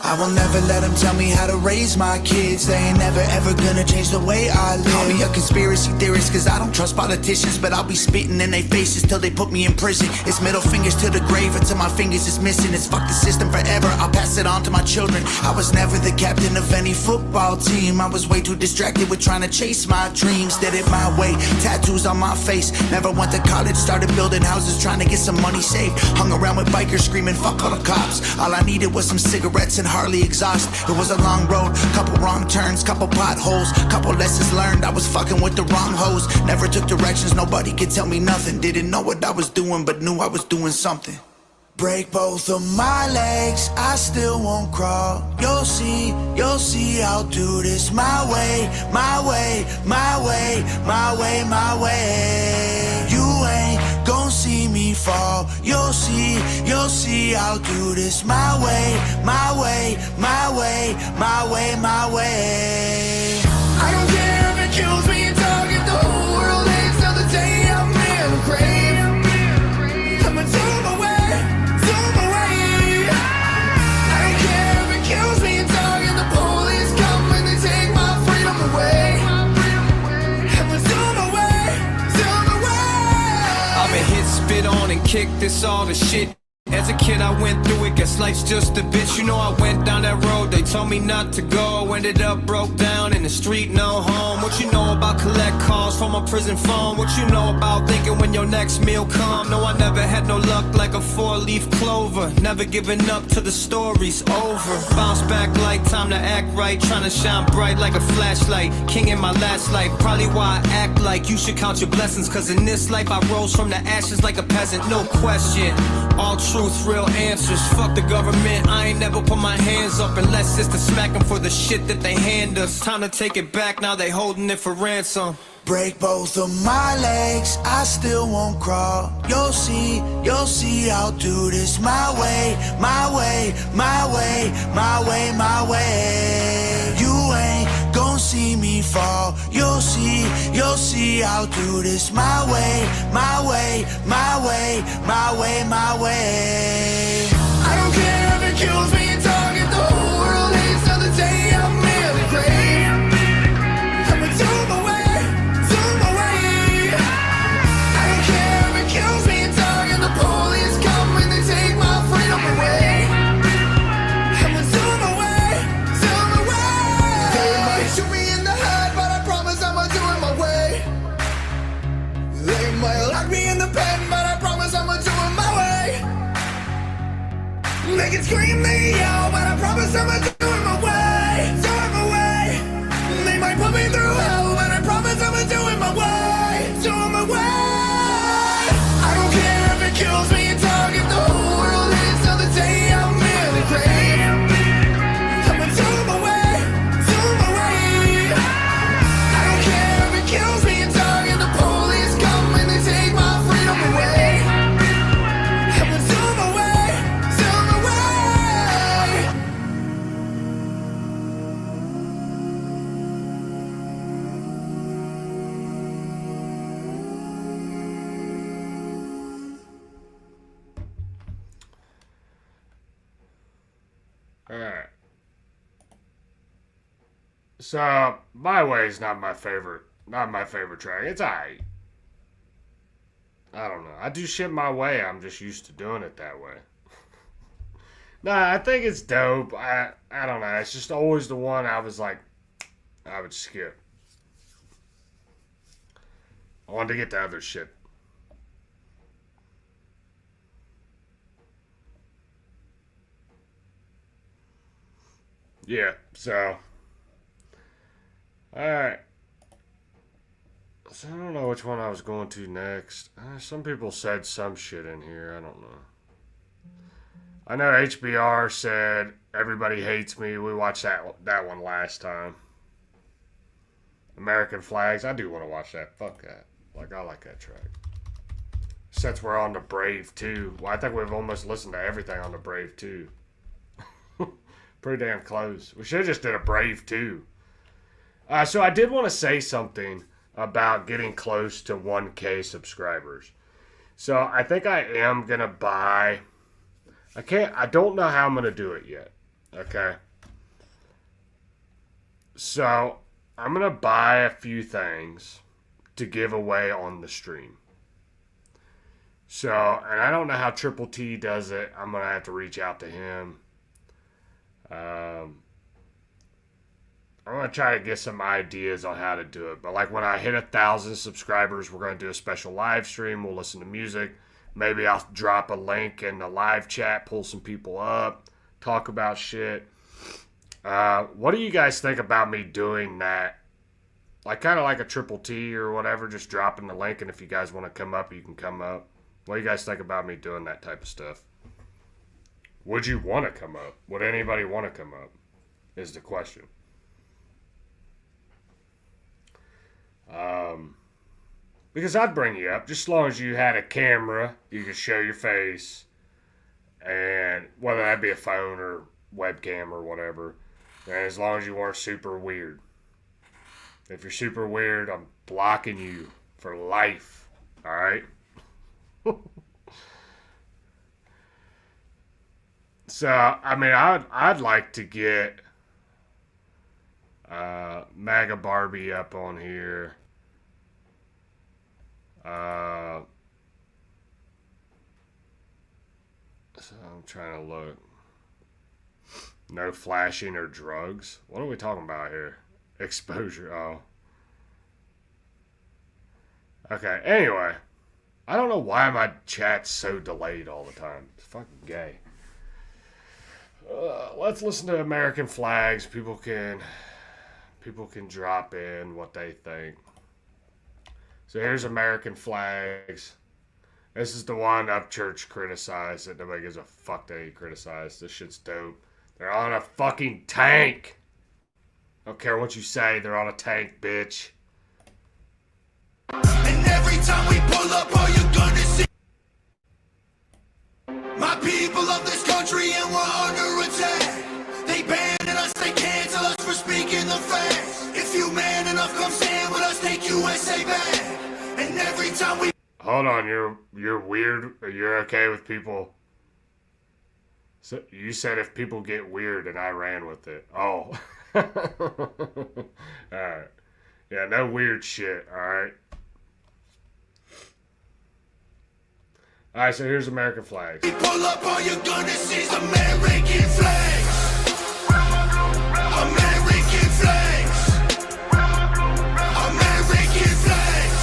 I will never let them tell me how to raise my kids. They ain't never ever gonna change the way I live. Call me a conspiracy theorist cause I don't trust politicians, but I'll be spitting in their faces till they put me in prison. It's middle fingers to the grave until my fingers is missing. It's fuck the system forever, I'll pass it on to my children. I was never the captain of any football team. I was way too distracted with trying to chase my dreams. Did it my way, tattoos on my face. Never went to college, started building houses trying to get some money saved. Hung around with bikers screaming fuck all the cops. All I needed was some cigarettes and Harley exhaust. It was a long road, couple wrong turns, couple potholes, couple lessons learned. I was fucking with the wrong hoes. Never took directions, nobody could tell me nothing. Didn't know what I was doing, but knew I was doing something. Break both of my legs, I still won't crawl. You'll see, I'll do this my way, my way, my way, my way, my way. You ain't gon' see me fall. You'll see, I'll do this my way, my way, my way, my way, my way. I don't care if it kills me and target the whole world hates till the day I'm in the grave. I'ma zoom away, zoom away. I don't care if it kills me and target the police come and they take my freedom away. I'ma zoom away, zoom away. I've been hit, spit on, and kicked. This all the shit. As a kid I went through it, guess life's just a bitch. You know I went down that road, they told me not to go. Ended up broke down in the street, no home. What you know about collect calls from a prison phone? What you know about thinking when your next meal come? No, I never had no luck like a four-leaf clover. Never giving up till the story's over. Bounce back like time to act right. Trying to shine bright like a flashlight. King in my last life, probably why I act like you should count your blessings. Cause in this life I rose from the ashes like a peasant, no question. All truth, real answers. Fuck the government, I ain't never put my hands up unless it's to smack them for the shit that they hand us. Time to take it back, now they holding it for ransom. Break both of my legs, I still won't crawl. You'll see, I'll do this my way, my way, my way, my way, my way. You ain't gon' see me fall. You'll see, I'll do this my way, my way, my way, my way, my way. I don't care if it kills me and target the whole world hates till the day I'm in the grave. I'ma zoom away, zoom away. I don't care if it kills me and target the police come and they take my freedom away. I'ma zoom away, zoom away. They might shoot me in the head, but I promise I'ma do it my way. They might lock me in the pen, but I promise I'ma do it my way. They can scream me out, but I promise I'ma do it my way, do it my way. They might put me through hell, but I promise I'ma do it my way, do it my way. I don't care if it kills me and target the whole world hates till the day I'm in the grave. I'ma zoom away, zoom away. I don't care if it kills me and target the police come and they take my freedom away. I'ma zoom away, zoom away. Alright. So, My Way is not my favorite track. It's alright. I don't know. I do shit my way. I'm just used to doing it that way. Nah, I think it's dope. I don't know. It's just always the one I was like, I would skip. I wanted to get to other shit. Yeah, so. Alright. So I don't know which one I was going to next. Some people said some shit in here. I don't know. I know HBR said Everybody Hates Me. We watched that one last time. American Flags. I do want to watch that. Fuck that. Like, I like that track. since we're on the Brave 2. Well, I think we've almost listened to everything on the Brave 2. Pretty damn close. We should have just did a Brave 2. So I did want to say something about getting close to 1K subscribers. So I think I am going to buy... I don't know how I'm going to do it yet. Okay? So I'm going to buy a few things to give away on the stream. So, and I don't know how Triple T does it. I'm going to have to reach out to him. I'm going to try to get some ideas on how to do it. But like when I hit 1,000 subscribers, we're going to do a special live stream. We'll listen to music. Maybe I'll drop a link in the live chat, pull some people up, talk about shit. What do you guys think about me doing that? Like kind of like a Triple T or whatever, just dropping the link. And if you guys want to come up, you can come up. What do you guys think about me doing that type of stuff? Would you want to come up? Would anybody want to come up? Is the question. Because I'd bring you up, just as long as you had a camera, you could show your face, and whether that be a phone or webcam or whatever, and as long as you weren't super weird. If you're super weird, I'm blocking you for life, alright? So, I mean, I'd like to get MAGA Barbie up on here. So I'm trying to look. No flashing or drugs. What are we talking about here? Exposure. Oh. Okay. Anyway, I don't know why my chat's so delayed all the time. It's fucking gay. Let's listen to American flags. People can drop in what they think. So here's American flags. This is the one Upchurch criticized that nobody gives a fuck that he criticized. This shit's dope. They're on a fucking tank. Don't care what you say. They're on a tank, bitch. And every time we pull up, all you're gonna see my people of this country, and we're under attack. They banning us, they cancel us for speaking the facts. If you man enough, come stand with us, take USA back. And every time we... Hold on, you're weird. You're okay with people... So you said if people get weird, and I ran with it. Oh. Alright. Yeah, no weird shit, alright? Alright, so here's American flags. We pull up, all you're gonna see is American flags. American flags. American flags.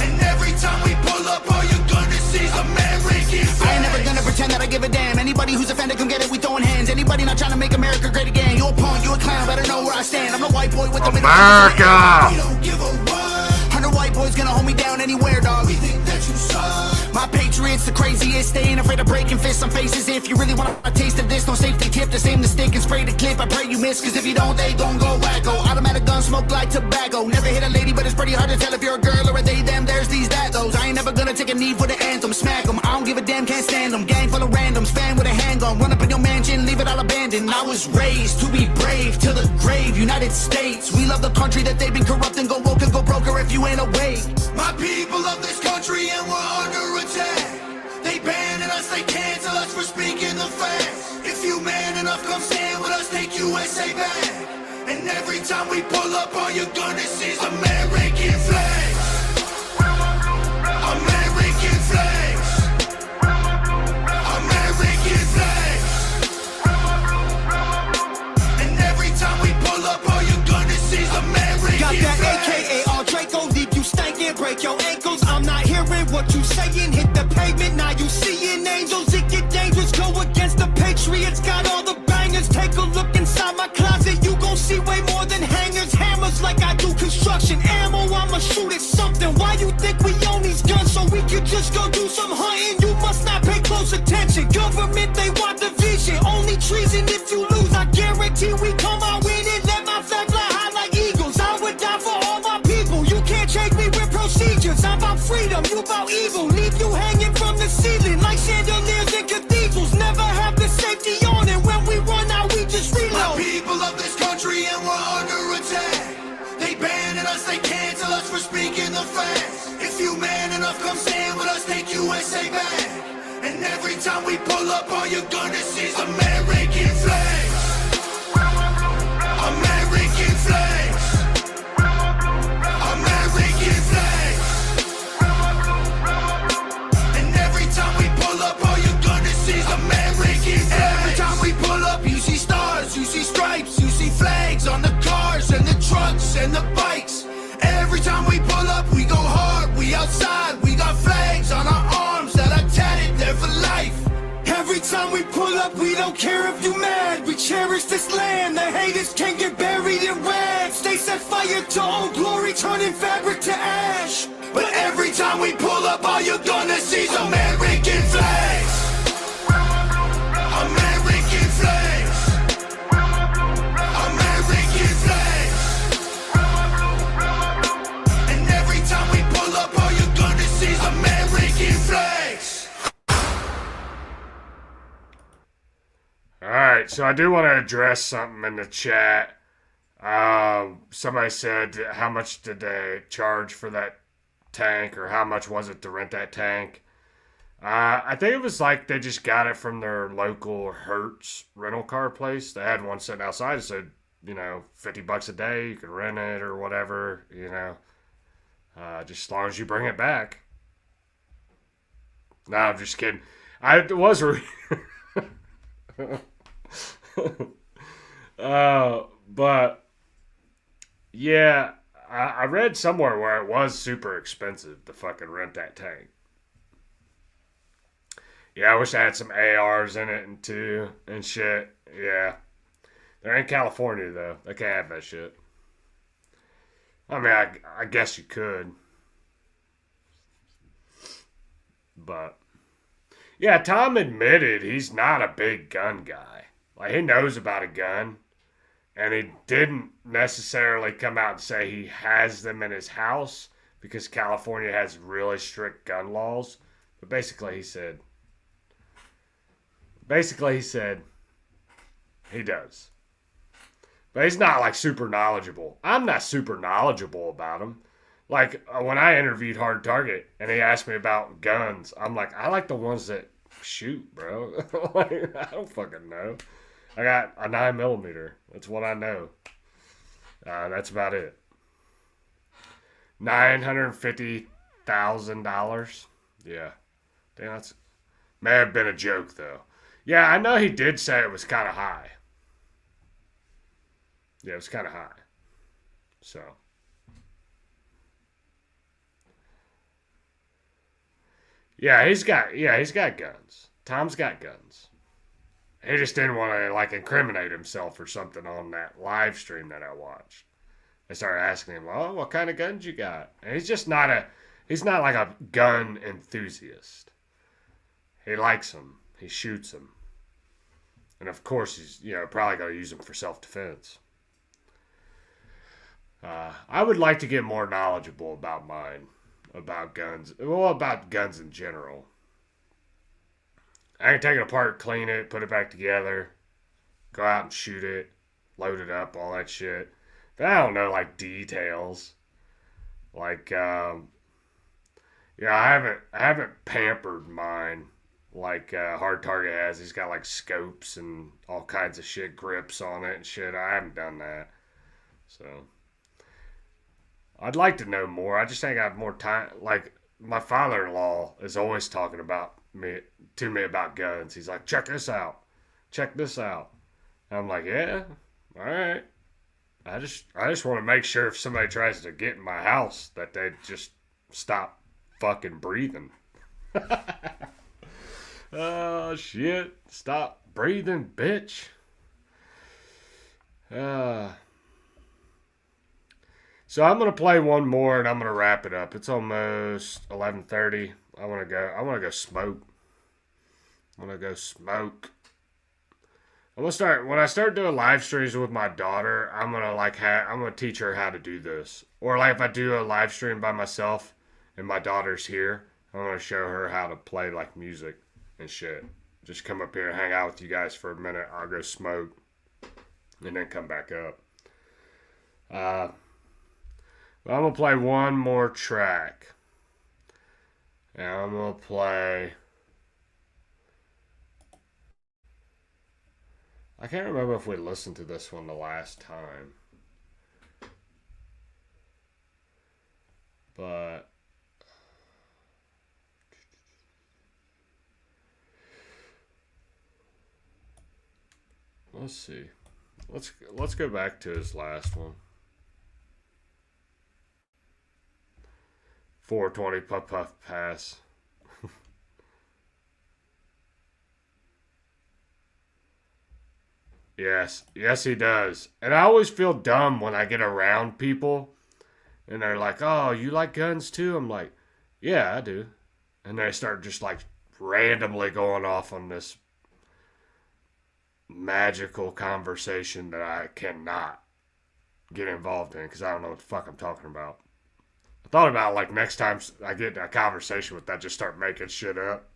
And every time we pull up, all you're gonna see is American flags. I ain't never gonna pretend that I give a damn. Anybody who's offended, come get it, we throwing hands. Anybody not trying to make America great again. You a punk, you a clown, better know where I stand. I'm the white boy with the America! We don't give a what. 100 white boys gonna hold me down anywhere, dog. We think that you suck. My patriots the craziest. They ain't afraid of breaking fists on faces. If you really want a taste of this, no safety tip. Just aim the stick and spray the clip. I pray you miss, cause if you don't, they gon' go wacko. Automatic gun smoke like tobacco. Never hit a lady, but it's pretty hard to tell if you're a girl or a they, them. There's these, that, those. I ain't never gonna take a knee for the anthem. Smack them, I don't give a damn, can't stand them. Gang full of randoms, fan with a handgun. Run up in your mansion, leave it all abandoned. I was raised to be brave, to the grave. United States, we love the country that they've been corrupting. Go woke and go broker if you ain't awake. My people of this country, and we're under attack. They banning us, they cancel us for speaking the facts. If you man enough, come stand with us, take USA back. And every time we pull up, all you're gonna see is American flags. American flags. American flags. And every time we pull up, all you're gonna see is American Got that flags. AKA all Draco, leave you stankin', break your ankles. I'm not hearing what you saying. Hit the pavement, now you seeing angels. It get dangerous, go against the Patriots. Got all the bangers. Take a look inside my closet. You gon' see way more than hangers. Hammers like I do construction. Ammo, I'ma shoot it. about evil. Leave you hanging from the ceiling like chandeliers in cathedrals. Never have the safety on, and when we run out, we just My reload. people of this country and we're under attack. They banning us, they cancel us for speaking the facts. If you man enough, come stand with us, take USA back. And every time we pull up, all you're gonna see is American flags. American flags. American flags. And every time we pull up, all you're gonna see is American flags. Every time we pull up, you see stars, you see stripes, you see flags on the cars and the trucks and the bikes. Every time we pull up, we go hard, we outside, we got flags on our arms that are tatted there for life. Every time we pull up, we don't care if you mad. We cherish this land. The haters can't get buried in rags. They set fire to old glory, turning fabric to ash. But every time we pull up, all you're gonna see is American flags. American flags. American flags. And every time we pull up, all you're gonna see is American flags. Alright, so I do want to address something in the chat. Somebody said, how much did they charge for that tank, or how much was it to rent that tank? I think it was like they just got it from their local Hertz rental car place. They had one sitting outside. It said, $50 a day, you can rent it or whatever, just as long as you bring it back. No, I'm just kidding. It was but yeah, I read somewhere where it was super expensive to fucking rent that tank. Yeah, I wish I had some ARs in it and too and shit. Yeah, they're in California though. They can't have that shit. I mean, I guess you could, but yeah, Tom admitted he's not a big gun guy. Like, he knows about a gun, and he didn't necessarily come out and say he has them in his house because California has really strict gun laws. But basically he said he does. But he's not like super knowledgeable. I'm not super knowledgeable about him. Like, when I interviewed Hard Target and he asked me about guns, I'm like, I like the ones that shoot, bro. Like, I don't fucking know. I got a 9mm. That's what I know. That's about it. $950,000. Yeah. Damn, that's may have been a joke though. Yeah, I know he did say it was kind of high. Yeah, it was kind of high. So. Yeah, he's got guns. Tom's got guns. He just didn't want to like incriminate himself or something on that live stream that I watched. They started asking him, "Oh, what kind of guns you got?" And he's not like a gun enthusiast. He likes them. He shoots them. And of course, he's probably going to use them for self-defense. I would like to get more knowledgeable about guns. Well, about guns in general. I can take it apart, clean it, put it back together, go out and shoot it, load it up, all that shit. But I don't know, like, details. Like, I haven't pampered mine like Hard Target has. He's got, like, scopes and all kinds of shit, grips on it and shit. I haven't done that. So, I'd like to know more. I just think I have more time. Like, my father-in-law is always talking to me about guns. He's like, check this out. Check this out. And I'm like, yeah, all right. I just want to make sure if somebody tries to get in my house that they just stop fucking breathing. Oh, shit. Stop breathing, bitch. So I'm going to play one more and I'm going to wrap it up. It's almost 11:30. I want to go smoke. I'm going to start, when I start doing live streams with my daughter, I'm going to teach her how to do this. Or like if I do a live stream by myself and my daughter's here, I'm gonna show her how to play like music and shit. Just come up here and hang out with you guys for a minute. I'll go smoke and then come back up. I'm gonna play one more track. And I'm gonna play. I can't remember if we listened to this one the last time. But let's see. Let's go back to his last one. 420 puff puff pass. Yes he does. And I always feel dumb when I get around people and they're like, "Oh, you like guns too?" I'm like, "Yeah, I do." And they start just like randomly going off on this magical conversation that I cannot get involved in because I don't know what the fuck I'm talking about. I thought about like next time I get in a conversation with that, just start making shit up.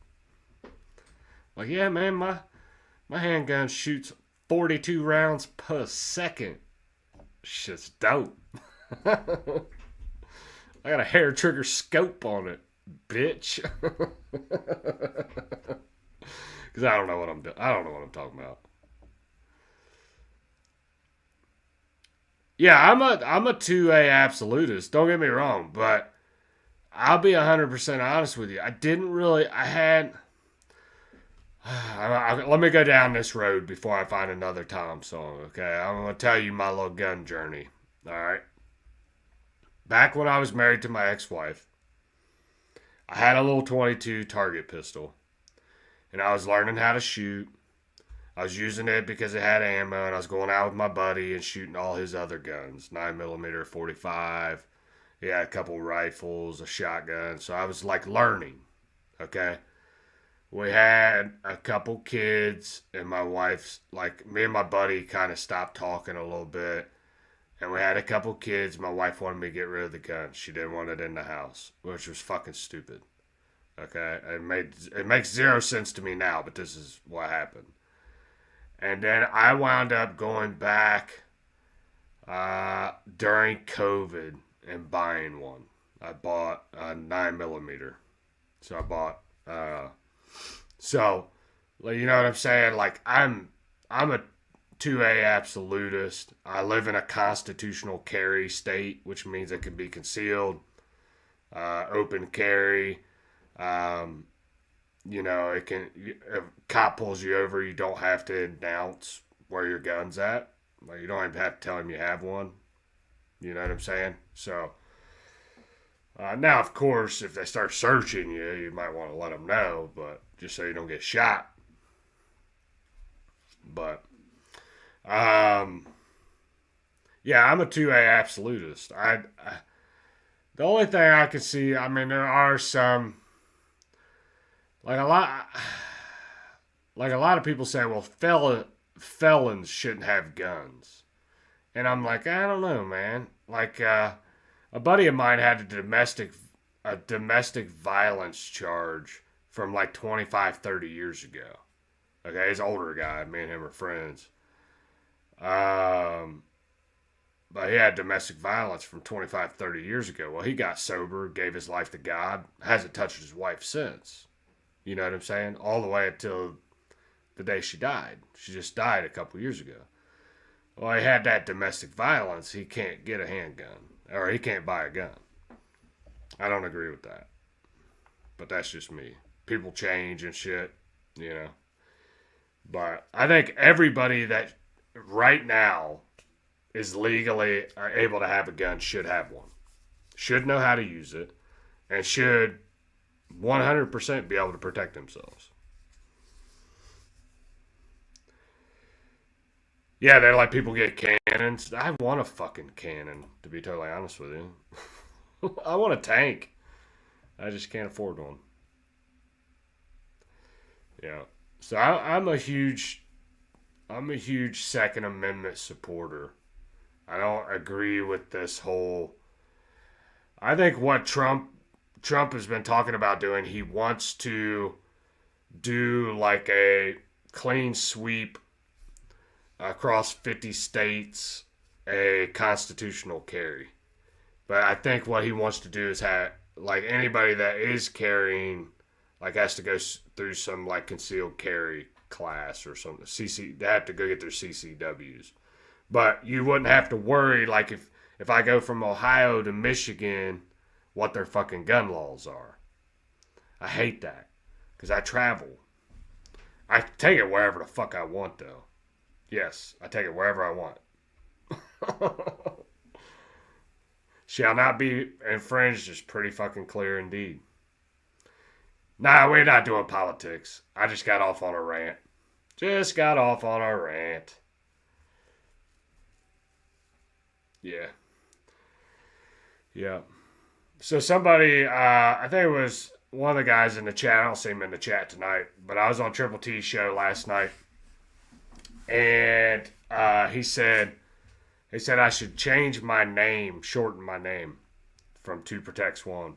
Like, yeah, man, my handgun shoots 42 rounds per second. Shit's dope. I got a hair trigger scope on it, bitch. Because I don't know what I'm doing. I don't know what I'm talking about. Yeah, I'm a 2A absolutist. Don't get me wrong, but I'll be 100% honest with you. Let me go down this road before I find another Tom song, okay? I'm going to tell you my little gun journey, all right? Back when I was married to my ex-wife, I had a little 22 target pistol, and I was learning how to shoot. I was using it because it had ammo, and I was going out with my buddy and shooting all his other guns, 9mm, 45. He had a couple rifles, a shotgun, so I was like learning, okay? We had a couple kids, and my wife's, like, me and my buddy kind of stopped talking a little bit, and we had a couple kids. My wife wanted me to get rid of the gun. She didn't want it in the house, which was fucking stupid, okay? It makes zero sense to me now, but this is what happened. And then I wound up going back during COVID and buying one. I bought a 9mm. So I bought, so, you know what I'm saying? Like, I'm a 2A absolutist. I live in a constitutional carry state, which means it can be concealed, open carry. You know, it can. If a cop pulls you over, you don't have to announce where your gun's at. Like, you don't even have to tell him you have one. You know what I'm saying? So, now, of course, if they start searching you, you might want to let them know, but just so you don't get shot. But, yeah, I'm a 2A absolutist. The only thing I can see, I mean, there are some. Like a lot of people say, well, felons shouldn't have guns. And I'm like, I don't know, man. Like, a buddy of mine had a domestic violence charge from like 25, 30 years ago. Okay, he's an older guy. Me and him are friends. But he had domestic violence from 25, 30 years ago. Well, he got sober, gave his life to God, hasn't touched his wife since. You know what I'm saying? All the way until the day she died. She just died a couple years ago. Well, he had that domestic violence. He can't get a handgun. Or he can't buy a gun. I don't agree with that. But that's just me. People change and shit, you know. But I think everybody that right now is legally able to have a gun should have one. Should know how to use it. And should 100% be able to protect themselves. Yeah, they're like, people get cannons. I want a fucking cannon, to be totally honest with you. I want a tank. I just can't afford one. Yeah. So I'm a huge Second Amendment supporter. I don't agree with this whole. I think what Trump Trump has been talking about doing, he wants to do like a clean sweep across 50 states, a constitutional carry. But I think what he wants to do is have, like, anybody that is carrying, like, has to go through some, like, concealed carry class or something. They have to go get their CCWs. But you wouldn't have to worry, like, if I go from Ohio to Michigan, what their fucking gun laws are. I hate that. Because I travel. I take it wherever the fuck I want, though. Yes, I take it wherever I want. Shall not be infringed is pretty fucking clear indeed. Nah, we're not doing politics. I just got off on a rant. Yeah. Yeah. So somebody, I think it was one of the guys in the chat. I don't see him in the chat tonight, but I was on Triple T's show last night, and he said I should change my name, shorten my name from 2 Protects 1.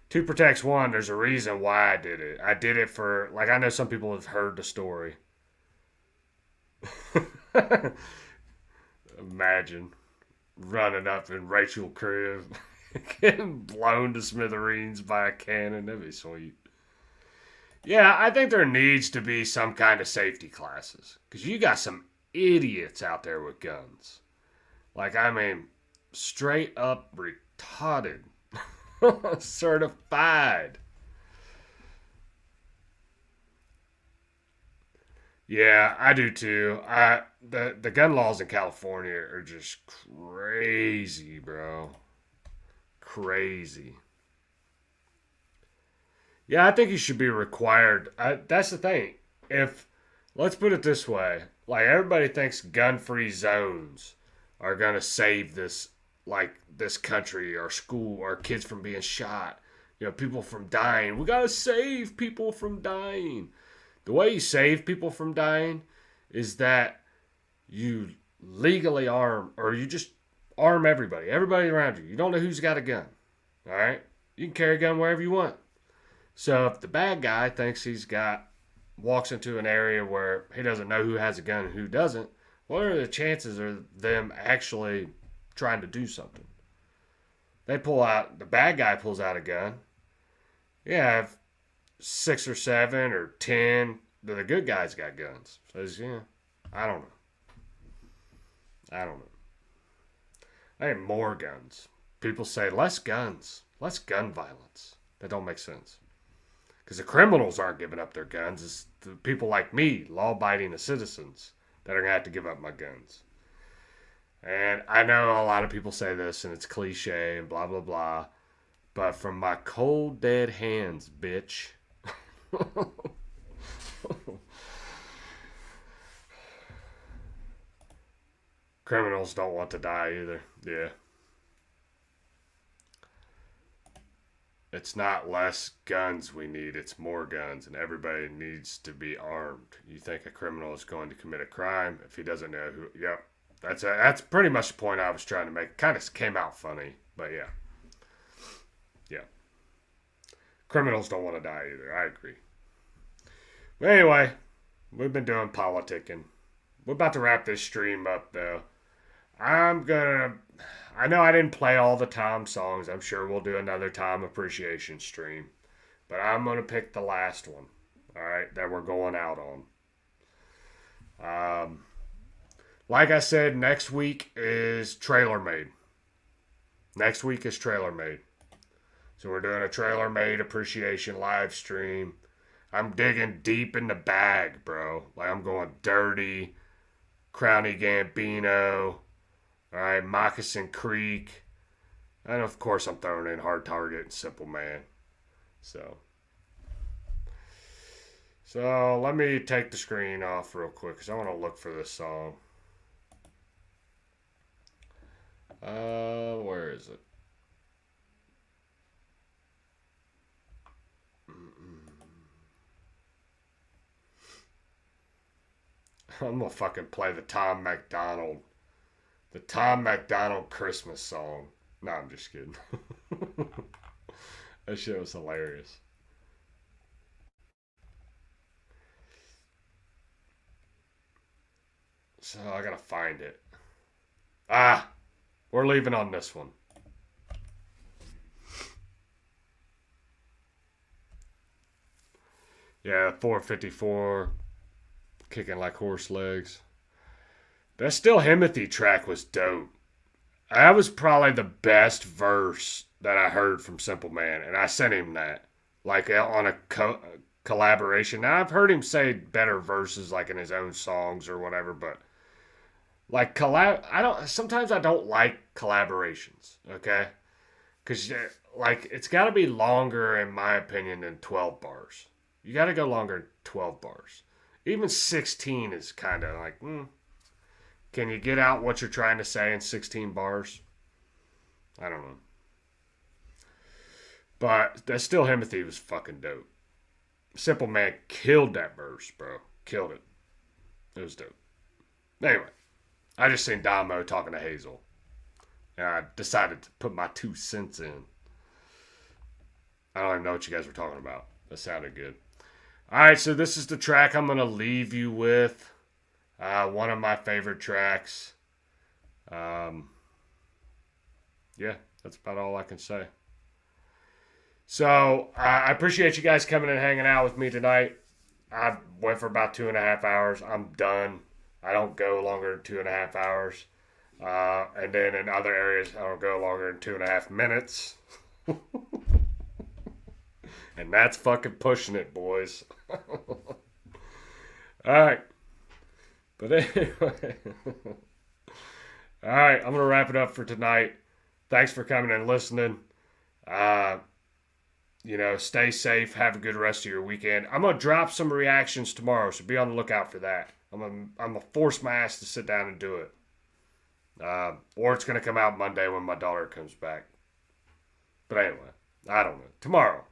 2 Protects 1, there's a reason why I did it. I did it for, like, I know some people have heard the story. Imagine running up in Rachel crib, getting blown to smithereens by a cannon. That'd be sweet. Yeah, I think there needs to be some kind of safety classes. Because you got some idiots out there with guns. Like, I mean, straight up retarded. Certified. Yeah, I do too. The gun laws in California are just crazy, bro. Crazy. Yeah, I think you should be required. That's the thing. Let's put it this way. Like, everybody thinks gun-free zones are going to save this country or school or kids from being shot. You know, people from dying. We got to save people from dying. The way you save people from dying is that you legally arm, or you just arm everybody around you. You don't know who's got a gun. All right? You can carry a gun wherever you want. So if the bad guy thinks walks into an area where he doesn't know who has a gun and who doesn't, what are the chances of them actually trying to do something? The bad guy pulls out a gun. Yeah, if 6 or 7 or 10, the good guys got guns. So I don't know. I need more guns. People say less guns, less gun violence. That don't make sense. Because the criminals aren't giving up their guns. It's the people like me, law-abiding citizens, that are going to have to give up my guns. And I know a lot of people say this, and it's cliche and blah, blah, blah. But from my cold, dead hands, bitch. Criminals don't want to die either. Yeah. It's not less guns we need, it's more guns, and everybody needs to be armed. You think a criminal is going to commit a crime if he doesn't know who... Yep. That's pretty much the point I was trying to make. Kind of came out funny, but yeah. Yeah. Criminals don't want to die either. I agree. But anyway, we've been doing politicking. We're about to wrap this stream up, though. I know I didn't play all the Tom songs. I'm sure we'll do another Tom appreciation stream. But I'm going to pick the last one, all right, that we're going out on. Like I said, next week is Trailer Made. So we're doing a Trailer Made appreciation live stream. I'm digging deep in the bag, bro. Like, I'm going Dirty, Crowny Gambino, all right, Moccasin Creek. And, of course, I'm throwing in Hard Target and Simple Man. So let me take the screen off real quick because I want to look for this song. Where is it? I'm gonna fucking play the Tom Macdonald Christmas song. No, I'm just kidding. That shit was hilarious. So I gotta find it. We're leaving on this one. Yeah, 454, kicking like horse legs. That Still Himothy track was dope. That was probably the best verse that I heard from Simple Man, and I sent him that, like on a collaboration. Now I've heard him say better verses, like in his own songs or whatever, but like sometimes I don't like collaborations, okay? Because like it's got to be longer, in my opinion, than 12 bars. You got to go longer than 12 bars. Even 16 is kind of like, can you get out what you're trying to say in 16 bars? I don't know. But That Still Himothy was fucking dope. Simple Man killed that verse, bro. Killed it. It was dope. Anyway, I just seen Damo talking to Hazel. And I decided to put my 2 cents in. I don't even know what you guys were talking about. That sounded good. Alright, so this is the track I'm going to leave you with. One of my favorite tracks. Yeah, that's about all I can say. So, I appreciate you guys coming and hanging out with me tonight. I went for about 2.5 hours. I'm done. I don't go longer than 2.5 hours. And then in other areas, I don't go longer than 2.5 minutes. And that's fucking pushing it, boys. Alright. But anyway. Alright, I'm going to wrap it up for tonight. Thanks for coming and listening. Stay safe. Have a good rest of your weekend. I'm going to drop some reactions tomorrow, so be on the lookout for that. I'm going to force my ass to sit down and do it. Or it's going to come out Monday when my daughter comes back. But anyway, I don't know. Tomorrow.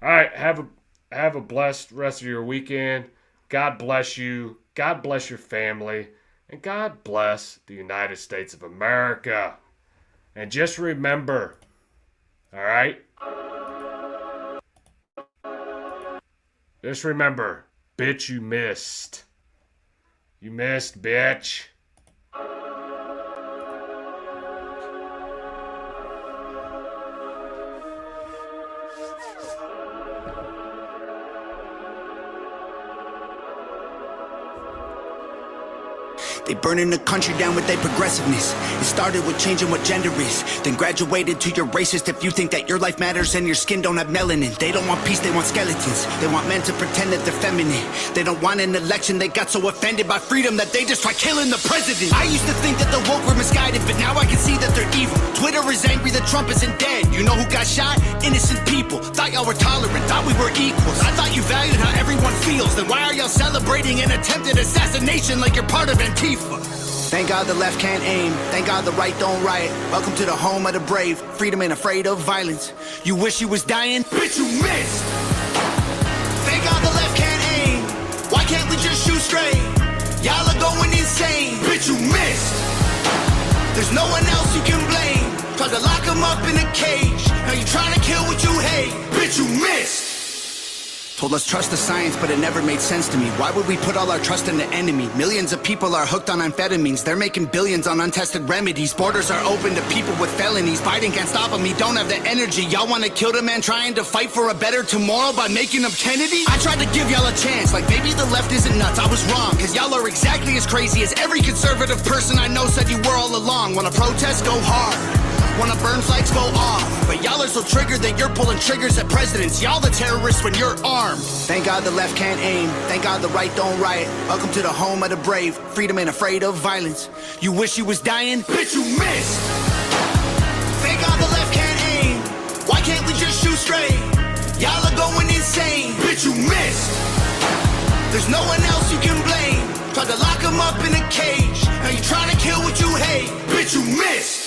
All right, have a blessed rest of your weekend. God bless you. God bless your family. And God bless the United States of America. And just remember, all right? Just remember, bitch, you missed. You missed, bitch. They burning the country down with their progressiveness. It started with changing what gender is, then graduated to you're racist if you think that your life matters and your skin don't have melanin. They don't want peace, they want skeletons. They want men to pretend that they're feminine. They don't want an election, they got so offended by freedom that they just try killing the president. I used to think that the woke were misguided, but now I can see that they're evil. Twitter is angry that Trump isn't dead. You know who got shot? Innocent people. Thought y'all were tolerant, thought we were equals. I thought you valued how everyone feels. Then why are y'all celebrating an attempted assassination like you're part of Antifa? Thank God the left can't aim. Thank God the right don't riot. Welcome to the home of the brave. Freedom ain't afraid of violence. You wish you was dying? Bitch, you missed. Thank God the left can't aim. Why can't we just shoot straight? Y'all are going insane. Bitch, you missed. There's no one else you can blame. Tried to lock him up in a cage. Now you trying to kill what you hate. Bitch, you missed. Told us trust the science, but it never made sense to me. Why would we put all our trust in the enemy? Millions of people are hooked on amphetamines. They're making billions on untested remedies. Borders are open to people with felonies. Biden can't stop them, he don't have the energy. Y'all wanna kill the man trying to fight for a better tomorrow by making him Kennedy? I tried to give y'all a chance, like maybe the left isn't nuts. I was wrong, cause y'all are exactly as crazy as every conservative person I know said you were all along. Wanna protest? Go hard. Wanna burn flags? Go off. But y'all are so triggered that you're pulling triggers at presidents. Y'all the terrorists when you're armed. Thank God the left can't aim. Thank God the right don't riot. Welcome to the home of the brave. Freedom ain't afraid of violence. You wish you was dying? Bitch, you missed. Thank God the left can't aim. Why can't we just shoot straight? Y'all are going insane. Bitch, you missed. There's no one else you can blame. Tried to lock him up in a cage. Now you trying to kill what you hate. Bitch, you missed.